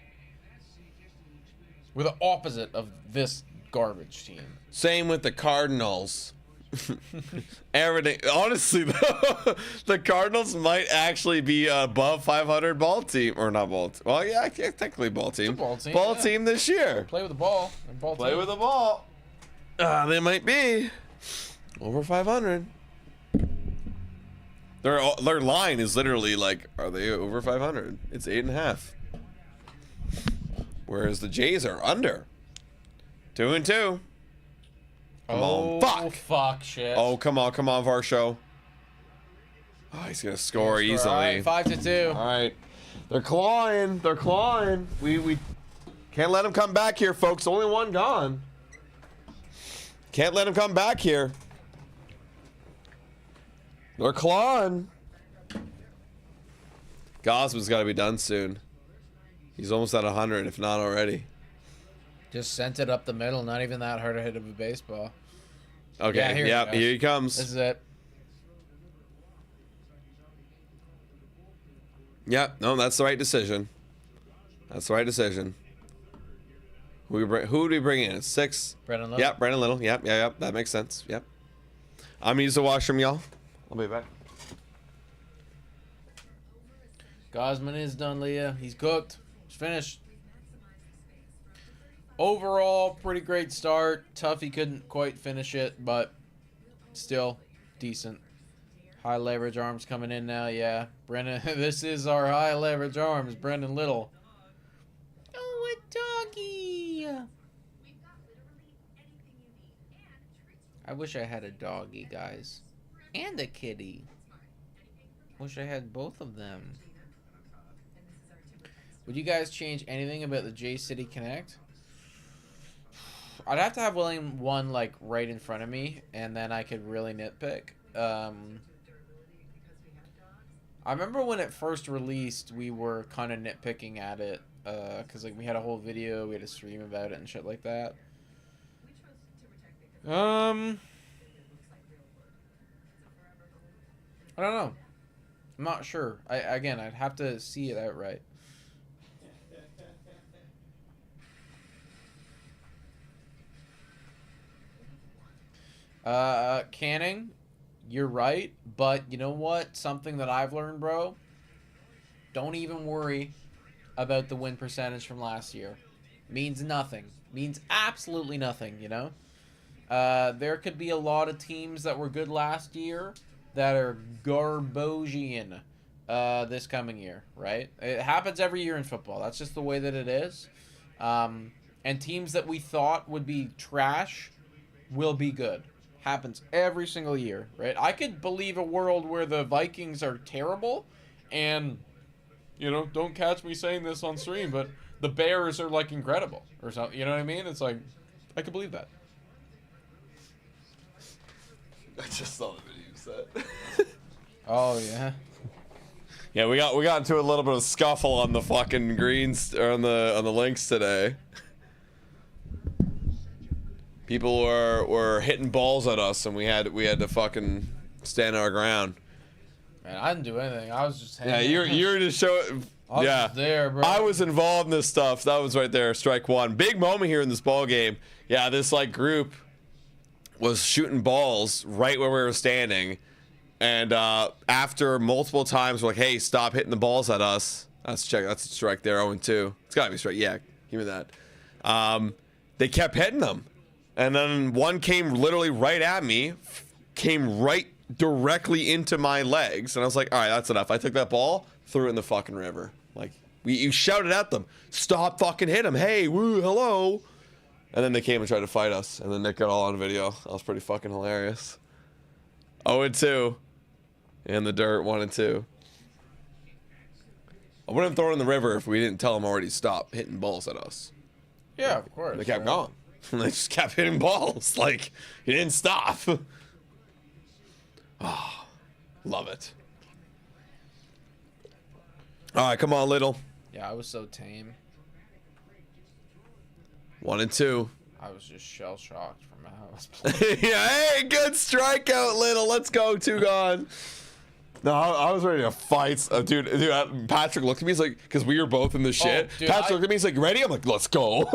We're the opposite of this garbage team. Same with the Cardinals. Everything. Honestly, though, the Cardinals might actually be above 500 ball team, or not ball. Well, yeah, technically ball team. Ball team. Ball team this year. Play with the ball. Play with the ball. They might be over 500. Their line is literally like, are they over 500? It's 8.5. Whereas the Jays are under 2-2. Come on, fuck, shit. Oh, come on, Varsho. Oh, he's gonna score easily. All right, 5-2. All right, they're clawing. We can't let him come back here, folks. Only one gone. Can't let him come back here. They're clawing. Gosman's got to be done soon. He's almost at 100, if not already. Just sent it up the middle. Not even that hard a hit of a baseball. Okay, yeah, here he comes. This is it. Yep, no, that's the right decision. That's the right decision. Who do we bring in? 6? Brendan Little. Yep, Brendan Little. Yep, that makes sense. Yep. I'm gonna use the washroom, y'all. I'll be back. Gosman is done, Leah. He's cooked. He's finished. Overall, pretty great start. Tough he couldn't quite finish it, but still decent. High leverage arms coming in now, yeah. Brendan, this is our high leverage arms, Brendan Little. Oh, a doggy. I wish I had a doggy, guys. And a kitty. Wish I had both of them. Would you guys change anything about the J City Connect? I'd have to have William 1 like right in front of me, and then I could really nitpick. I remember when it first released, we were kind of nitpicking at it, because like we had a whole video, we had a stream about it and shit like that. I don't know. I'm not sure. Again, I'd have to see it outright. Canning, you're right, but you know what? Something that I've learned, bro, don't even worry about the win percentage from last year. Means nothing. Means absolutely nothing, you know? There could be a lot of teams that were good last year that are Garbosian this coming year, right? It happens every year in football. That's just the way that it is. And teams that we thought would be trash will be good. Happens every single year, right? I could believe a world where the Vikings are terrible and, you know, don't catch me saying this on stream, but the Bears are, like, incredible or something. You know what I mean? It's like, I could believe that. I just saw the video you said. Oh, yeah. Yeah, we got into a little bit of scuffle on the fucking greens, or on the links today. People were hitting balls at us, and we had to fucking stand our ground. Man, I didn't do anything. I was just hanging. Yeah, you're just showing. I was just there, bro. I was involved in this stuff. That was right there, strike one. Big moment here in this ball game. Yeah, this like group was shooting balls right where we were standing, and after multiple times, we're like, "Hey, stop hitting the balls at us." That's a strike there, 0-2. It's gotta be strike. Yeah, give me that. They kept hitting them. And then one came literally right at me, came right directly into my legs. And I was like, all right, that's enough. I took that ball, threw it in the fucking river. Like, you shouted at them, stop fucking hit him. Hey, woo, hello. And then they came and tried to fight us. And then Nick got all on video. That was pretty fucking hilarious. 0-2. In the dirt, 1-2. I wouldn't have thrown it in the river if we didn't tell them already to stop hitting balls at us. Yeah, of course. They kept going. And they just kept hitting balls. Like, you didn't stop. Oh, love it. All right, come on, Little. Yeah, I was so tame. 1-2. I was just shell-shocked from how I was playing. Yeah, hey, good strikeout, Little. Let's go. 2 gone. No, I was ready to fight, dude. Patrick looked at me. He's like, because we were both in the shit. Dude, Patrick looked at me. He's like, ready? I'm like, let's go.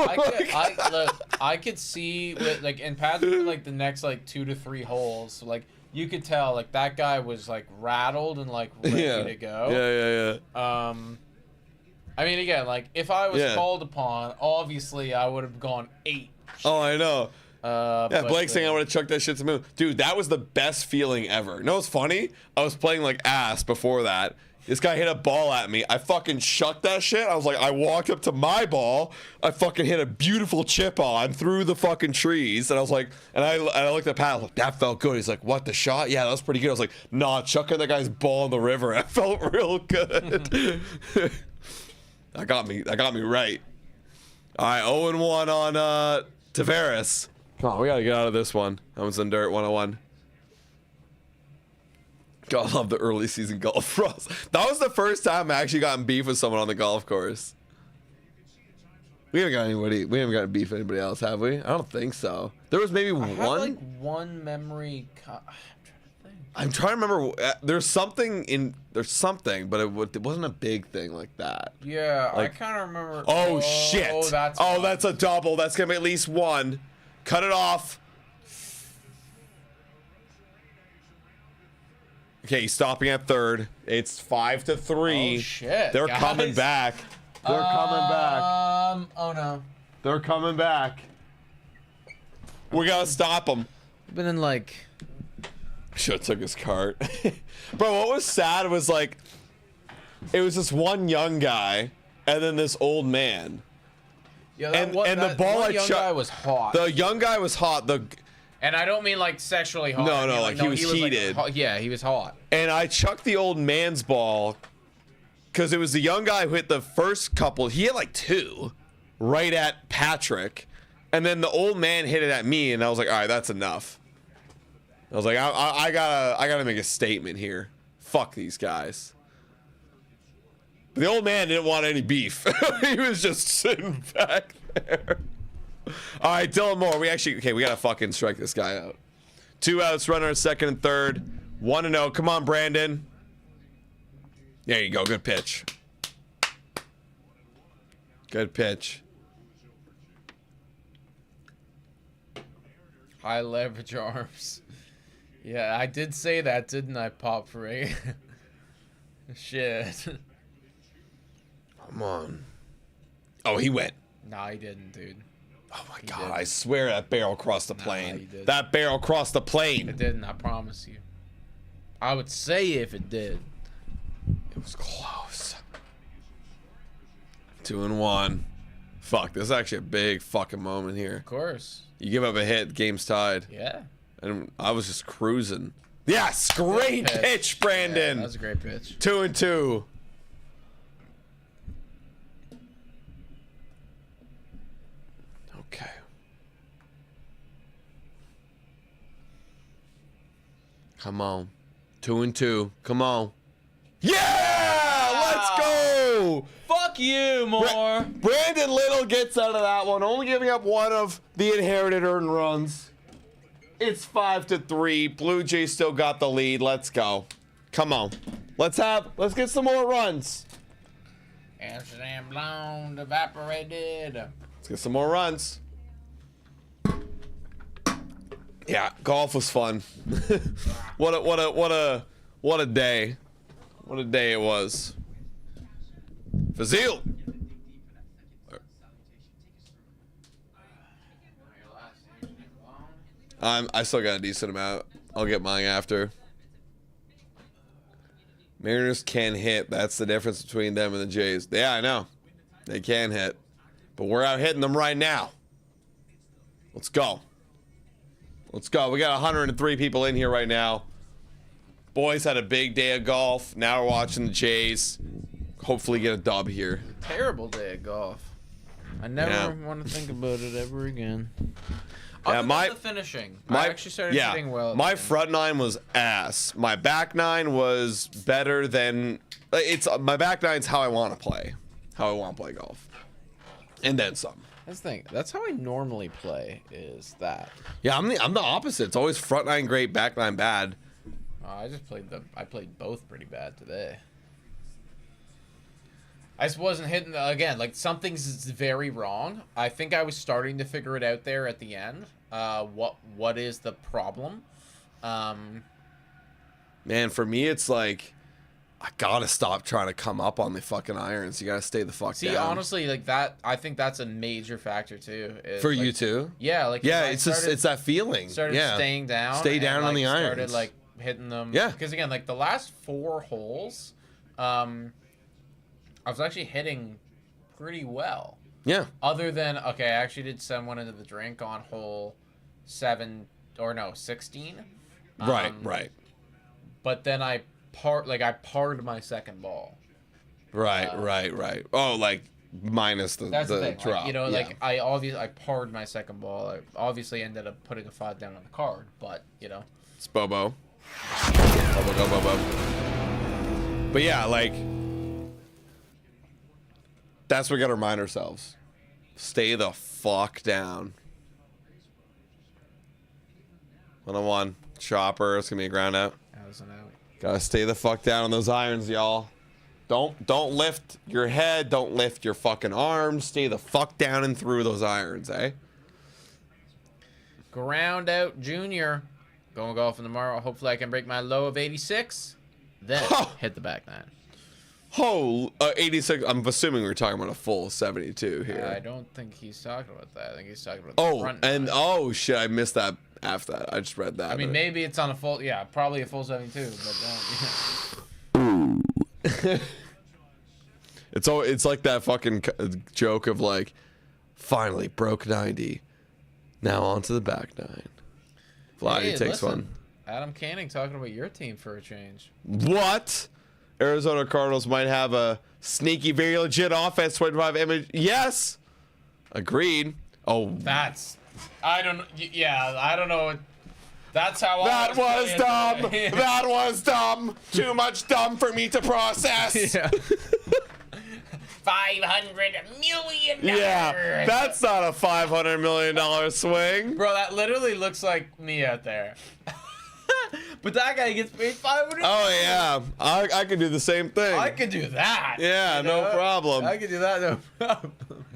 I could see like in Patrick like the next like 2 to 3 holes. So, like you could tell like that guy was like rattled and like ready to go. Yeah. I mean, again, like if I was called upon, obviously I would have gone 8. Oh, I know. Blake's saying I would have chucked that shit to the moon. Dude, that was the best feeling ever. You know what's funny? I was playing like ass before that. This guy hit a ball at me. I fucking chucked that shit. I was like, I walked up to my ball. I fucking hit a beautiful chip on through the fucking trees. And I was like, and I looked at Pat. I was like, that felt good. He's like, what, the shot? Yeah, that was pretty good. I was like, nah, chucking that guy's ball in the river. That felt real good. That got me right. All right, 0-1 on Tavares. Come on, we gotta get out of this one. That one's in dirt 101. God, I love the early season golf for us. That was the first time I actually got in beef with someone on the golf course. We haven't got anybody. We haven't got beef with anybody else, have we? I don't think so. There was maybe one. Have, like one memory. I'm trying to remember. There's something, but it wasn't a big thing like that. Yeah, like, I kind of remember. Oh shit! Oh, that's a double. That's gonna be at least one. Cut it off. Okay, he's stopping at third. It's 5-3. Oh shit! They're guys. coming back. They're coming back. Oh no. They're coming back. We gotta stop them. I've been in like. Should've took his cart. Bro, what was sad was like, it was this one young guy, and then this old man. Yeah, the ball I chucked. Guy was hot. The young guy was hot. And I don't mean like sexually hot. No, I mean, like he was heated. Like, yeah, he was hot. And I chucked the old man's ball because it was the young guy who hit the first couple. He had like 2 right at Patrick, and then the old man hit it at me, and I was like, all right, that's enough. I was like, I gotta make a statement here. Fuck these guys. The old man didn't want any beef. He was just sitting back there. All right, Dylan Moore. We gotta fucking strike this guy out. 2 outs, runner at second and third. 1-0. Come on, Brandon. There you go. Good pitch. Good pitch. High leverage arms. Yeah, I did say that, didn't I, Pop Free? Shit. Come on. Oh, he went. Nah, he didn't, dude. Oh my God, I swear that barrel crossed the plane. That barrel crossed the plane. It didn't, I promise you. I would say if it did. It was close. 2-1. Fuck, this is actually a big fucking moment here. Of course. You give up a hit, game's tied. Yeah. And I was just cruising. Yes, great pitch, Brandon. Yeah, that was a great pitch. 2-2. Okay. Come on. 2-2. Come on. Yeah! Let's go! Fuck you, Moore. Brandon Little gets out of that one, only giving up one of the inherited earned runs. It's 5-3. Blue Jays still got the lead. Let's go. Come on. Let's get some more runs. Amsterdam blonde evaporated. Let's get some more runs. Yeah, golf was fun. What a day. What a day it was. Fazil. I still got a decent amount. I'll get mine after. Mariners can hit. That's the difference between them and the Jays. Yeah, I know. They can hit. But we're out hitting them right now. Let's go. Let's go. We got 103 people in here right now. Boys had a big day of golf. Now we're watching the Jays. Hopefully get a dub here. Terrible day of golf. I never want to think about it ever again. Other than the finishing. I actually started hitting well. My front nine was ass. My back nine was better than... My back nine's how I want to play. How I want to play golf. And then some. That's the thing. That's how I normally play, is that. Yeah, I'm the opposite. It's always front nine great, back nine bad. I played both pretty bad today. I just wasn't hitting again. Like something's very wrong. I think I was starting to figure it out there at the end. What is the problem? Man, for me, it's like I gotta stop trying to come up on the fucking irons. You gotta stay the fuck down. See, honestly, like that, I think that's a major factor too. For like, you too? Yeah, like it's that feeling. Started staying down. Stay down on the irons. Started like hitting them. Yeah. Because again, like the last 4 holes, I was actually hitting pretty well. Yeah. Other than I actually did send one into the drink on hole 16. Right. But then I parred my second ball. Right. Oh, like minus the drop. Like, you know, like I parred my second ball. I obviously ended up putting a 5 down on the card, but you know, it's Bobo. But yeah, like that's what we gotta remind ourselves. Stay the fuck down. 101 chopper. It's gonna be a ground out. that was an out. Gotta stay the fuck down on those irons, y'all. Don't lift your head. Don't lift your fucking arms. Stay the fuck down and through those irons, eh? Ground out, Junior. Going golfing tomorrow. Hopefully, I can break my low of 86. Then hit the back nine. 86. I'm assuming we're talking about a full 72 here. I don't think he's talking about that. I think he's talking about the front nine. Shit, I missed that after that. I just read that. I mean, maybe it's on a full, probably a full 72, but it's like that fucking joke of like, finally broke 90. Now on to the back nine. Vladdy takes one. Adam Canning talking about your team for a change. What? Arizona Cardinals might have a sneaky, very legit offense. 25 image. Yes. Agreed. Oh, I don't know. That's how that was dumb. That was dumb. Too much dumb for me to process. Yeah. $500 million. Yeah, that's not a $500 million swing. Bro, that literally looks like me out there. But that guy gets paid $500. Oh yeah, I can do the same thing. I could do that. Yeah, no problem. I could do that, no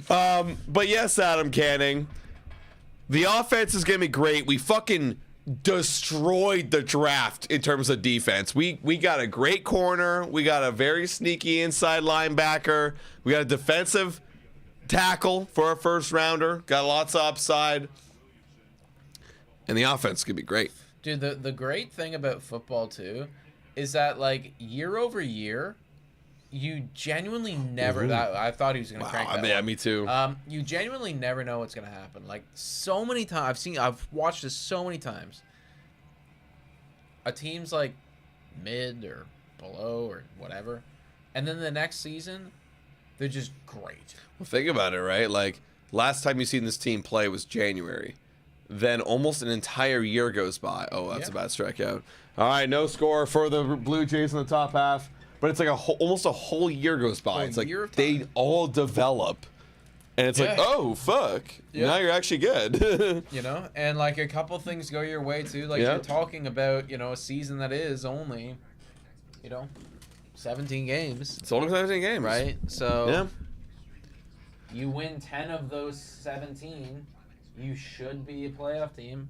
problem. But yes, Adam Canning, the offense is gonna be great. We fucking destroyed the draft in terms of defense. We got a great corner. We got a very sneaky inside linebacker. We got a defensive tackle for our first rounder. Got lots of upside. And the offense could be great. Dude, the great thing about football too is that like year over year, you genuinely never. I thought he was gonna crank that. Yeah, me too. You genuinely never know what's gonna happen. Like so many times, I've watched this so many times. A team's like mid or below or whatever, and then the next season, they're just great. Well, think about it, right? Like last time you seen this team play was January. Then almost an entire year goes by. Oh, that's a bad strikeout. All right, no score for the Blue Jays in the top half. But it's like almost a whole year goes by. It's like they all develop. And it's like, oh, fuck. Yeah. Now you're actually good. You know? And like a couple things go your way too. Like you're talking about, a season that is only, 17 games. It's only 17 games. Right? So you win 10 of those 17. You should be a playoff team.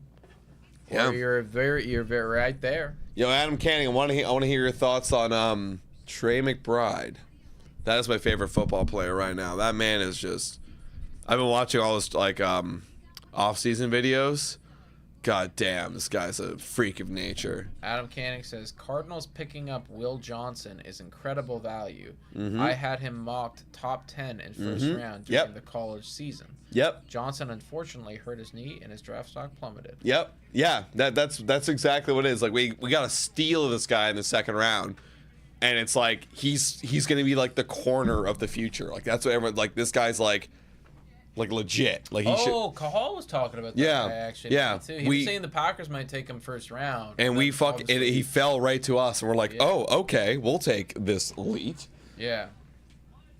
Yeah, or you're very right there. Yo, Adam Canning, I want to hear your thoughts on Trey McBride. That is my favorite football player right now. That man is just. I've been watching all this like off-season videos. God damn, this guy's a freak of nature. Adam Canning says Cardinals picking up Will Johnson is incredible value. I had him mocked top 10 in first round during the college season. Johnson unfortunately hurt his knee and his draft stock plummeted. Yeah, that's exactly what it is. Like we got a steal of this guy in the second round, and it's like he's gonna be like the corner of the future. Like that's what everyone like. This guy's like legit. Like he should. Cahal was talking about that guy actually. Too. He was saying the Packers might take him first round. And he fell right to us, and we're like, oh, okay, we'll take this elite. Yeah.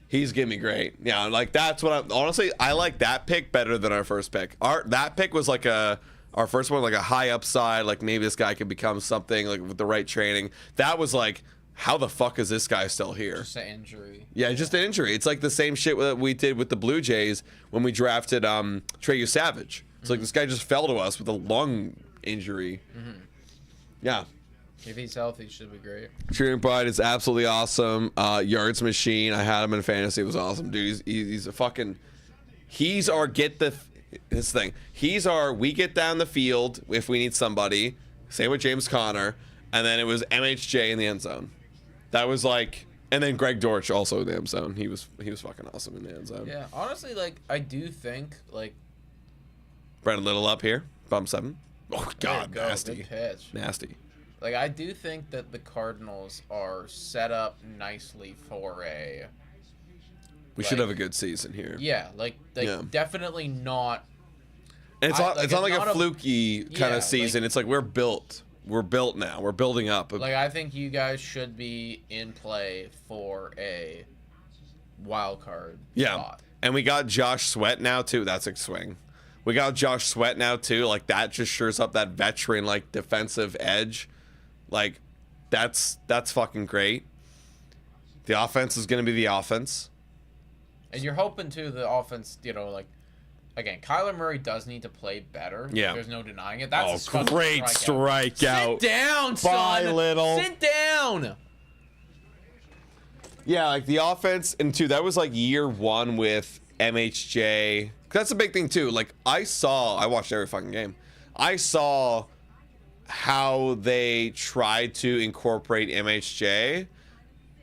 He's gonna be great. Yeah, like that's what honestly I like that pick better than our first pick. That pick was like a our first one, like a high upside, like maybe this guy could become something, like with the right training. That was like, how the fuck is this guy still here? Just an injury. Yeah, just an injury. It's like the same shit that we did with the Blue Jays when we drafted Treyu Savage. It's like this guy just fell to us with a lung injury. Yeah. If he's healthy, he should be great. Training Pride is absolutely awesome. Yards machine. I had him in fantasy. It was awesome, dude. He's a fucking. He's our this thing. He's our we get down the field if we need somebody. Same with James Conner, and then it was MHJ in the end zone. That was like, and then Greg Dortch also in the end zone. He was fucking awesome in the end zone. Yeah, honestly, like I do think like. Brandon Little up here, bump 7. Oh God, nasty, good pitch. Nasty. Like I do think that the Cardinals are set up nicely for a. We should have a good season here. Yeah, definitely not. And it's not like a fluky kind of season. Like, it's like we're built. We're built now. We're building up. Like I think you guys should be in play for a wild card spot. And we got Josh Sweat now too. That's a swing. We got Josh Sweat now too. Like that just shores up that veteran like defensive edge. Like that's fucking great. The offense is going to be the offense. And you're hoping too the offense, like again, Kyler Murray does need to play better. Yeah. There's no denying it. That's a great strikeout. Sit down, son. Bye, Little. Sit down. Yeah, like the offense, and too, that was like year 1 with MHJ. That's a big thing too. Like I watched every fucking game. I saw how they tried to incorporate MHJ,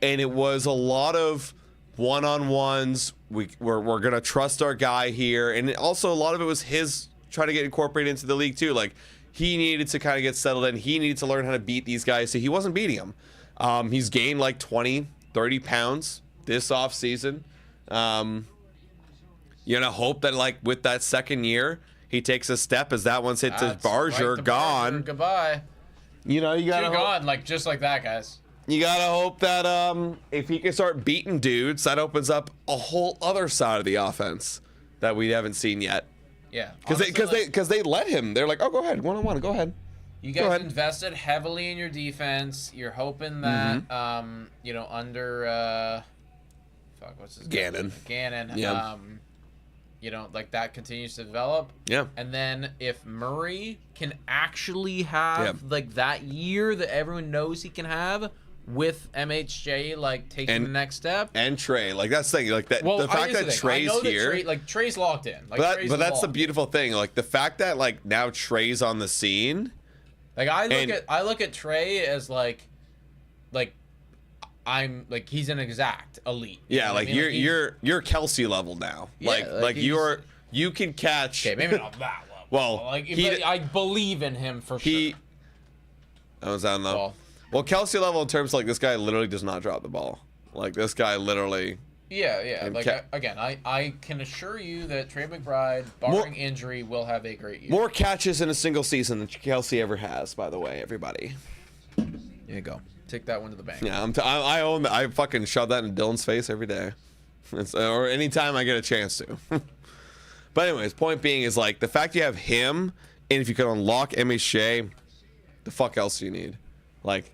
and it was a lot of one-on-ones. We're gonna trust our guy here, and also a lot of it was his trying to get incorporated into the league too. Like he needed to kind of get settled in. He needed to learn how to beat these guys, so he wasn't beating them. He's gained like 20-30 pounds this off season. You're gonna hope that like with that second year he takes a step as that one's hit to Barger, right, gone. Goodbye. You gotta gone like just like that, guys. You gotta hope that if he can start beating dudes, that opens up a whole other side of the offense that we haven't seen yet. Yeah, because they let him. They're like, oh, go ahead, 1-on-1, go ahead. You guys invested heavily in your defense. You're hoping that under what's his name? Gannon. Yeah. Like that continues to develop. Yeah. And then if Murray can actually have like that year that everyone knows he can have with MHJ like taking the next step. And Trey, like that's the thing, like that. Well, the fact that Trey's here, Trey's locked in. Like, but that's the beautiful thing, like the fact that like now Trey's on the scene. Like I look at Trey as like I'm like he's an exact elite. Yeah, like you're Kelsey level now. Yeah, like you can catch. Okay, maybe not that level. Well, but I believe in him for sure. I don't know. Well, Kelsey level in terms of, like this guy literally does not drop the ball. Like this guy literally. Yeah. Like again, I can assure you that Trey McBride, barring injury, will have a great year. More catches in a single season than Kelsey ever has. By the way, everybody. There you go. Take that one to the bank. Yeah, I fucking shove that in Dylan's face every day, or anytime I get a chance to. But anyways, point being is like the fact you have him, and if you can unlock MHJ, the fuck else do you need? Like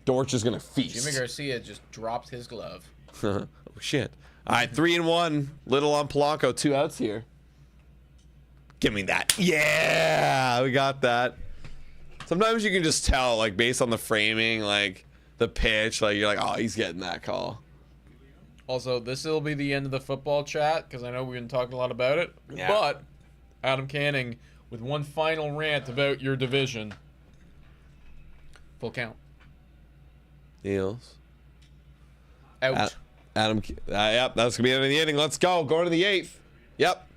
Dortch is gonna feast. Jimmy Garcia just dropped his glove. Oh shit! All right, 3-1. Little on Polanco, 2 outs here. Give me that. Yeah, we got that. Sometimes you can just tell, like based on the framing, like the pitch, like you're like, oh, he's getting that call. Also, this will be the end of the football chat because I know we've been talking a lot about it. Yeah. But Adam Canning with one final rant about your division. Full count. Eels. Out. Adam. Yep, that's gonna be the end of the inning. Let's go. Going to the 8th. Yep.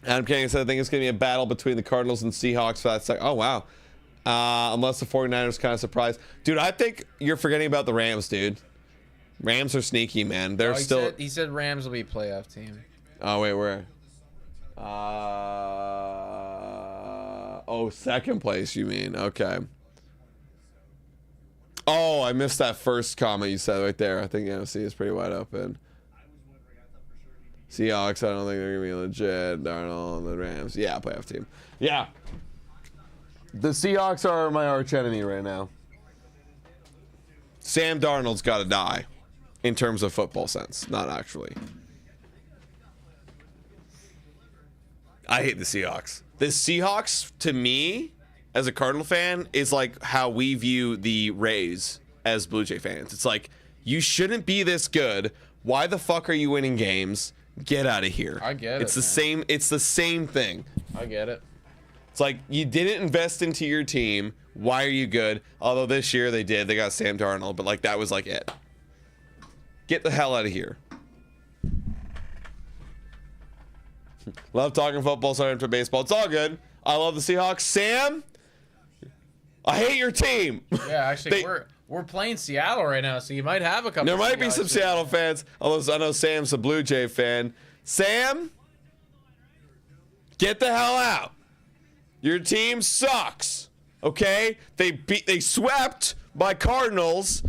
Adam Canning said I think it's gonna be a battle between the Cardinals and Seahawks for that second. Oh wow. Unless the 49ers kind of surprised. Dude, I think you're forgetting about the Rams, dude. Rams are sneaky, man. They're still. He said Rams will be a playoff team. Oh, wait, where? Second place, you mean. Okay. Oh, I missed that first comment you said right there. I think NFC is pretty wide open. Seahawks, I don't think they're going to be legit. Darnold, the Rams. Yeah, playoff team. Yeah. The Seahawks are my arch enemy right now. Sam Darnold's got to die in terms of football sense, not actually. I hate the Seahawks. The Seahawks, to me, as a Cardinal fan, is like how we view the Rays as Blue Jay fans. It's like, you shouldn't be this good. Why the fuck are you winning games? Get out of here. I get it. It's the same. It's the same thing. I get it. It's like, you didn't invest into your team. Why are you good? Although this year they did. They got Sam Darnold, but like that was like it. Get the hell out of here. Love talking football, sorry after baseball. It's all good. I love the Seahawks. Sam, I hate your team. Yeah, actually, we're playing Seattle right now, so you might have a couple. There might be some Seattle fans, although I know Sam's a Blue Jay fan. Sam, get the hell out. Your team sucks. Okay? They swept by Cardinals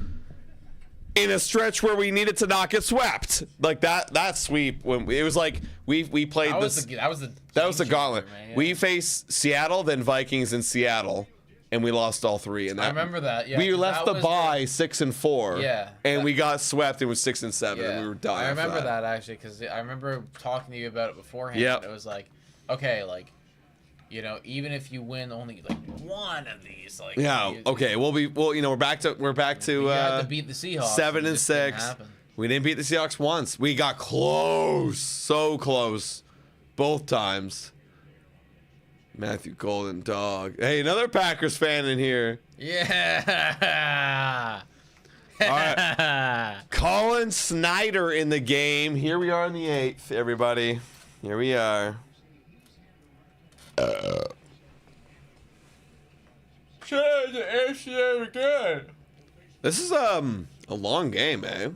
in a stretch where we needed to not get swept. Like that sweep, when it was like we played that this. That was the gauntlet. Man, yeah. We faced Seattle, then Vikings in Seattle, and we lost all three. And I remember that. Yeah, we left the bye 6-4. Yeah, and we got swept. It was 6-7, yeah, and we were dying. I remember that actually, because I remember talking to you about it beforehand. Yeah, it was like, okay, like, you know, even if you win only like one of these, like, yeah, okay, we're back to you had to beat the Seahawks. 7-6. We didn't beat the Seahawks once. We got close, so close, both times. Matthew Golden, dog. Hey, another Packers fan in here. Yeah. All right. Colin Snyder in the game. Here we are in the 8th, everybody. Here we are. This is a long game, eh?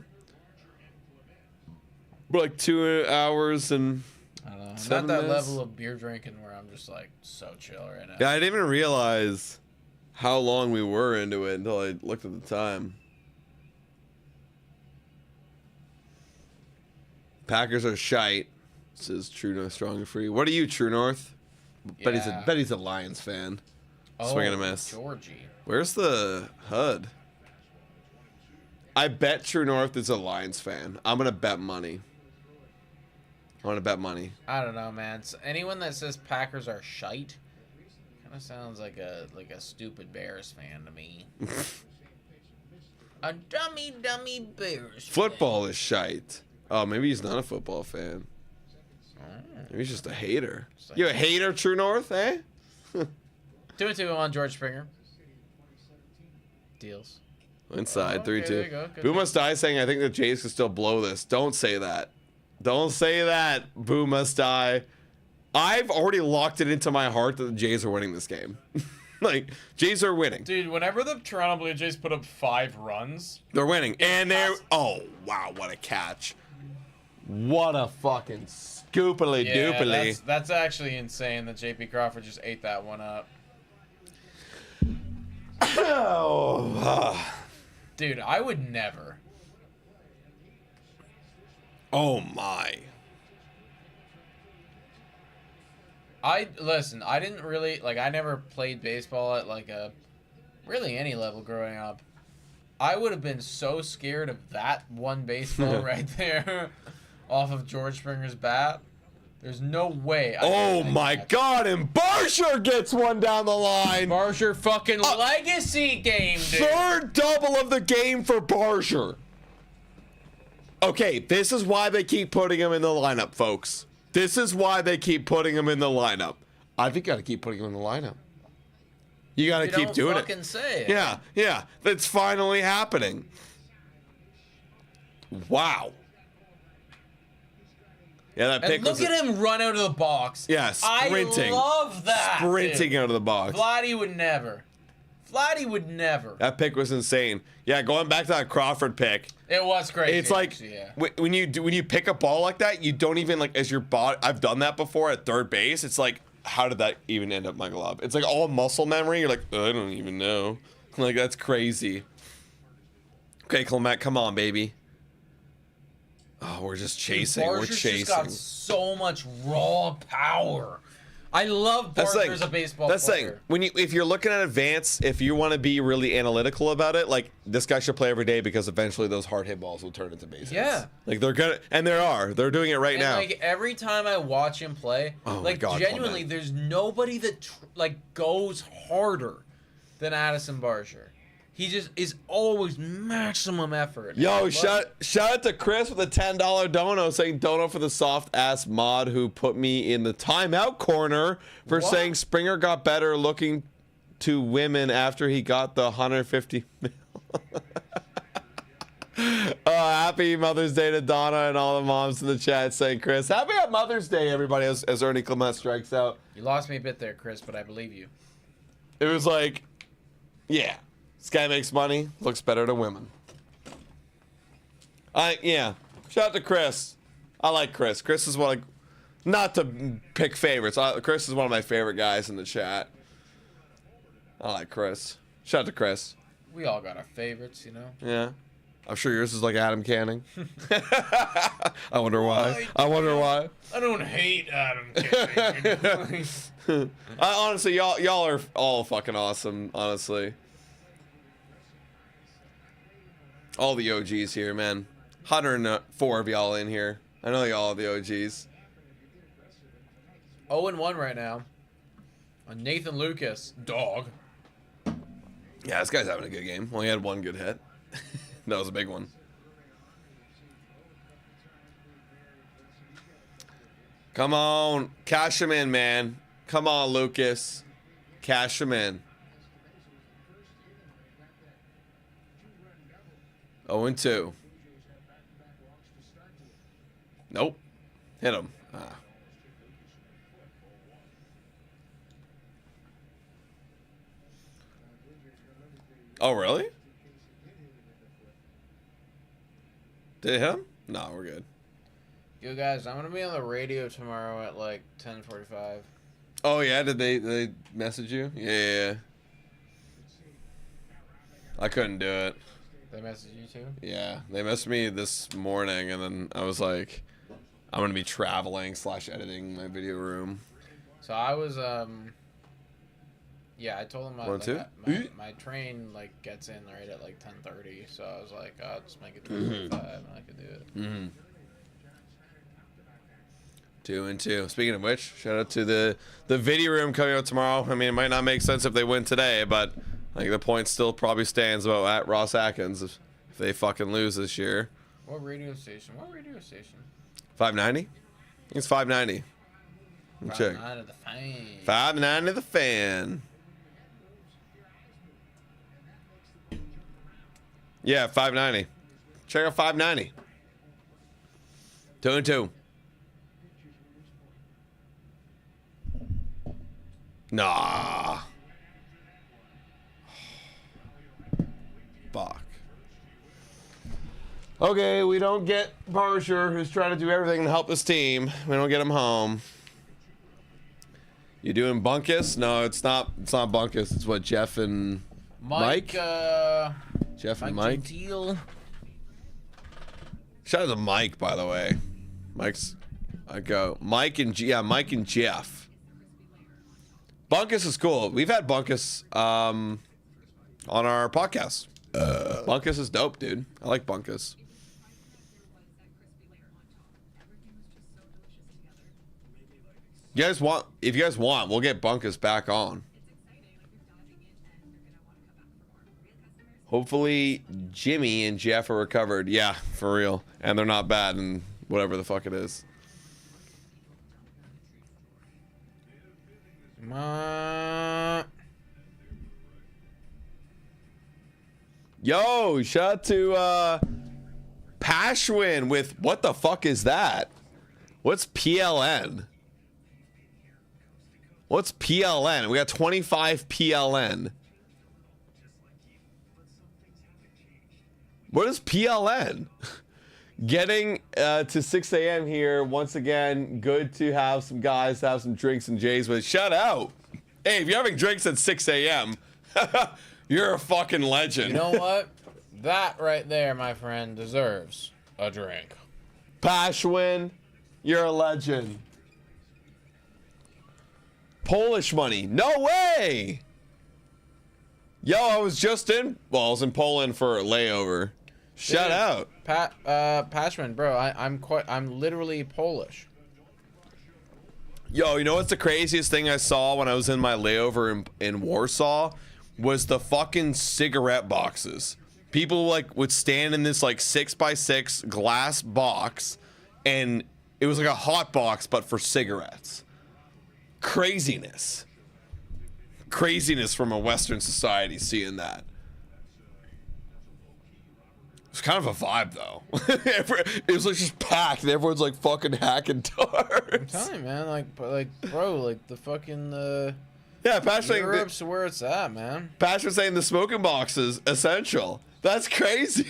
We're like 2 hours and I don't know. I'm 7 not that minutes. level of beer drinking where I'm just like so chill right now. Yeah, I didn't even realize how long we were into it until I looked at the time. Packers are shite, says True North Strong and Free. What are you, True North? Yeah. Bet he's a Lions fan. Swing and a miss. Georgie. Where's the HUD? I bet True North is a Lions fan. I'm gonna bet money. I want to bet money. I don't know, man. So anyone that says Packers are shite kind of sounds like a stupid Bears fan to me. A dummy Bears Football is shite. Oh, maybe he's not a football fan. Maybe he's just a hater. Like, You a hater, True North, eh? 2-2 on George Springer. Deals. Inside, 3-2. there you go. Good Boo Must Die saying, I think the Jays can still blow this. Don't say that. Don't say that, Boo Must Die. I've already locked it into my heart that the Jays are winning this game. Like, Jays are winning. Dude, whenever the Toronto Blue Jays put up 5 runs... They're winning. And they're... Oh, wow, what a catch. What a fucking scoopily doopily. That's actually insane that JP Crawford just ate that one up. Dude, I would never. Oh my. Listen, I didn't really, like, I never played baseball at, like, really any level growing up. I would have been so scared of that one baseball right there off of George Springer's bat. There's no way. Oh my God! And Barsher gets one down the line. Barsher fucking legacy game, dude. Third double of the game for Barsher. Okay, this is why they keep putting him in the lineup, folks. This is why they keep putting him in the lineup. I think you got to keep putting him in the lineup. You got to keep doing it. Fucking say it. Yeah, that's finally happening. Wow. Yeah, that pick and look at him run out of the box. Yeah, sprinting. I love that. Sprinting out of the box. Vladdy would never. That pick was insane. Yeah, going back to that Crawford pick. It was crazy. It's like when you pick a ball like that, you don't even like as your body. I've done that before at third base. It's like, how did that even end up my glove? It's like all muscle memory. You're like, I don't even know. Like that's crazy. Okay, Clement, come on, baby. Oh, we're just chasing. We're chasing. Just got so much raw power. I love Barker's a baseball player. That's the thing. If you're looking at advance, if you want to be really analytical about it, like this guy should play every day because eventually those hard hit balls will turn into base hits. Yeah. Like they're gonna, and they're doing it right now. Like every time I watch him play, like God, genuinely, there's nobody that goes harder than Addison Barger. He just is always maximum effort. Yo, shout out to Chris with a $10 dono saying dono for the soft ass mod who put me in the timeout corner for saying Springer got better looking to women after he got the 150 mil. Happy Mother's Day to Donna and all the moms in the chat saying Chris. Happy Mother's Day, everybody, as Ernie Clement strikes out. You lost me a bit there, Chris, but I believe you. It was like, yeah. This guy makes money, looks better to women. Yeah. Shout out to Chris. I like Chris. Chris is one of, not to pick favorites. Chris is one of my favorite guys in the chat. I like Chris. Shout out to Chris. We all got our favorites, you know? Yeah. I'm sure yours is like Adam Canning. I wonder why. I wonder why. I don't hate Adam Canning. Honestly, y'all are all fucking awesome, honestly. All the OGs here, man. 104 of y'all in here. I know y'all are the OGs. 0-1 right now. On Nathan Lucas. Dog. Yeah, this guy's having a good game. Only had one good hit. That was a big one. Come on. Cash him in, man. Come on, Lucas. Cash him in. 0-2. Nope. Hit him. Oh, really? Did it hit him? No, we're good. Yo, guys, I'm going to be on the radio tomorrow at like 10:45. Oh, yeah? Did they message you? Yeah. I couldn't do it. They messaged you too? Yeah, they messaged me this morning, and then I was like, I'm going to be traveling / editing my video room. So I was, yeah, I told them my train, like, gets in right at, like, 10:30, so I was like, I'll just make it 10:45, and I could do it. 2-2. Speaking of which, shout out to the video room coming out tomorrow. I mean, it might not make sense if they win today, but I think the point still probably stands about at Ross Atkins if they fucking lose this year. What radio station? 590? I think it's 590. Check. 590 the fan. 590 the fan. Yeah, 590. Check out 590. 2-2. Nah. Fuck. Okay, we don't get Barger, who's trying to do everything to help this team. We don't get him home. You doing Bunkus? No, it's not. It's not Bunkus. It's what, Jeff and Mike? Jeff and Mike. Deal. Shout out to Mike, by the way. Mike's. Mike and Jeff. Bunkus is cool. We've had Bunkus on our podcast. Bunkus is dope, dude. I like Bunkus. If you guys want, we'll get Bunkus back on. Hopefully Jimmy and Jeff are recovered. Yeah, for real. And they're not bad and whatever the fuck it is. Yo, shout out to Pashwin with what the fuck is that? What's PLN? What's PLN? We got 25 PLN. What is PLN? Getting to 6 a.m. here once again. Good to have some guys have some drinks and Jays with. Shout out. Hey, if you're having drinks at 6 a.m., you're a fucking legend. You know what? That right there, my friend, deserves a drink. Pashwin, you're a legend. Polish money. No way. Yo, I was just in. Well, I was in Poland for a layover. Shout out. Patron, bro. I'm literally Polish. Yo, you know what's the craziest thing I saw when I was in my layover in Warsaw was the fucking cigarette boxes. People like would stand in this like 6x6 glass box, and it was like a hot box but for cigarettes. Craziness from a Western society seeing that. It's kind of a vibe though. It was like just packed and everyone's like fucking hacking darts. I'm telling you, man, bro, like the fucking yeah, Pat's saying Europe's where it's at, man. Pat's was saying the smoking box is essential. That's crazy.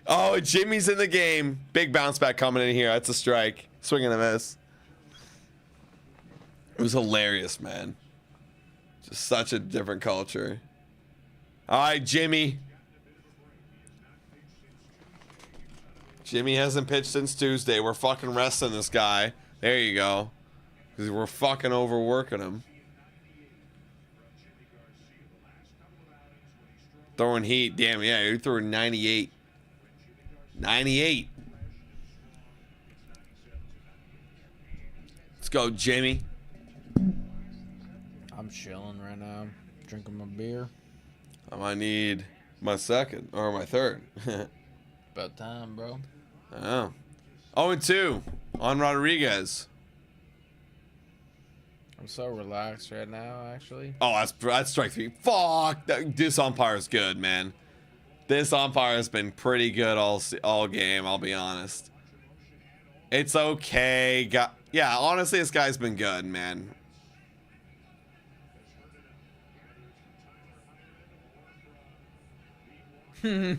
Oh, Jimmy's in the game. Big bounce back coming in here. That's a strike. Swing and a miss. It was hilarious, man. Just such a different culture. All right, Jimmy. Jimmy hasn't pitched since Tuesday. We're fucking resting this guy. There you go. Because we're fucking overworking him. Throwing heat. Damn, yeah, you're throwing 98. 98. Let's go, Jimmy. I'm chilling right now. Drinking my beer. I might need my second or my third. About time, bro. Oh. 0-2 on Rodriguez. I'm so relaxed right now, actually. Oh, that's strike three. Fuck. This umpire's good, man. This umpire has been pretty good all game, I'll be honest. It's okay. Yeah, honestly, this guy's been good, man.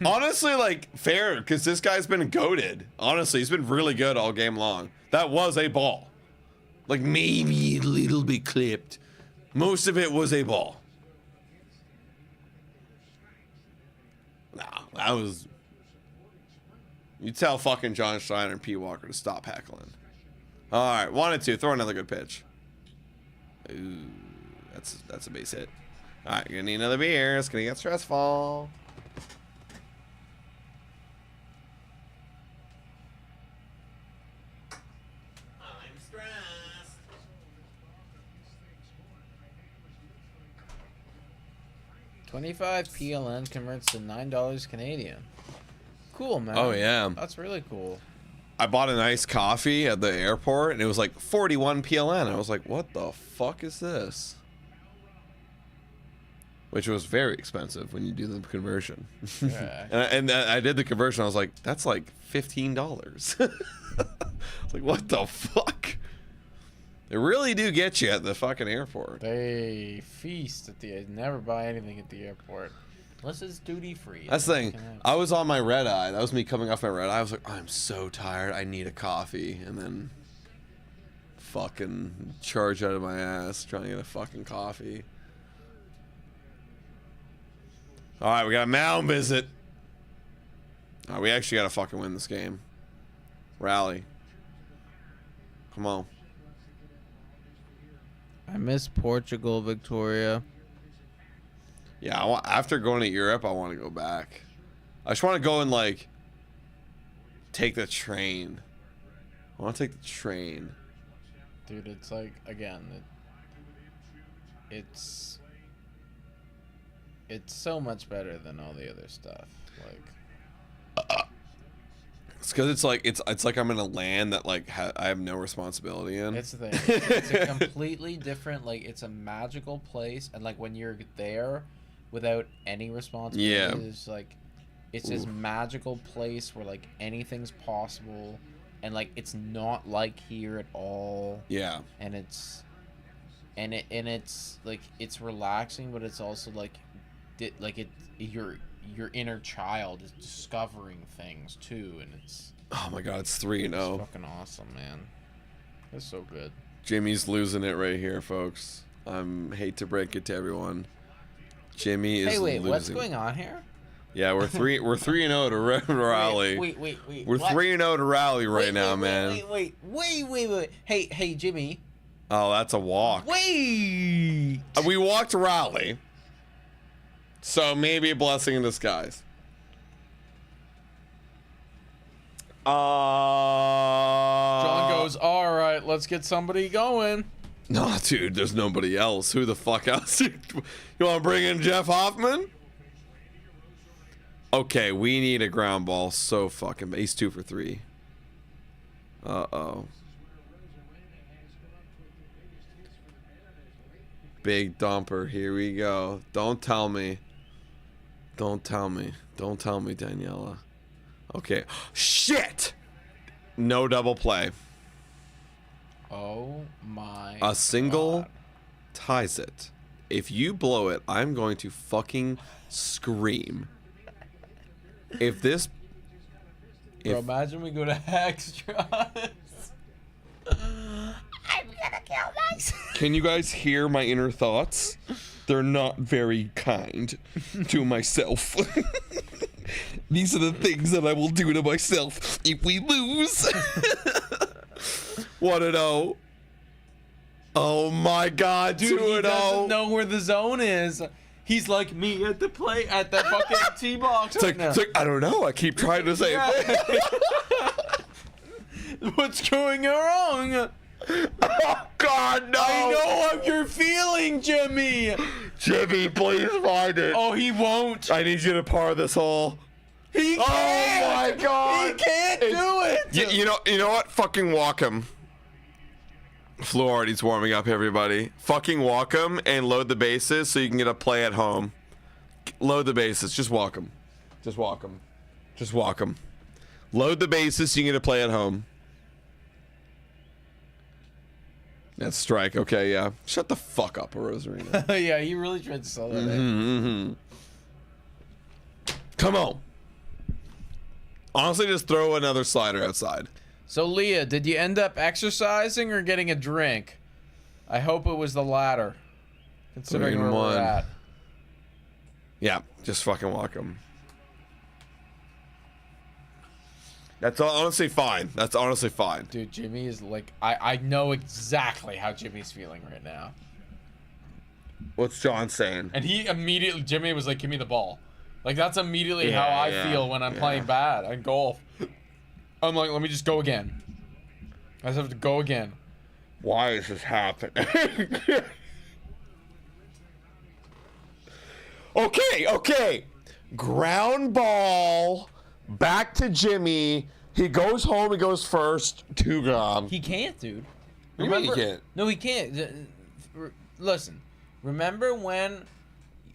Honestly, like, fair, because this guy's been goated. Honestly, he's been really good all game long. That was a ball. Like, maybe a little bit clipped. Most of it was a ball. Nah, that was... You tell fucking John Steiner and P. Walker to stop heckling. All right, 1-2. Throw another good pitch. Ooh, that's a base hit. All right, you're gonna need another beer. It's gonna get stressful. I'm stressed. $25 PLN converts to $9 Canadian. Cool, man. Oh yeah, that's really cool. I bought an iced coffee at the airport, and it was like 41 PLN. I was like, what the fuck is this? Which was very expensive when you do the conversion. Yeah. and I did the conversion. I was like, that's like $15. I was like, what the fuck? They really do get you at the fucking airport. They feast at the... Never buy anything at the airport. Unless it's duty free. That's the thing. I was on my red eye. That was me coming off my red eye. I was like, I'm so tired. I need a coffee. And then fucking charge out of my ass trying to get a fucking coffee. All right, we got a mound visit. All right, we actually got to fucking win this game. Rally. Come on. I miss Portugal, Victoria. Yeah, after going to Europe, I want to go back. I just want to go and, like, take the train. I want to take the train. Dude, it's like, again, it's so much better than all the other stuff. Like, it's because it's like I'm in a land that, like, I have no responsibility in. it's the thing. It's a completely different, like, it's a magical place, and, like, when you're there without any responsibility, Yeah. it's like, it's this magical place where, like, anything's possible, and, like, it's not like here at all. Yeah. And it's like, it's relaxing, but it's also like your inner child is discovering things too, and it's... Oh my god, it's 3-0. It's fucking awesome, man. It's so good. Jimmy's losing it right here, folks. Hate to break it to everyone. Jimmy is losing. What's going on here? Yeah, we're 3-0 to rally. Wait. We're 3-0 to rally right now, man. Wait. Hey, Jimmy. Oh, that's a walk. Wait. We walked rally. So maybe a blessing in disguise. John goes, all right, let's get somebody going. Nah, dude, there's nobody else. Who the fuck else? You want to bring in Jeff Hoffman? Okay, we need a ground ball. So fucking... He's 2 for 3. Uh-oh. Big dumper. Here we go. Don't tell me. Don't tell me. Don't tell me, Daniela. Okay. Shit! No double play. Oh my A single God. ties it. If you blow it, I'm going to fucking scream. If this... Bro, imagine we go to extras. I'm gonna kill myself. Can you guys hear my inner thoughts? They're not very kind to myself. These are the things that I will do to myself if we lose. 1-0. Oh my God, Dude, 2-0. he doesn't know where the zone is. He's like me at the play at the fucking tee box. It's like, I don't know. I keep trying to say What's going wrong? Oh God, no! I know what you're feeling, Jimmy. Jimmy, please find it. Oh, he won't. I need you to par this hole. He can't. Oh my God! He can't do it. You know what? Fucking walk him. Flority's warming up, everybody. Fucking walk him and load the bases so you can get a play at home. Load the bases. Just walk him. Just walk him. Just walk him. Load the bases so you can get a play at home. That's strike. Okay, yeah. Shut the fuck up, Rosarina. Yeah, he really tried to sell that. Come on. Honestly, just throw another slider outside. So, Leah, did you end up exercising or getting a drink? I hope it was the latter, considering where we're at. Yeah, just fucking walk him. That's honestly fine. That's honestly fine. Dude, Jimmy is like... I know exactly how Jimmy's feeling right now. What's John saying? And he immediately... Jimmy was like, give me the ball. Like, that's immediately how I feel when I'm playing bad at golf. I'm like, let me just go again. I just have to go again. Why is this happening? Okay. Ground ball. Back to Jimmy. He goes home. He goes first. 2 gone. He can't, dude. What do you mean he can't? No, he can't. Listen, remember when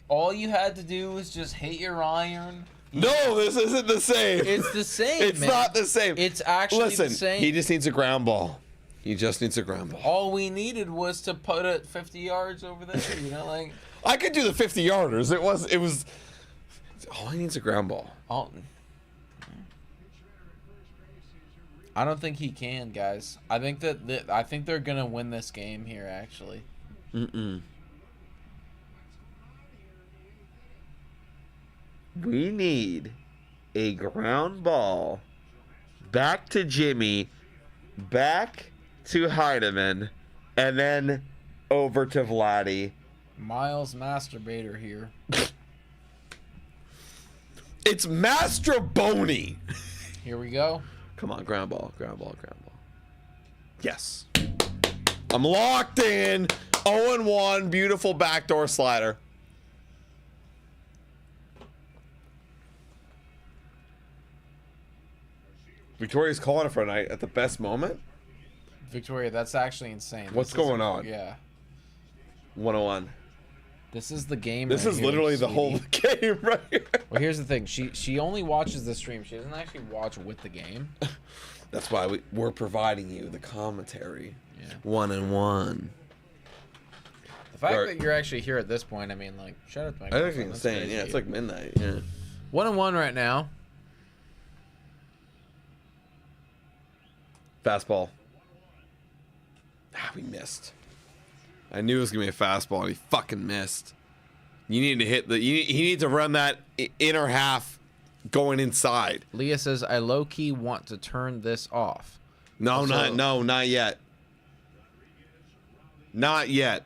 all you had to do was just hit your iron? No, this isn't the same. It's the same, It's man. not the same. It's actually Listen, the same. he just needs a ground ball. He just needs a ground ball. All we needed was to put it 50 yards over there, you know, like... I could do the 50-yarders. It was... All he needs is a ground ball. I don't think he can, guys. I think that I think they're gonna win this game here, actually. We need a ground ball. Back to Jimmy. Back to Heidemann. And then over to Vladdy. Miles Masturbator here. It's Mastroboni. Here we go. Come on, ground ball. Yes. I'm locked in. 0-1. Beautiful backdoor slider. Victoria's calling it for a night at the best moment. Victoria, that's actually insane. What's going on? Yeah. 101. This is the game. This right is here, literally the sweetie. whole game right here. Well, here's the thing. She only watches the stream. She doesn't actually watch with the game. That's why we're providing you the commentary. Yeah. 1-1. The fact that you're actually here at this point, I mean, like, shout out to my That's girlfriend. insane. That's Yeah, crazy. it's like midnight. Yeah. 1-1 right now. Fastball. We missed. I knew it was gonna be a fastball, and he fucking missed. You need to hit the. He needs to run that inner half, going inside. Leah says, "I low key want to turn this off." No, not yet. Not yet.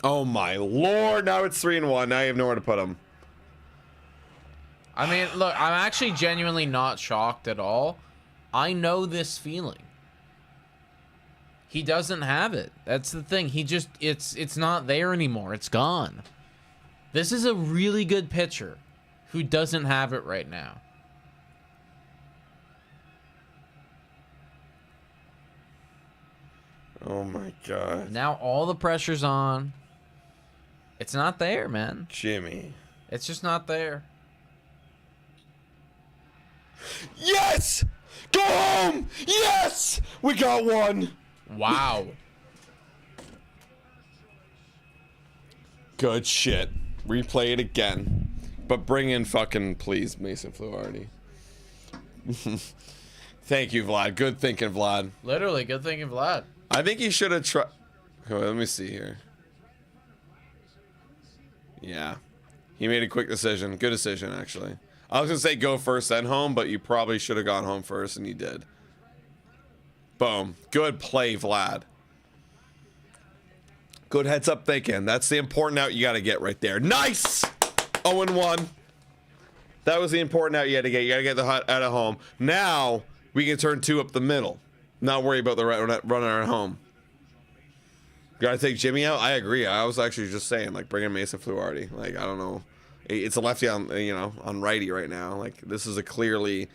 Oh my lord, now it's 3-1. Now you have nowhere to put him. I mean, look, I'm actually genuinely not shocked at all. I know this feeling. He doesn't have it. That's the thing. He just, it's not there anymore. It's gone. This is a really good pitcher who doesn't have it right now. Oh my god. Now all the pressure's on. It's not there, man. Jimmy. It's just not there. Yes! Go home! Yes! We got one! Wow. Good shit. Replay it again. But bring in fucking, please, Mason Fluharty. Thank you, Vlad. Good thinking, Vlad. Literally, good thinking, Vlad. I think he should have tried. Let me see here. Yeah. He made a quick decision. Good decision, actually. I was going to say go first, then home, but you probably should have gone home first, and you did. Boom. Good play, Vlad. Good heads-up thinking. That's the important out you got to get right there. Nice! 0-1. That was the important out you had to get. You got to get the hot out of home. Now, we can turn 2 up the middle. Not worry about the runner at home. You got to take Jimmy out? I agree. I was actually just saying, like, bring in Mason Fluharty. Like, I don't know. It's a lefty on, you know, on righty right now. Like, this is a clear Mason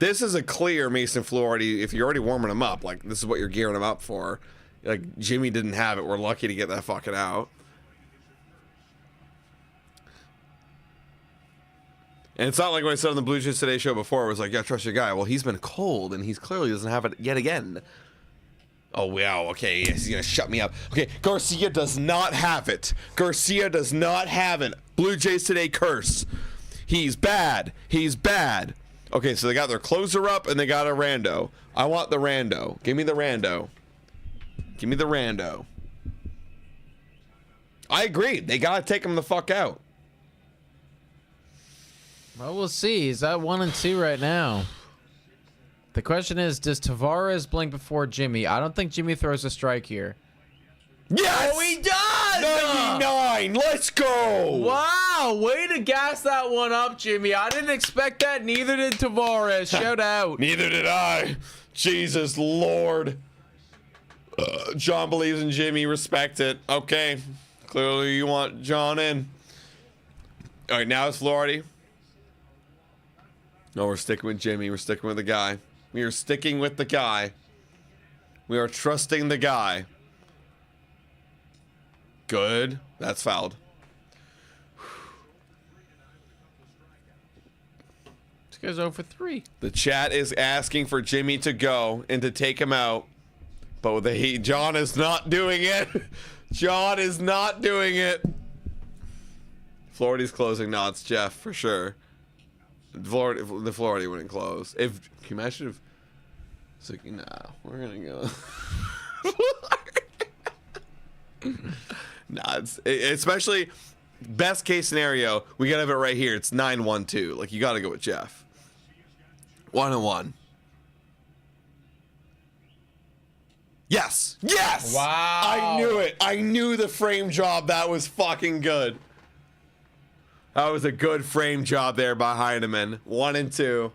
Fluharty. If you're already warming him up, like, this is what you're gearing him up for. Like, Jimmy didn't have it. We're lucky to get that fucking out. And it's not like what I said on the Blue Jays Today show before. It was like, yeah, trust your guy. Well, he's been cold, and he's clearly doesn't have it yet again. Oh, wow. Okay, yes, he's going to shut me up. Okay, Garcia does not have it. Garcia does not have it. Blue Jays Today curse. He's bad. He's bad. Okay, so they got their closer up, and they got a rando. I want the rando. Give me the rando. Give me the rando. I agree. They got to take him the fuck out. Well, we'll see. He's at 1-2 right now. The question is, does Tavares blink before Jimmy? I don't think Jimmy throws a strike here. Yes! Oh, he does! 99! Let's go! Wow, way to gas that one up, Jimmy. I didn't expect that. Neither did Tavares. Shout out. Neither did I. Jesus Lord. John believes in Jimmy. Respect it. Okay. Clearly you want John in. All right, now it's Fluharty. No, we're sticking with Jimmy. We're sticking with the guy. We are sticking with the guy. We are trusting the guy. Good. That's fouled. This guy's 0 for 3. The chat is asking for Jimmy to go and to take him out. But with the heat, John is not doing it. John is not doing it. Fluharty's closing. No, it's Jeff for sure. The Fluharty wouldn't close. Can you imagine if it's like, nah, we're gonna go. Nah, especially best case scenario, we gotta have it right here. It's 9-1-2. Like, you gotta go with Jeff. 1-1. Yes! Yes! Wow. I knew it. I knew the frame job. That was fucking good. That was a good frame job there by Heineman. 1-2.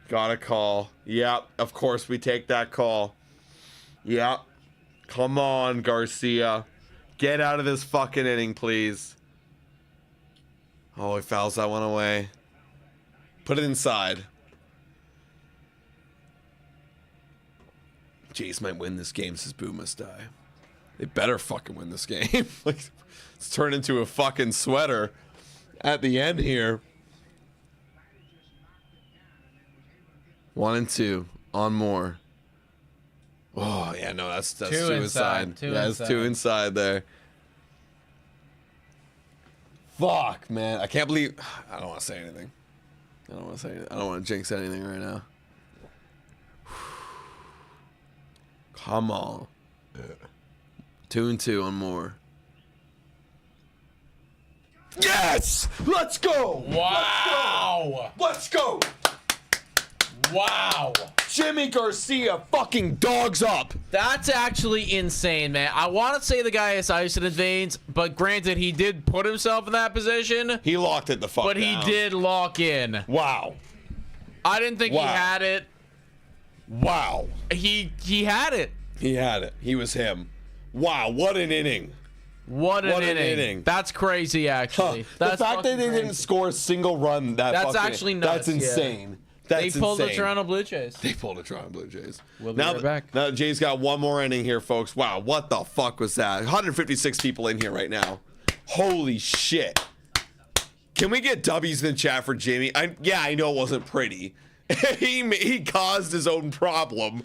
Got a call. Yep, of course we take that call. Yep. Come on, Garcia. Get out of this fucking inning, please. Oh, he fouls that one away. Put it inside. Jays might win this game, says Boo Must Die. They better fucking win this game. Like, it's turned into a fucking sweater at the end here. 1-2 on more. Oh, yeah, no, that's two inside. That's 2 inside there. Fuck, man. I can't believe... I don't want to say anything. I don't want to jinx anything right now. Come on. 2-2 on more. Yes! Let's go! Wow! Let's go! Wow! Jimmy Garcia fucking dogs up. That's actually insane, man. I want to say the guy has ice in his veins, but granted, he did put himself in that position. He locked it the fuck But down. he did lock in. Wow. I didn't think he had it. Wow. He had it. He had it. He was him. Wow, what an inning. What an inning. That's crazy, actually. The fact that they didn't score a single run that's actually nuts. That's insane. That's they pulled insane. the Toronto Blue Jays. They pulled the Toronto Blue Jays. We'll be right back. Now Jay's got one more inning here, folks. Wow, what the fuck was that? 156 people in here right now. Holy shit. Can we get W's in the chat for Jamie? Yeah, I know it wasn't pretty. he caused his own problem,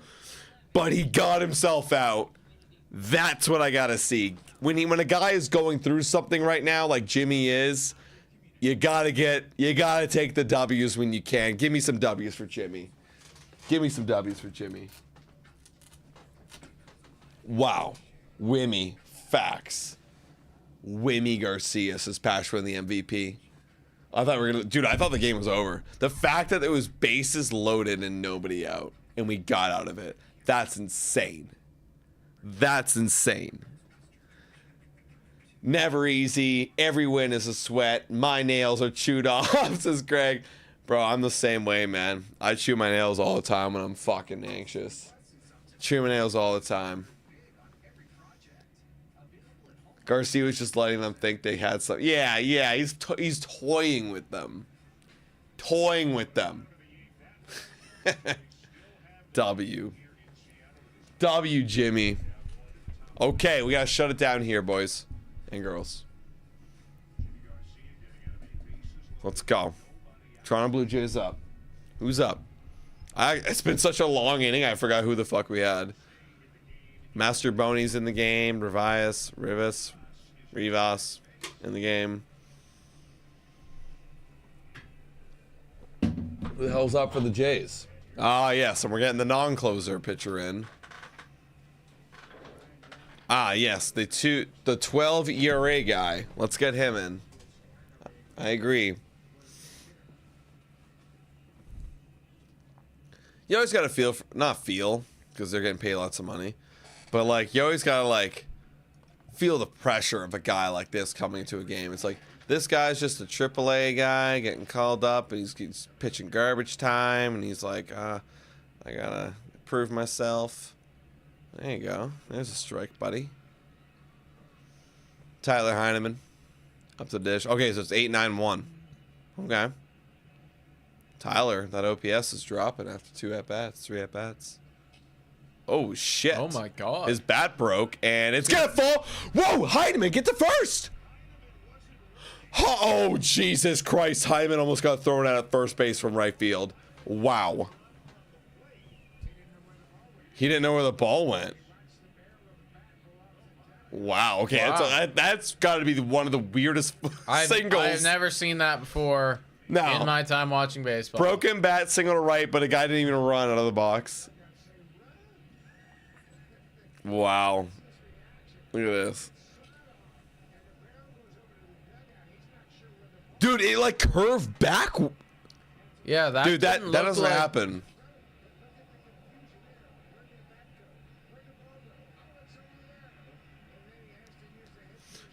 but he got himself out. That's what I gotta see. When a guy is going through something right now, like Jimmy is, you gotta take the W's when you can. Give me some W's for Jimmy. Give me some W's for Jimmy. Wow. Wimmy. Facts. Wimmy Garcia says Patron the MVP. I thought I thought the game was over. The fact that it was bases loaded and nobody out, and we got out of it. That's insane. That's insane. Never easy. Every win is a sweat. My nails are chewed off, says Greg. Bro, I'm the same way, man. I chew my nails all the time when I'm fucking anxious. Chew my nails all the time. Garcia was just letting them think they had something. Yeah, he's toying with them. Toying with them. W, Jimmy. Okay, we gotta shut it down here, boys and girls. Let's go. Toronto Blue Jays up. Who's up? It's been such a long inning, I forgot who the fuck we had. Master Boney's in the game. Rivas in the game. Who the hell's up for the Jays? Ah, yes, and we're getting the non-closer pitcher in. Ah, yes, the 12 ERA guy. Let's get him in. I agree. You always gotta not feel, because they're getting paid lots of money, but like you always gotta like feel the pressure of a guy like this coming to a game. It's like this guy's just a AAA guy getting called up, and he's pitching garbage time, and he's like, I gotta prove myself. There you go. There's a strike, buddy. Tyler Heineman up the dish. Okay, so it's 8-9-1. Okay. Tyler, that OPS is dropping after 3 at-bats. Oh, shit. Oh, my God. His bat broke, and it's going to fall. Whoa, Heineman, get to first. Oh, Jesus Christ. Heineman almost got thrown out at first base from right field. Wow. He didn't know where the ball went. Wow. Okay, wow. That's got to be one of the weirdest singles. I've never seen that before in my time watching baseball. Broken bat, single to right, but a guy didn't even run out of the box. Wow. Look at this. Dude, it like curved back. Yeah, that doesn't happen.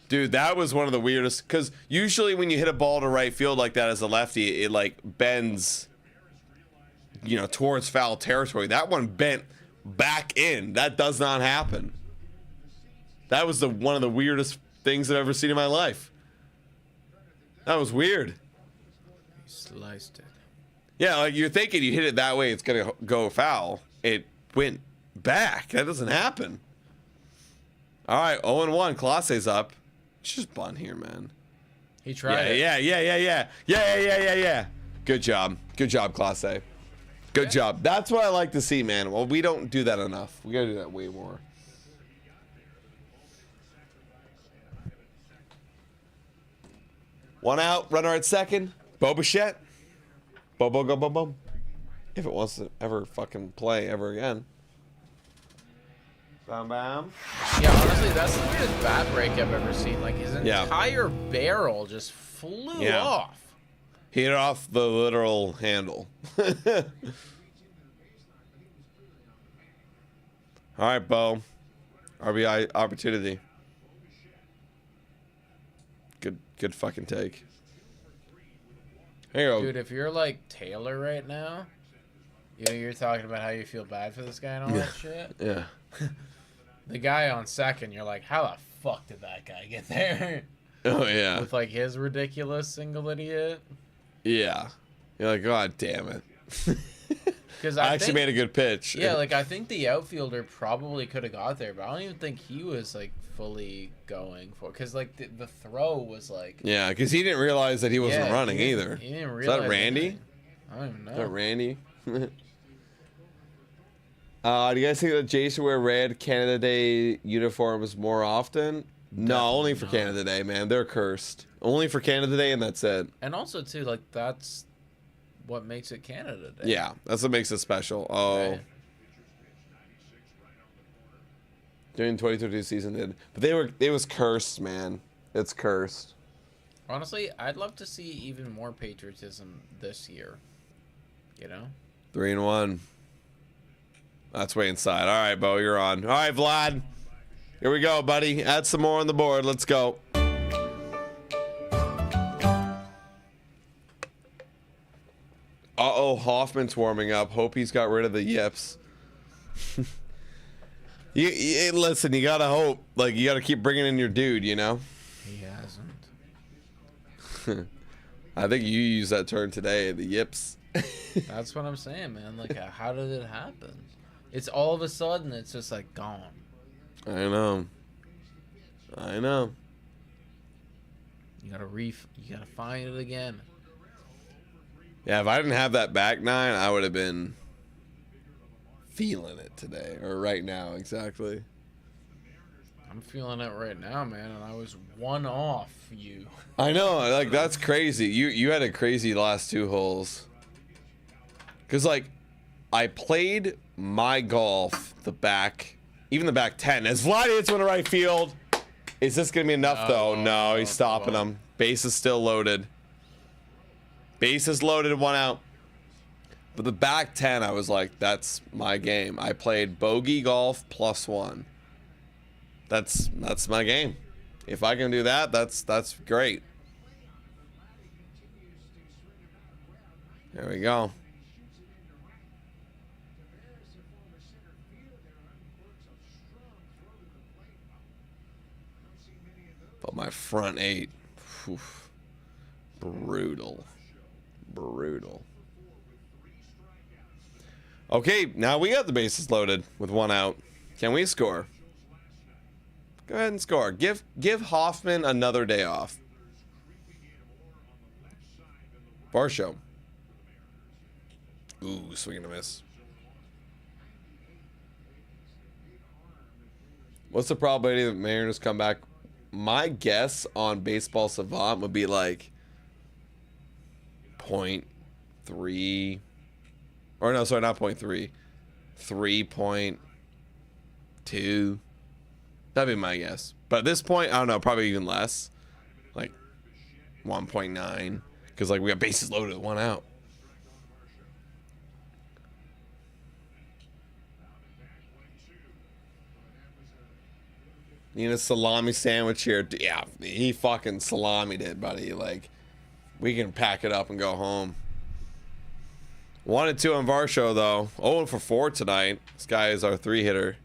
Dude, that was one of the weirdest, because usually when you hit a ball to right field like that as a lefty, it like bends, towards foul territory. That one bent back in. That does not happen. That was one of the weirdest things I've ever seen in my life. That was weird. He sliced it. Yeah, like you're thinking you hit it that way, it's going to go foul. It went back. That doesn't happen. All right, 0-1. Colosse's up. It's just bunt here, man. He tried it. Yeah. Good job, Class A. Good job. That's what I like to see, man. Well, we don't do that enough. We gotta do that way more. One out, runner at second. Bo Bichette. Bobo go boom boom. If it wants to ever fucking play ever again. Bam bam. Yeah, honestly, that's the weirdest bat break I've ever seen. Like his entire barrel just flew off. He hit off the literal handle. All right, Bo. RBI opportunity. Good fucking take. Here you go. Dude, if you're like Taylor right now, you know, you're talking about how you feel bad for this guy and all that shit. Yeah. The guy on second, you're like, how the fuck did that guy get there? Oh, yeah. With like his ridiculous single that he hit. Yeah. You're like, God damn it. Because I actually made a good pitch. Yeah, like I think the outfielder probably could have got there, but I don't even think he was like fully going for it. Because like the throw was like. Yeah, because he didn't realize that he wasn't running either. He didn't realize. Is that Randy? Anything. I don't even know. Is that Randy? Do you guys think that Jay should wear red Canada Day uniforms more often? No, only for Canada Day, man. They're cursed. Only for Canada Day, and that's it. And also, too, like, that's what makes it Canada Day. Yeah, that's what makes it special. Oh. Right. During the 2022 season, did. But it was cursed, man. It's cursed. Honestly, I'd love to see even more patriotism this year. You know? 3-1. That's way inside. All right, Bo, you're on. All right, Vlad. Here we go, buddy. Add some more on the board. Let's go. Uh-oh, Hoffman's warming up. Hope he's got rid of the yips. you listen, you gotta hope. Like, you gotta keep bringing in your dude, you know? He hasn't. I think you used that term today, the yips. That's what I'm saying, man. Like, how did it happen? It's all of a sudden, it's just like gone. I know. You gotta find it again. Yeah, if I didn't have that back nine, I would have been feeling it today, or right now, exactly. I'm feeling it right now, man, and I was one off you. I know, like, that's crazy. You had a crazy last two holes. Because, like, I played my golf, even the back 10. As Vlad hits one to right field, is this going to be enough, though? No, he's stopping him. Base is still loaded. Base is loaded, one out. But the back 10, I was like, that's my game. I played bogey golf +1. That's my game. If I can do that, that's great. There we go. But my front 8, whew, brutal. Okay, now we got the bases loaded with one out. Can we score? Go ahead and score. Give Hoffman another day off. Varsho. Ooh, swing and a miss. What's the probability that Mariners come back? My guess on Baseball Savant would be like 0.3, or no, sorry, not 0.3, 3.2. That'd be my guess. But at this point, I don't know, probably even less, like 1.9, because like we got bases loaded, one out. Need a salami sandwich here. Yeah, he fucking salamied it, buddy. Like, we can pack it up and go home. 1-2 on Varsho, though. 0-4 tonight. This guy is our 3-hitter.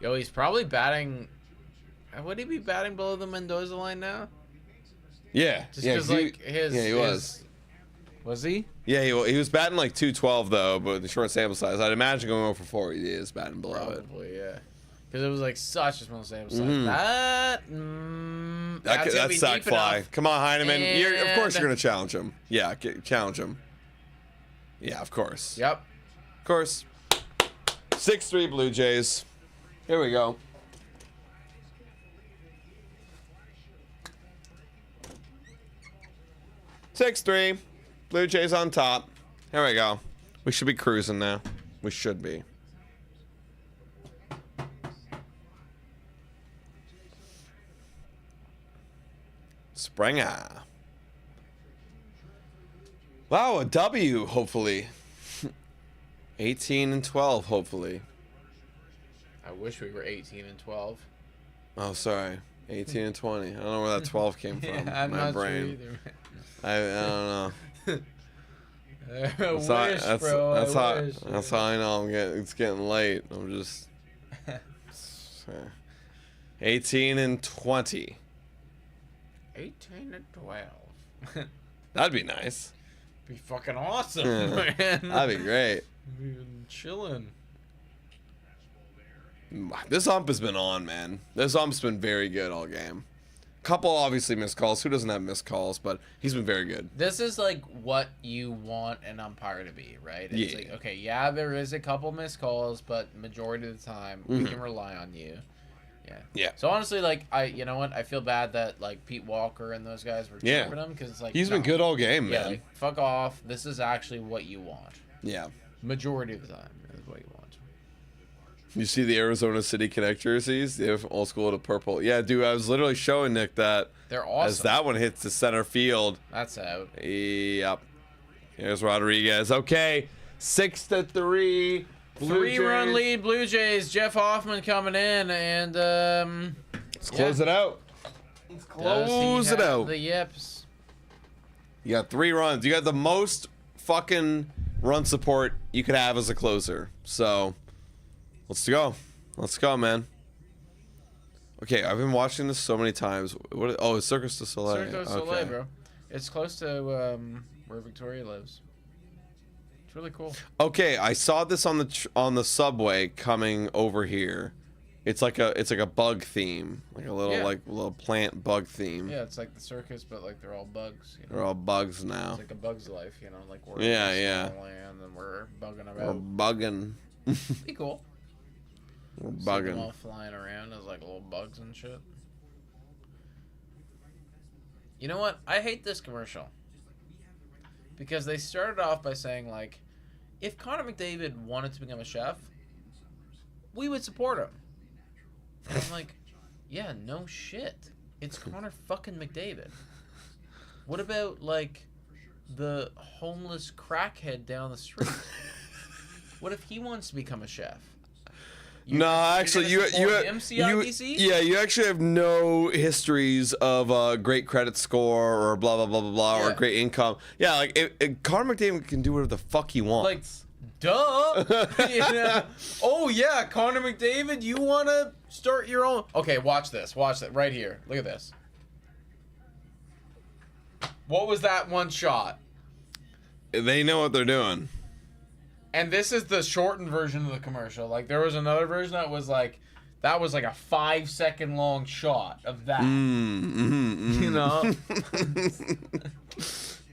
Yo, he's probably batting. Would he be batting below the Mendoza line now? Yeah. Just because, like, he was. Was he? Yeah, he was batting like 212, though, but with the short sample size. I'd imagine going 0-4, he is batting below it. Probably, yeah. Because it was like such a small sample size. Mm-hmm. That's sack fly. Enough. Come on, Heineman. Of course you're going to challenge him. Yeah, challenge him. Yeah, of course. Yep. Of course. 6-3 Blue Jays. Here we go. Six-3. Blue Jays on top. Here we go. We should be cruising now. We should be. Springer. Wow, a W, hopefully. 18 and 12, hopefully. I wish we were 18 and 12. Oh, sorry. 18 and 20. I don't know where that 12 came from. Yeah, I'm My not brain. sure either. I don't know. Wish. That's how I know it's getting late. I'm just 18 and 20. 18 and 12. That'd be nice. Be fucking awesome, man. That'd be great. Chilling. This ump has been on, man. This ump's been very good all game. Couple obviously missed calls. Who doesn't have missed calls? But he's been very good. This is like what you want an umpire to be, right? It's like, okay, yeah, there is a couple missed calls, but majority of the time we can rely on you. Yeah. So honestly, like you know what? I feel bad that like Pete Walker and those guys were chirping him because like he's been good all game, man. Like, fuck off. This is actually what you want. Yeah. Majority of the time is what you want. You see the Arizona City Connect jerseys? They have old school to purple. Yeah, dude, I was literally showing Nick that. They're awesome. As that one hits the center field. That's out. Yep. Here's Rodriguez. Okay, 6-3. 3-run lead, Blue Jays. Jeff Hoffman coming in, and let's close it out. Let's close it out. The yips. You got 3 runs. You got the most fucking run support you could have as a closer. So, let's go. Let's go, man. Okay, I've been watching this so many times. What? Oh, it's Circus du Soleil. Cirque du Soleil, bro. It's close to where Victoria lives. It's really cool. Okay, I saw this on the subway coming over here. It's like a bug theme, like a little plant bug theme. Yeah, it's like the circus, but like they're all bugs. You know? They're all bugs now. It's like a bug's life, you know, like we're in small land and we're bugging about. We're bugging. Be cool. We're See bugging. them all flying around as like little bugs and shit. You know what? I hate this commercial. Because they started off by saying, like, if Connor McDavid wanted to become a chef, we would support him. And I'm like, yeah, no shit. It's Connor fucking McDavid. What about, like, the homeless crackhead down the street? What if he wants to become a chef? No, actually, you actually have no histories of great credit score or blah blah blah blah blah or great income. Yeah, like Connor McDavid can do whatever the fuck he wants. Like, duh. You know? Oh yeah, Connor McDavid, you want to start your own? Okay, watch this. Watch that right here. Look at this. What was that one shot? They know what they're doing. And this is the shortened version of the commercial. Like, there was another version that was like a 5-second long shot of that. You know?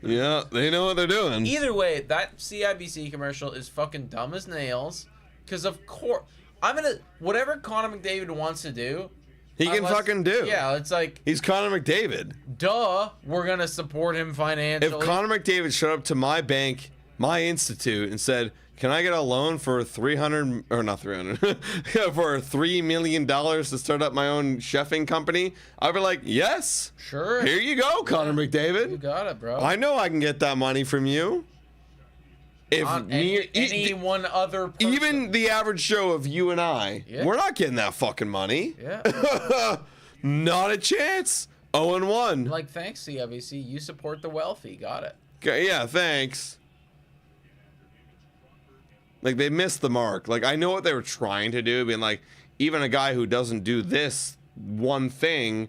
Yeah, they know what they're doing. Either way, that CIBC commercial is fucking dumb as nails. Because, of course, whatever Connor McDavid wants to do, he can fucking do. Yeah, it's like, he's Connor McDavid. Duh, we're going to support him financially. If Connor McDavid showed up to my bank, my institute, and said, can I get a loan for $3 million to start up my own chefing company? I'd be like, yes. Sure. Here you go, Connor McDavid. You got it, bro. I know I can get that money from you. If any one other person. Even the average Joe of you and I, we're not getting that fucking money. Yeah. Not a chance. 0-1. Like, thanks, CIBC. You support the wealthy. Got it. Okay, yeah, thanks. Like, they missed the mark. Like, I know what they were trying to do, being like, even a guy who doesn't do this one thing,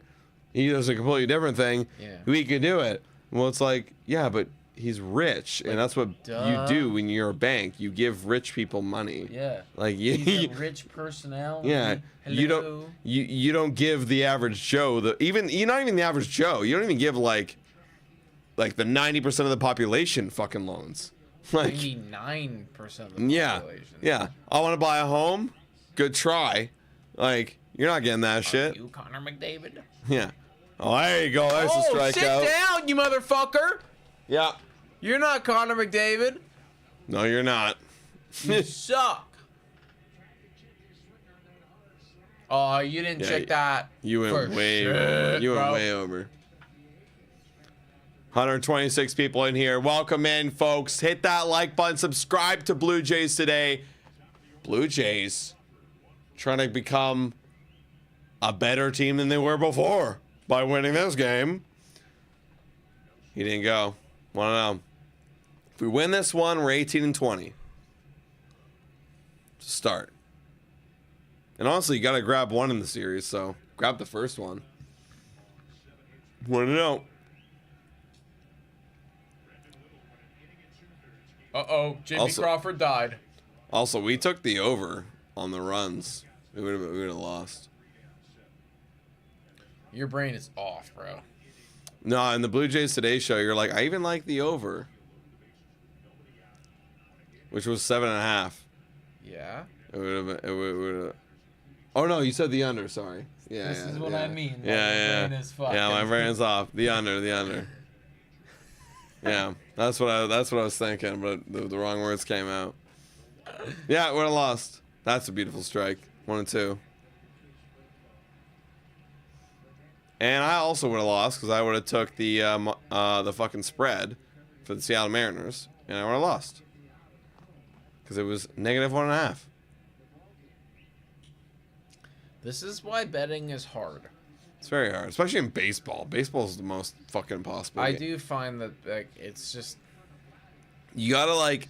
he does a completely different thing, we could do it. Well, it's like, yeah, but he's rich, and that's what you do when you're a bank. You give rich people money. Yeah. Like, he's a rich personality. Yeah. Hello. You don't give the average Joe you're not even the average Joe. You don't even give like the 90% of the population fucking loans. Like 99% of the population. Yeah. I want to buy a home. Good try. Like, you're not getting that shit. You Connor McDavid. Yeah. Oh, there you go. There's a strikeout. Sit down, you motherfucker. Yeah. You're not Connor McDavid. No, you're not. You suck. Oh, you didn't check that. You went way over. You went way over. 126 people in here. Welcome in, folks. Hit that like button. Subscribe to Blue Jays today. Blue Jays trying to become a better team than they were before by winning this game. He didn't go. Want to know? If we win this one, we're 18-20. Start. And honestly, you got to grab one in the series, so grab the first one. Want to know? Uh-oh, Jimmy Crawford died. Also, we took the over on the runs. We would have lost. Your brain is off, bro. No, in the Blue Jays Today show, you're like, I even like the over. Which was 7.5. Yeah. It would have. Oh no, you said the under. Sorry. Yeah. This is what I mean. Yeah. Brain is fucked. Yeah, my brain's off. The under. Yeah, that's what I was thinking, but the wrong words came out. Yeah, would have lost. That's a beautiful strike. 1-2. And I also would have lost because I would have took the fucking spread for the Seattle Mariners, and I would have lost because it was -1.5. This is why betting is hard. It's very hard, especially in baseball. Baseball is the most fucking impossible. I do find that like it's just you gotta like,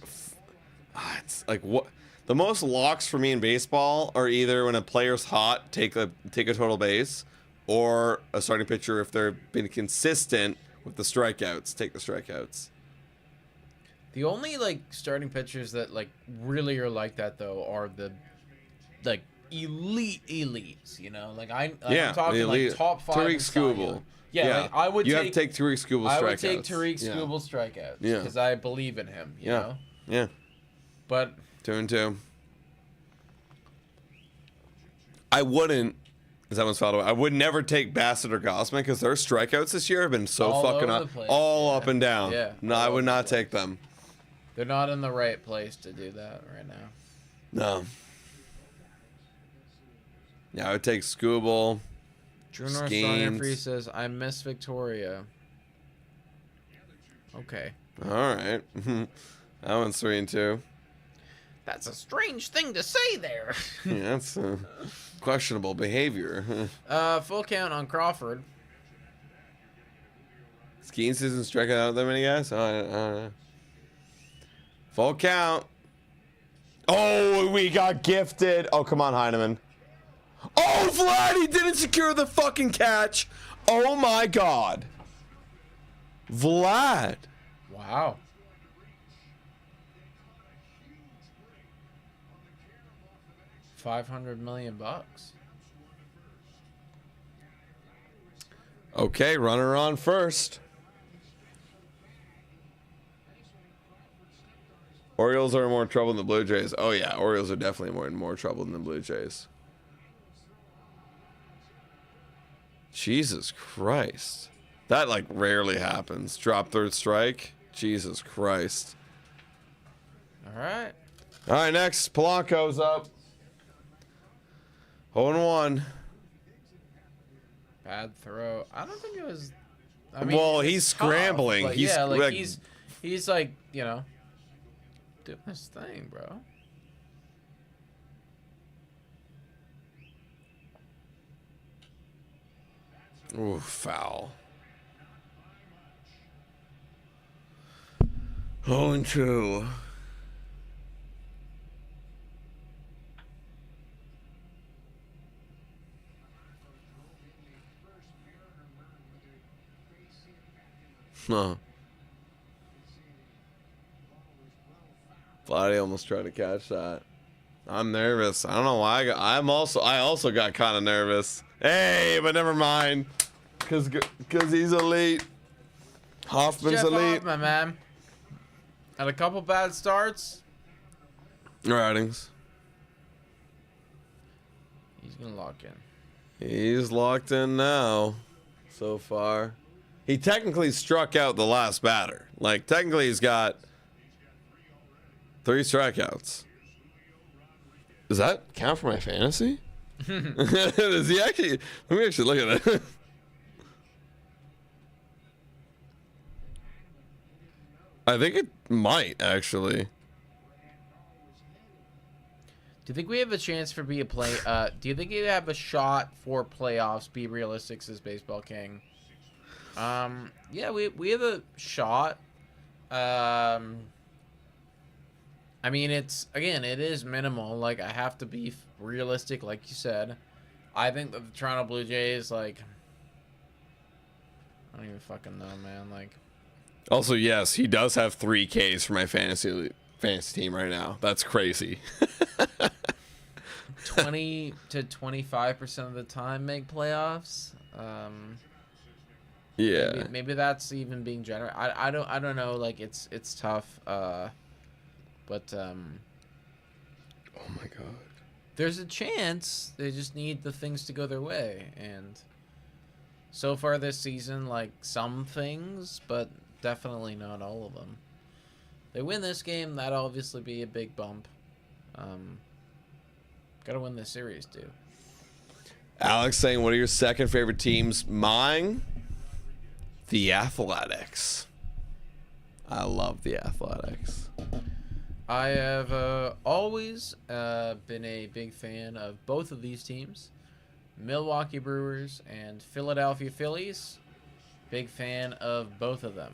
it's like what the most locks for me in baseball are either when a player's hot, take a total base, or a starting pitcher if they're been consistent with the strikeouts, take the strikeouts. The only like starting pitchers that like really are like that though are the like elites, you know, like I'm talking like top 5. Tariq Skubal. Yeah, like I would. You have to take Tariq Skubal's strikeouts. I would take Tariq Skubal's strikeouts because I believe in him. You know. Yeah. But 2-2. I wouldn't. Is that one's fouled away? I would never take Bassett or Gossman because their strikeouts this year have been so all fucking over up, the place. all up and down. Yeah. No, I would not take them. They're not in the right place to do that right now. No. Yeah, I would take Skubal. Junior Sonic Free says, I miss Victoria. Okay. All right. That one's 3-2. That's a strange thing to say there. Yeah, that's questionable behavior. Full count on Crawford. Skeens isn't striking out that many guys? Oh, I don't know. Full count. Oh, we got gifted. Oh, come on, Heineman. Oh, Vladdy didn't secure the fucking catch. Oh, my God. Vlad. Wow. $500 million. Okay, runner on first. Orioles are in more trouble than the Blue Jays. Oh, yeah, Orioles are definitely in more trouble than the Blue Jays. Jesus Christ. That, like, rarely happens. Drop third strike. Jesus Christ. All right. All right, next. Polanco's up. 0-1. Bad throw. I don't think it was... I mean, well, he's scrambling. Tough, He's, yeah, like, like, he's like, you know, doing his thing, bro. Ooh, foul. 0-2. Huh. Vladdy almost tried to catch that. I'm nervous. I don't know why I also got kind of nervous. Hey, but never mind. Cause he's elite. Hoffman's Jeff elite. Hoffman, man. Had a couple bad starts. Ratings. He's gonna lock in. He's locked in now. So far. He technically struck out the last batter. Like, technically he's got 3 strikeouts. Does that count for my fantasy? Does he actually? Let me actually look at it. I think it might actually. Do you think we have a chance for be a play? Do you think you have a shot for playoffs? Be realistic, says Baseball King. Yeah, we have a shot. I mean, it is minimal. Like, I have to be realistic, like you said. I think that the Toronto Blue Jays, like, I don't even fucking know, man. Like, also, yes, he does have 3 Ks for my fantasy team right now. That's crazy. 20 to 25% of the time make playoffs. Yeah. Maybe that's even being generous. I don't know. Like, it's tough. But oh my god. There's a chance. They just need the things to go their way, and so far this season, like, some things, but definitely not all of them. They win this game, that'll obviously be a big bump. Gotta win this series, too. Alex saying, what are your second favorite teams? Mine, the Athletics. I love the Athletics. I have always been a big fan of both of these teams. Milwaukee Brewers and Philadelphia Phillies. Big fan of both of them.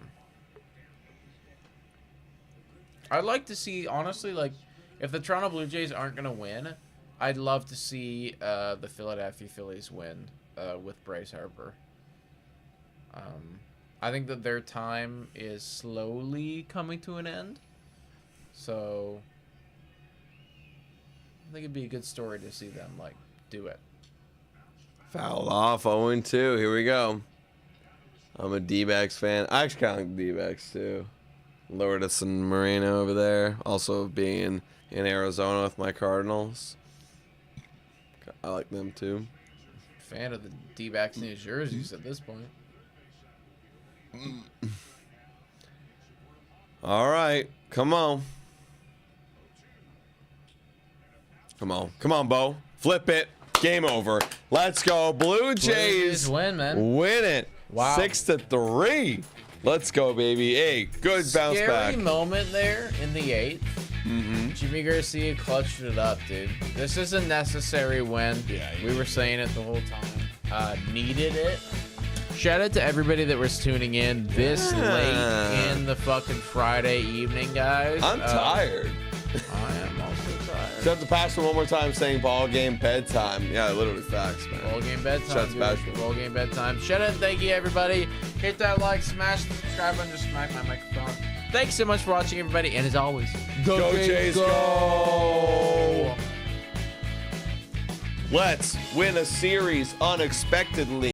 I'd like to see, honestly, like, if the Toronto Blue Jays aren't going to win, I'd love to see the Philadelphia Phillies win with Bryce Harper. I think that their time is slowly coming to an end. So I think it'd be a good story to see them, like, do it. Fouled off, 0-2. Here we go. I'm a D-backs fan. I actually kind of like the D-backs, too. Lourdes and Moreno over there. Also being in Arizona with my Cardinals. I like them, too. Fan of the D-backs New Jerseys at this point. All right. Come on. Come on. Come on, Bo. Flip it. Game over. Let's go. Blue Jays win, man. Win it. Wow. 6-3. Let's go, baby. Hey, good bounce back. Scary moment there in the 8th. Jimmy Garcia clutched it up, dude. This is a necessary win. Yeah, we were saying it the whole time. Needed it. Shout out to everybody that was tuning in this late in the fucking Friday evening, guys. I'm tired. I am also tired. Just have to pass one more time saying ball game bedtime. Yeah, literally facts, man. Ball game bedtime. Shout out to Ball game bedtime. Shout out, thank you, everybody. Hit that like, smash the subscribe button, just smack my microphone. Thanks so much for watching, everybody, and as always, go Jays, go! Let's win a series unexpectedly.